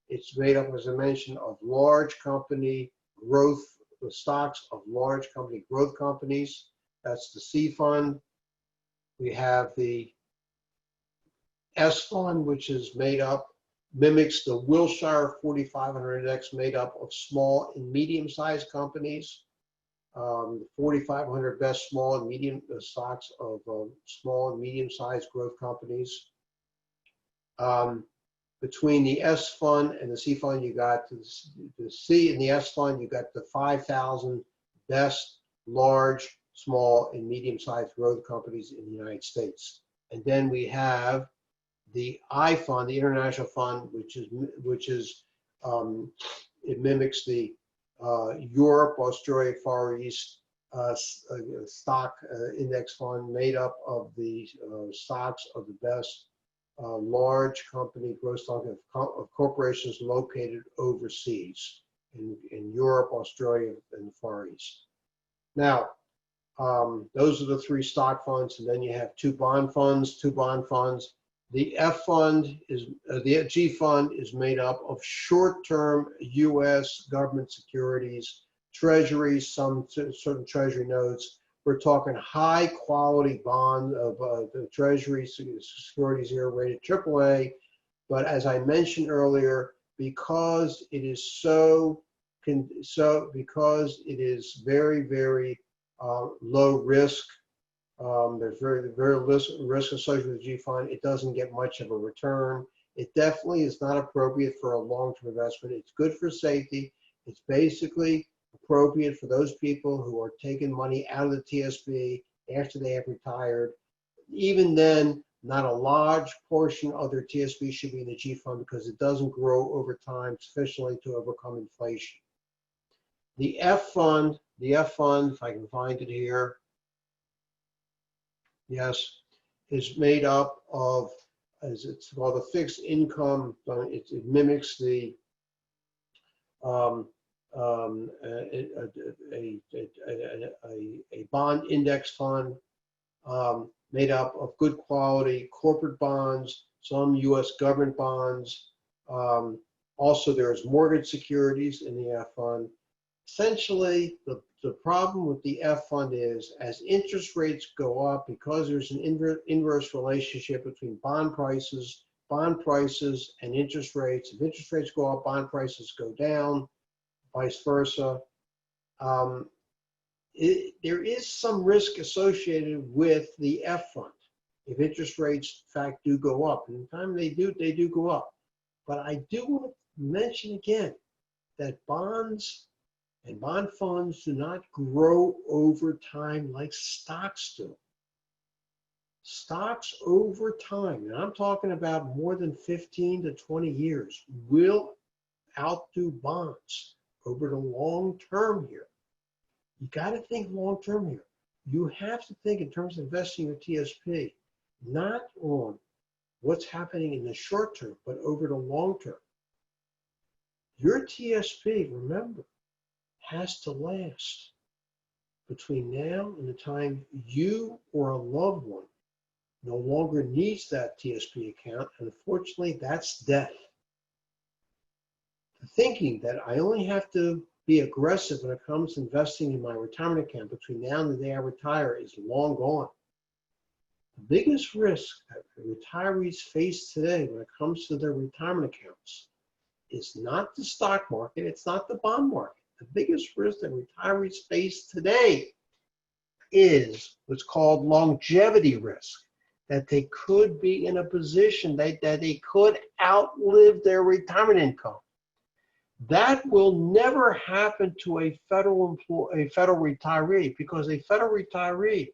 It's made up, as I mentioned, of large company growth, the stocks of large company growth companies. That's the C fund. We have the S fund, which is mimics the Wilshire 4500 index, made up of small and medium-sized companies. The 4,500 best small and medium stocks of small and medium-sized growth companies. Between the S fund and the C fund, you got the C and the S fund, you got the 5,000 best large, small, and medium-sized growth companies in the United States. And then we have the I fund, the international fund, which is it mimics the Europe, Australia, Far East stock index fund, made up of the stocks of the best large company growth stock of corporations located overseas. in Europe, Australia, and the Far East. Now, those are the three stock funds, and then you have two bond funds. The F fund is the G fund is made up of short-term U.S. government securities, treasuries, some certain treasury notes. We're talking high-quality bond of the treasury securities here rated AAA. But as I mentioned earlier, because it is because it is very, very low risk. There's very risk associated with the G fund. It doesn't get much of a return. It definitely is not appropriate for a long-term investment. It's good for safety. It's basically appropriate for those people who are taking money out of the TSP after they have retired. Even then, not a large portion of their TSP should be in the G fund because it doesn't grow over time sufficiently to overcome inflation. The F fund, if I can find it here, yes, is made up of, as it's called, a fixed income. It mimics the a bond index fund made up of good quality corporate bonds, some U.S. government bonds. Also, there's mortgage securities in the F fund. Essentially, the problem with the F fund is as interest rates go up, because there's an inverse relationship between bond prices and interest rates. If interest rates go up, bond prices go down, vice versa. There is some risk associated with the F fund if interest rates, in fact, do go up. And the time they do go up. But I do want to mention again that bonds and bond funds do not grow over time like stocks do. Stocks over time, and I'm talking about more than 15 to 20 years, will outdo bonds over the long term here. You got to think long term here. You have to think in terms of investing your TSP, not on what's happening in the short term, but over the long term. Your TSP, remember, has to last between now and the time you or a loved one no longer needs that TSP account, and unfortunately, that's death. The thinking that I only have to be aggressive when it comes to investing in my retirement account between now and the day I retire is long gone. The biggest risk that retirees face today when it comes to their retirement accounts is not the stock market, it's not the bond market. The biggest risk that retirees face today is what's called longevity risk, that they could be in a position that they could outlive their retirement income. That will never happen to a federal retiree, because a federal retiree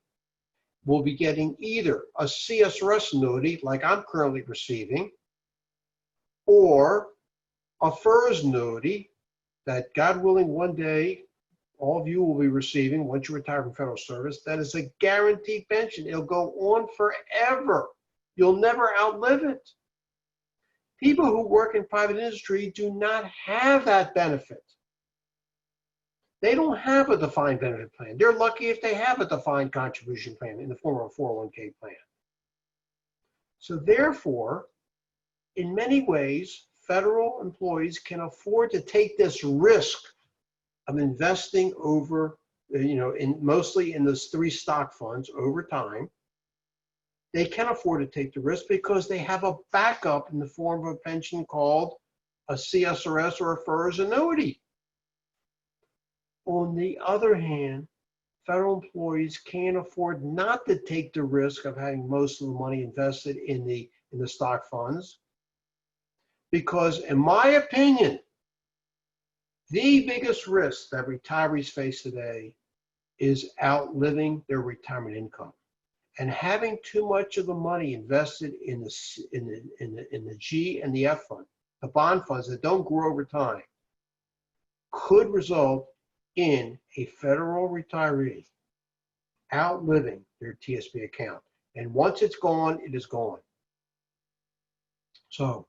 will be getting either a CSRS annuity like I'm currently receiving, or a FERS annuity that, God willing, one day all of you will be receiving once you retire from federal service. That is a guaranteed pension. It'll go on forever. You'll never outlive it. People who work in private industry do not have that benefit. They don't have a defined benefit plan. They're lucky if they have a defined contribution plan in the form of a 401k plan. So therefore, in many ways, federal employees can afford to take this risk of investing over, mostly in those three stock funds over time. They can afford to take the risk because they have a backup in the form of a pension called a CSRS or a FERS annuity. On the other hand, federal employees can't afford not to take the risk of having most of the money invested in the stock funds, because in my opinion, the biggest risk that retirees face today is outliving their retirement income. And having too much of the money invested in the G and the F fund, the bond funds that don't grow over time, could result in a federal retiree outliving their TSP account. And once it's gone, it is gone. So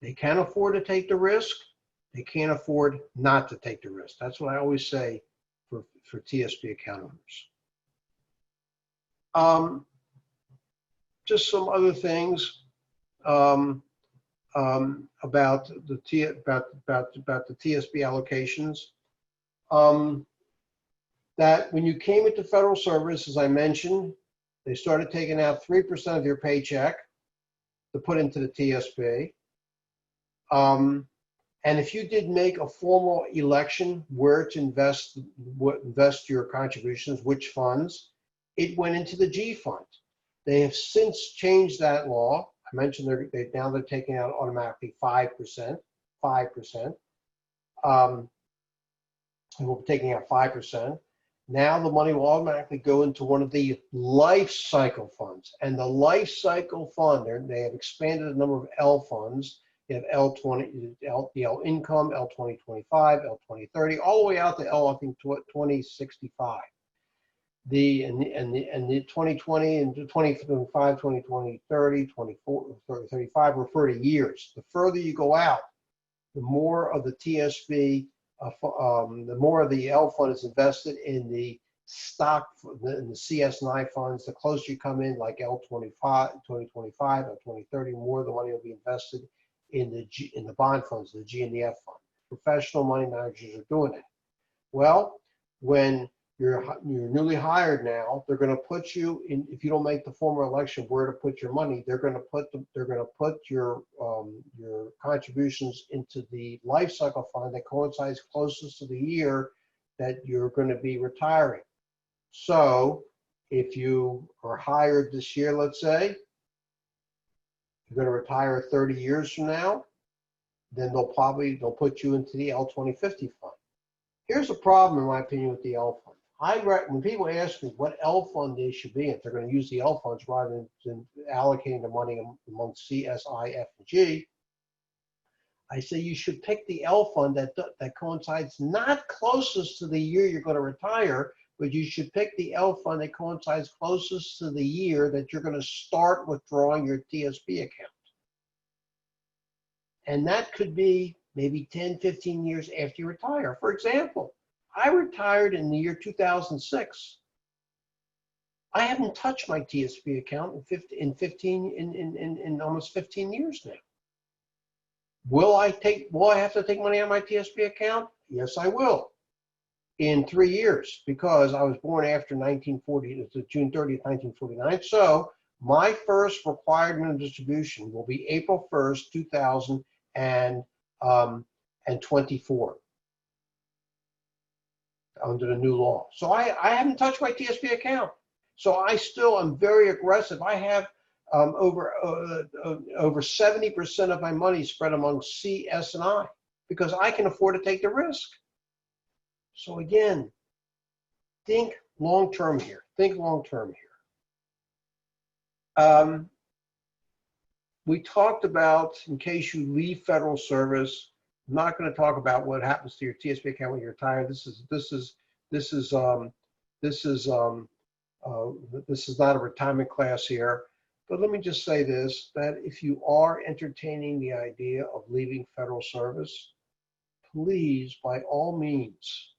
they can't afford to take the risk. They can't afford not to take the risk. That's what I always say for TSP account owners. Just some other things about the TSP allocations. That when you came into federal service, as I mentioned, they started taking out 3% of your paycheck to put into the TSP. And if you did make a formal election where to invest your contributions, which funds, it went into the G fund. They have since changed that law. I mentioned now they're taking out automatically 5%. And we're taking out 5%. Now the money will automatically go into one of the life cycle funds. And the life cycle fund, they have expanded the number of L funds. You have L20, L income, L2025, L2030, all the way out to L, I think, 2065. The 2020 and 2025, 2020, 30, 24, 30, 35 refer to years. The further you go out, the more of the TSP, the more of the L fund is invested in the stock, in the CS9 funds. The closer you come in, like L25, 2025, L2030, more of the money will be invested in the bond funds, the G and the F fund. Professional money managers are doing it. Well, when you're newly hired now, they're going to put you in, if you don't make the former election where to put your money, they're going to put your contributions into the life cycle fund that coincides closest to the year that you're going to be retiring. So if you are hired this year, let's say, you're going to retire 30 years from now, then they'll put you into the L2050 fund. Here's a problem, in my opinion, with the L fund. When people ask me what L fund they should be in, if they're going to use the L funds rather than allocating the money among C, S, I, F, and G, I say you should pick the L fund that coincides not closest to the year you're going to retire, but you should pick the L fund that coincides closest to the year that you're going to start withdrawing your TSP account. And that could be maybe 10, 15 years after you retire. For example, I retired in the year 2006. I haven't touched my TSP account in almost 15 years now. Will I have to take money out of my TSP account? Yes, I will. In 3 years, because I was born after 1940, it's June 30th, 1949. So my first required minimum distribution will be April 1st, 2024 under the new law. So I haven't touched my TSP account. So I still am very aggressive. I have over 70% of my money spread among C, S, and I because I can afford to take the risk. So again, think long-term here. Think long-term here. We talked about, in case you leave federal service, I'm not going to talk about what happens to your TSP account when you retire. This is not a retirement class here. But let me just say this: that if you are entertaining the idea of leaving federal service, please, by all means,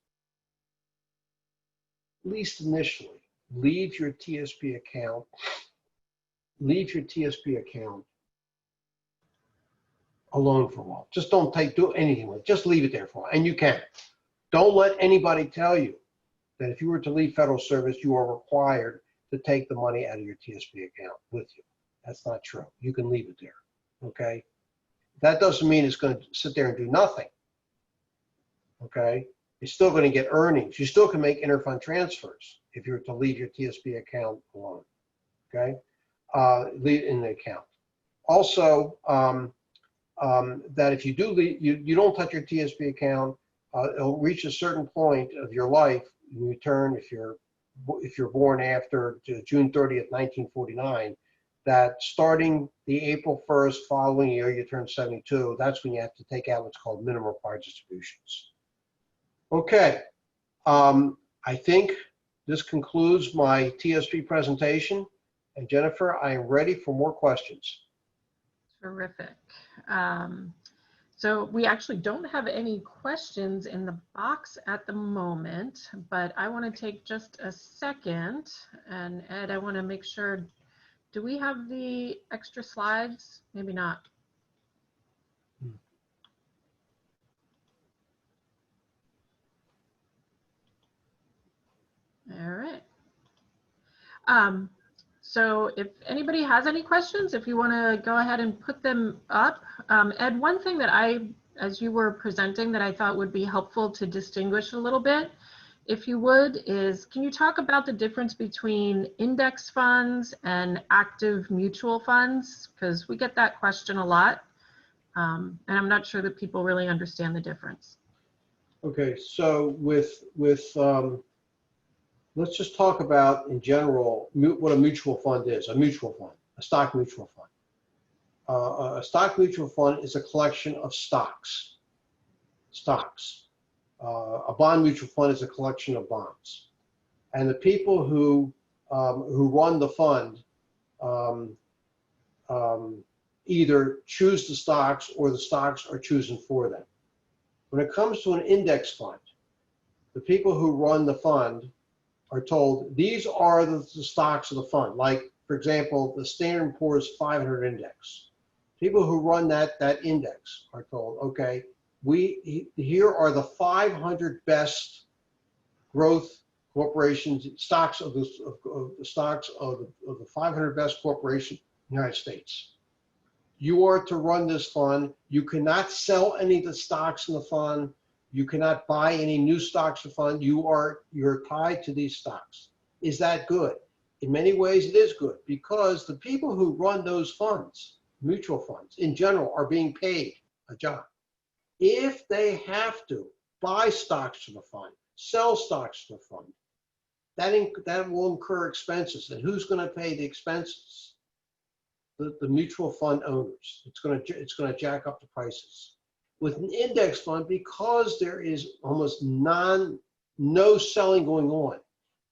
at least initially, leave your TSP account. Leave your TSP account alone for a while. Just don't do anything with it. Just leave it there for a while, and you can. Don't let anybody tell you that if you were to leave federal service, you are required to take the money out of your TSP account with you. That's not true. You can leave it there, okay? That doesn't mean it's going to sit there and do nothing, okay? You're still going to get earnings. You still can make interfund transfers if you were to leave your TSP account alone, okay? Leave it in the account. Also, that if you do leave, you don't touch your TSP account, it'll reach a certain point of your life, you return if you're born after June 30th, 1949, that starting the April 1st following year you turn 72, that's when you have to take out what's called minimum required distributions. Okay, I think this concludes my TSP presentation. And Jennifer, I am ready for more questions. Terrific. So we actually don't have any questions in the box at the moment, but I want to take just a second. And Ed, I want to make sure, do we have the extra slides? Maybe not. All right. So if anybody has any questions, if you want to go ahead and put them up. Ed, one thing that as you were presenting, that I thought would be helpful to distinguish a little bit, if you would, is can you talk about the difference between index funds and active mutual funds? Because we get that question a lot, and I'm not sure that people really understand the difference. Okay, so let's just talk about in general what a mutual fund is. A mutual fund, a stock mutual fund. A stock mutual fund is a collection of stocks. A bond mutual fund is a collection of bonds. And the people who run the fund either choose the stocks or the stocks are chosen for them. When it comes to an index fund, the people who run the fund are told these are the stocks of the fund. Like, for example, the Standard & Poor's 500 index. People who run that index are told, okay, here are the 500 best growth corporations, stocks of the 500 best corporations in the United States. You are to run this fund. You cannot sell any of the stocks in the fund. You cannot buy any new stocks in the fund. You're tied to these stocks. Is that good? In many ways, it is good, because the people who run those funds, mutual funds in general, are being paid a job. If they have to buy stocks to the fund, sell stocks to the fund, that will incur expenses. And who's going to pay the expenses? The mutual fund owners. It's going to jack up the prices. With an index fund, because there is almost no selling going on,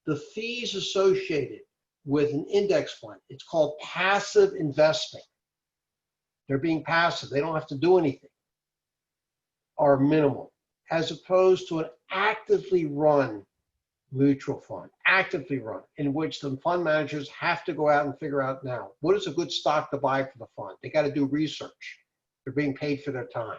the fees associated with an index fund, it's called passive investing. They're being passive. They don't have to do anything, are minimal, as opposed to an actively run mutual fund, actively run, in which the fund managers have to go out and figure out now, what is a good stock to buy for the fund? They got to do research. They're being paid for their time.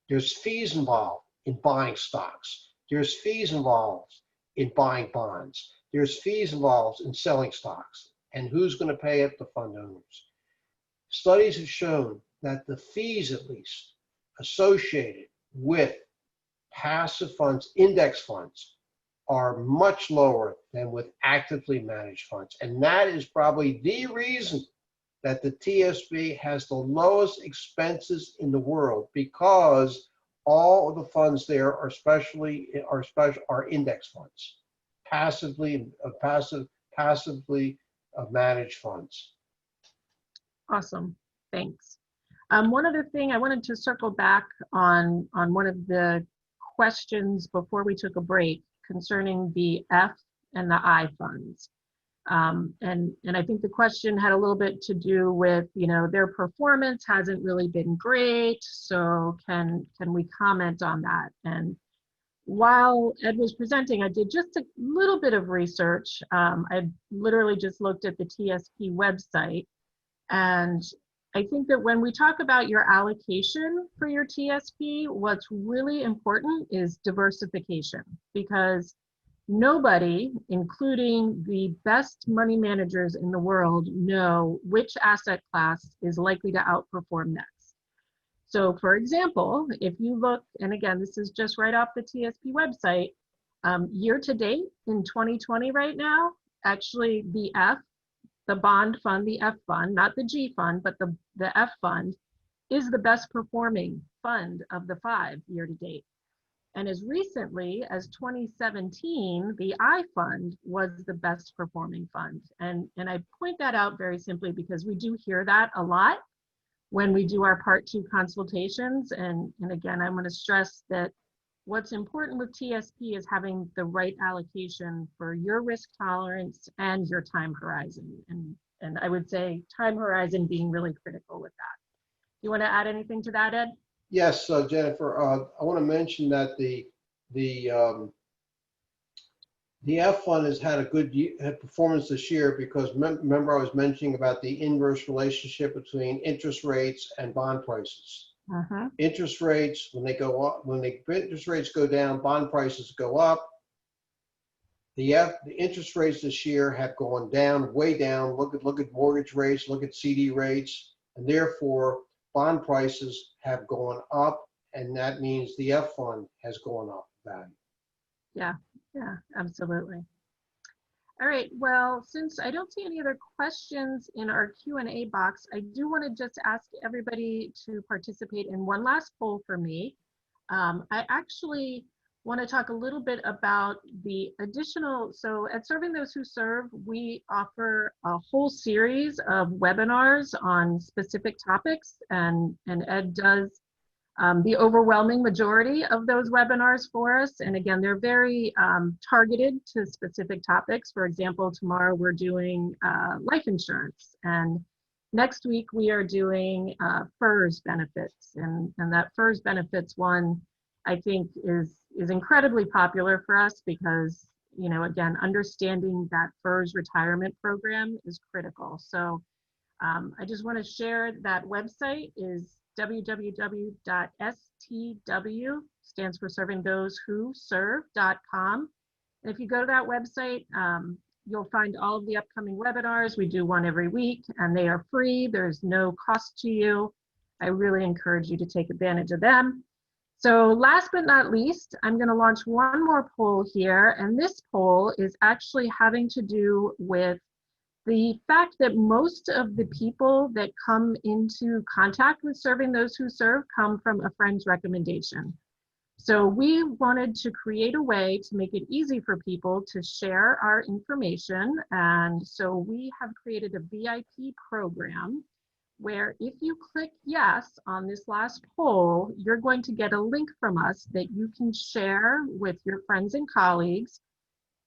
There's fees involved in buying stocks. There's fees involved in buying bonds. There's fees involved in selling stocks. And who's going to pay it? The fund owners. Studies have shown that the fees, at least, associated with passive funds, index funds, are much lower than with actively managed funds. And that is probably the reason that the TSP has the lowest expenses in the world, because all of the funds there are index funds, passively managed funds. Awesome, thanks. One other thing I wanted to circle back on one of the questions before we took a break concerning the F and the I funds. And I think the question had a little bit to do with, their performance hasn't really been great. So can we comment on that? And while Ed was presenting, I did just a little bit of research. I literally just looked at the TSP website. And I think that when we talk about your allocation for your TSP, what's really important is diversification, because nobody, including the best money managers in the world, know which asset class is likely to outperform next. So for example, if you look, and again, this is just right off the TSP website, year to date in 2020 right now, actually the bond fund, the F fund, not the G fund, but the F fund is the best performing fund of the 5 year to date. And as recently as 2017, the I fund was the best performing fund. And I point that out very simply because we do hear that a lot when we do our Part 2 consultations. And again, I'm going to stress that what's important with TSP is having the right allocation for your risk tolerance and your time horizon. And I would say time horizon being really critical with that. You want to add anything to that, Ed? Yes, Jennifer, I want to mention that the F fund has had a good performance this year because remember I was mentioning about the inverse relationship between interest rates and bond prices. Interest rates, when they go up, interest rates go down, bond prices go up. The interest rates this year have gone down, way down. Look at mortgage rates, look at CD rates, and therefore bond prices have gone up, and that means the F fund has gone up in value. Yeah, absolutely. All right, well, since I don't see any other questions in our Q&A box, I do want to just ask everybody to participate in one last poll for me. I actually want to talk a little bit about the additional, so at Serving Those Who Serve, we offer a whole series of webinars on specific topics, and Ed does the overwhelming majority of those webinars for us. And again, they're very targeted to specific topics. For example, tomorrow we're doing life insurance, and next week we are doing FERS benefits. And that FERS benefits one, I think is incredibly popular for us because, you know, again, understanding that FERS retirement program is critical. So I just want to share that website is www.stw, stands for Serving Those Who Serve.com. And if you go to that website, you'll find all of the upcoming webinars. We do one every week and they are free. There's no cost to you. I really encourage you to take advantage of them. So last but not least, I'm going to launch one more poll here. And this poll is actually having to do with the fact that most of the people that come into contact with Serving Those Who Serve come from a friend's recommendation. So we wanted to create a way to make it easy for people to share our information. And so we have created a VIP program where if you click yes on this last poll, you're going to get a link from us that you can share with your friends and colleagues.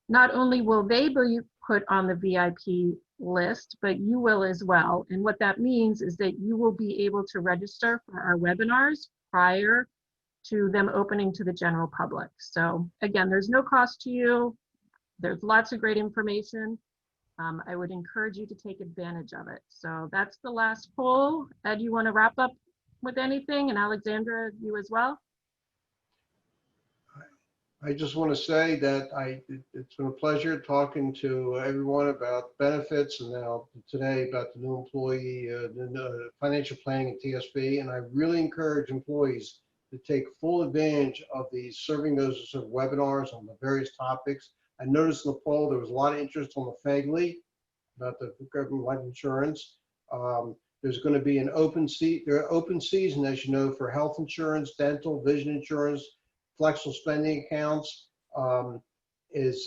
Not only will they be put on the VIP list, but you will as well. And what that means is that you will be able to register for our webinars prior to them opening to the general public. So again, there's no cost to you. There's lots of great information. I would encourage you to take advantage of it. So that's the last poll. Ed, you want to wrap up with anything? And Alexandra, you as well? I just want to say that it's been a pleasure talking to everyone about benefits and now today about the new employee financial planning at TSP. And I really encourage employees to take full advantage of these Serving Those sort of webinars on the various topics. I noticed in the poll there was a lot of interest on the FEHB about the government life insurance. There's going to be an open season, as you know, for health insurance, dental, vision insurance, flexible spending accounts is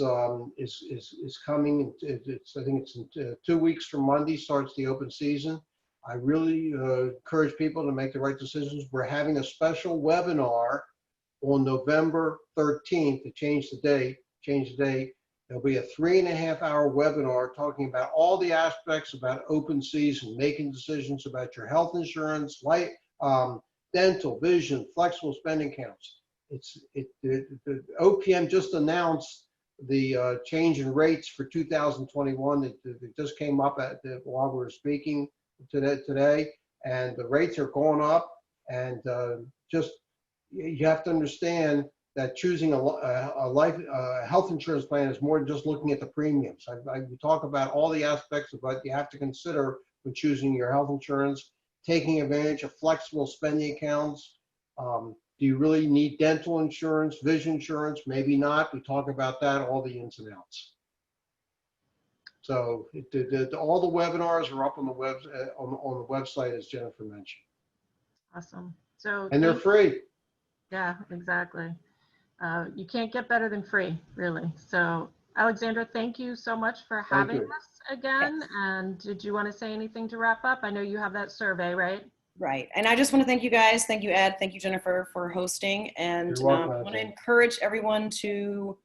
coming. I think it's in 2 weeks from Monday starts the open season. I really encourage people to make the right decisions. We're having a special webinar on November 13th to change the date. There'll be a 3.5-hour webinar talking about all the aspects about open season, making decisions about your health insurance, life, dental, vision, flexible spending accounts. The OPM just announced the change in rates for 2021 that just came up while we were speaking today, and the rates are going up. And you have to understand that choosing a health insurance plan is more than just looking at the premiums. We talk about all the aspects of what you have to consider when choosing your health insurance, taking advantage of flexible spending accounts. Do you really need dental insurance, vision insurance? Maybe not. We talk about that, all the ins and outs. So all the webinars are up on the website, as Jennifer mentioned. Awesome. So and they're free. Yeah, exactly. You can't get better than free, really. So Alexandra, thank you so much for having us again. Yes. And did you want to say anything to wrap up? I know you have that survey, right? Right. And I just want to thank you guys. Thank you, Ed. Thank you, Jennifer, for hosting. And I want to encourage everyone to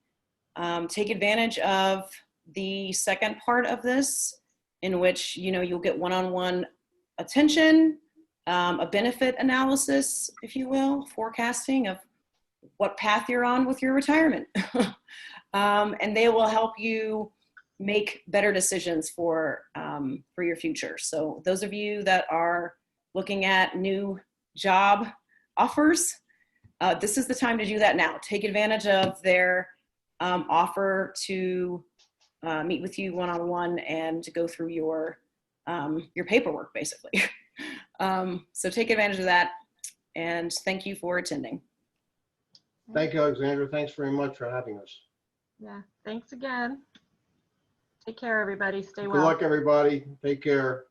take advantage of the second part of this, in which, you know, you'll get one-on-one attention a benefit analysis, if you will, forecasting of what path you're on with your retirement. And they will help you make better decisions for your future. So those of you that are looking at new job offers, this is the time to do that now. Take advantage of their offer to meet with you one-on-one and to go through your paperwork, basically. So take advantage of that, and thank you for attending. Thank you, Alexandra. Thanks very much for having us. Yeah, thanks again. Take care, everybody. Stay Good well. luck, everybody. Take care.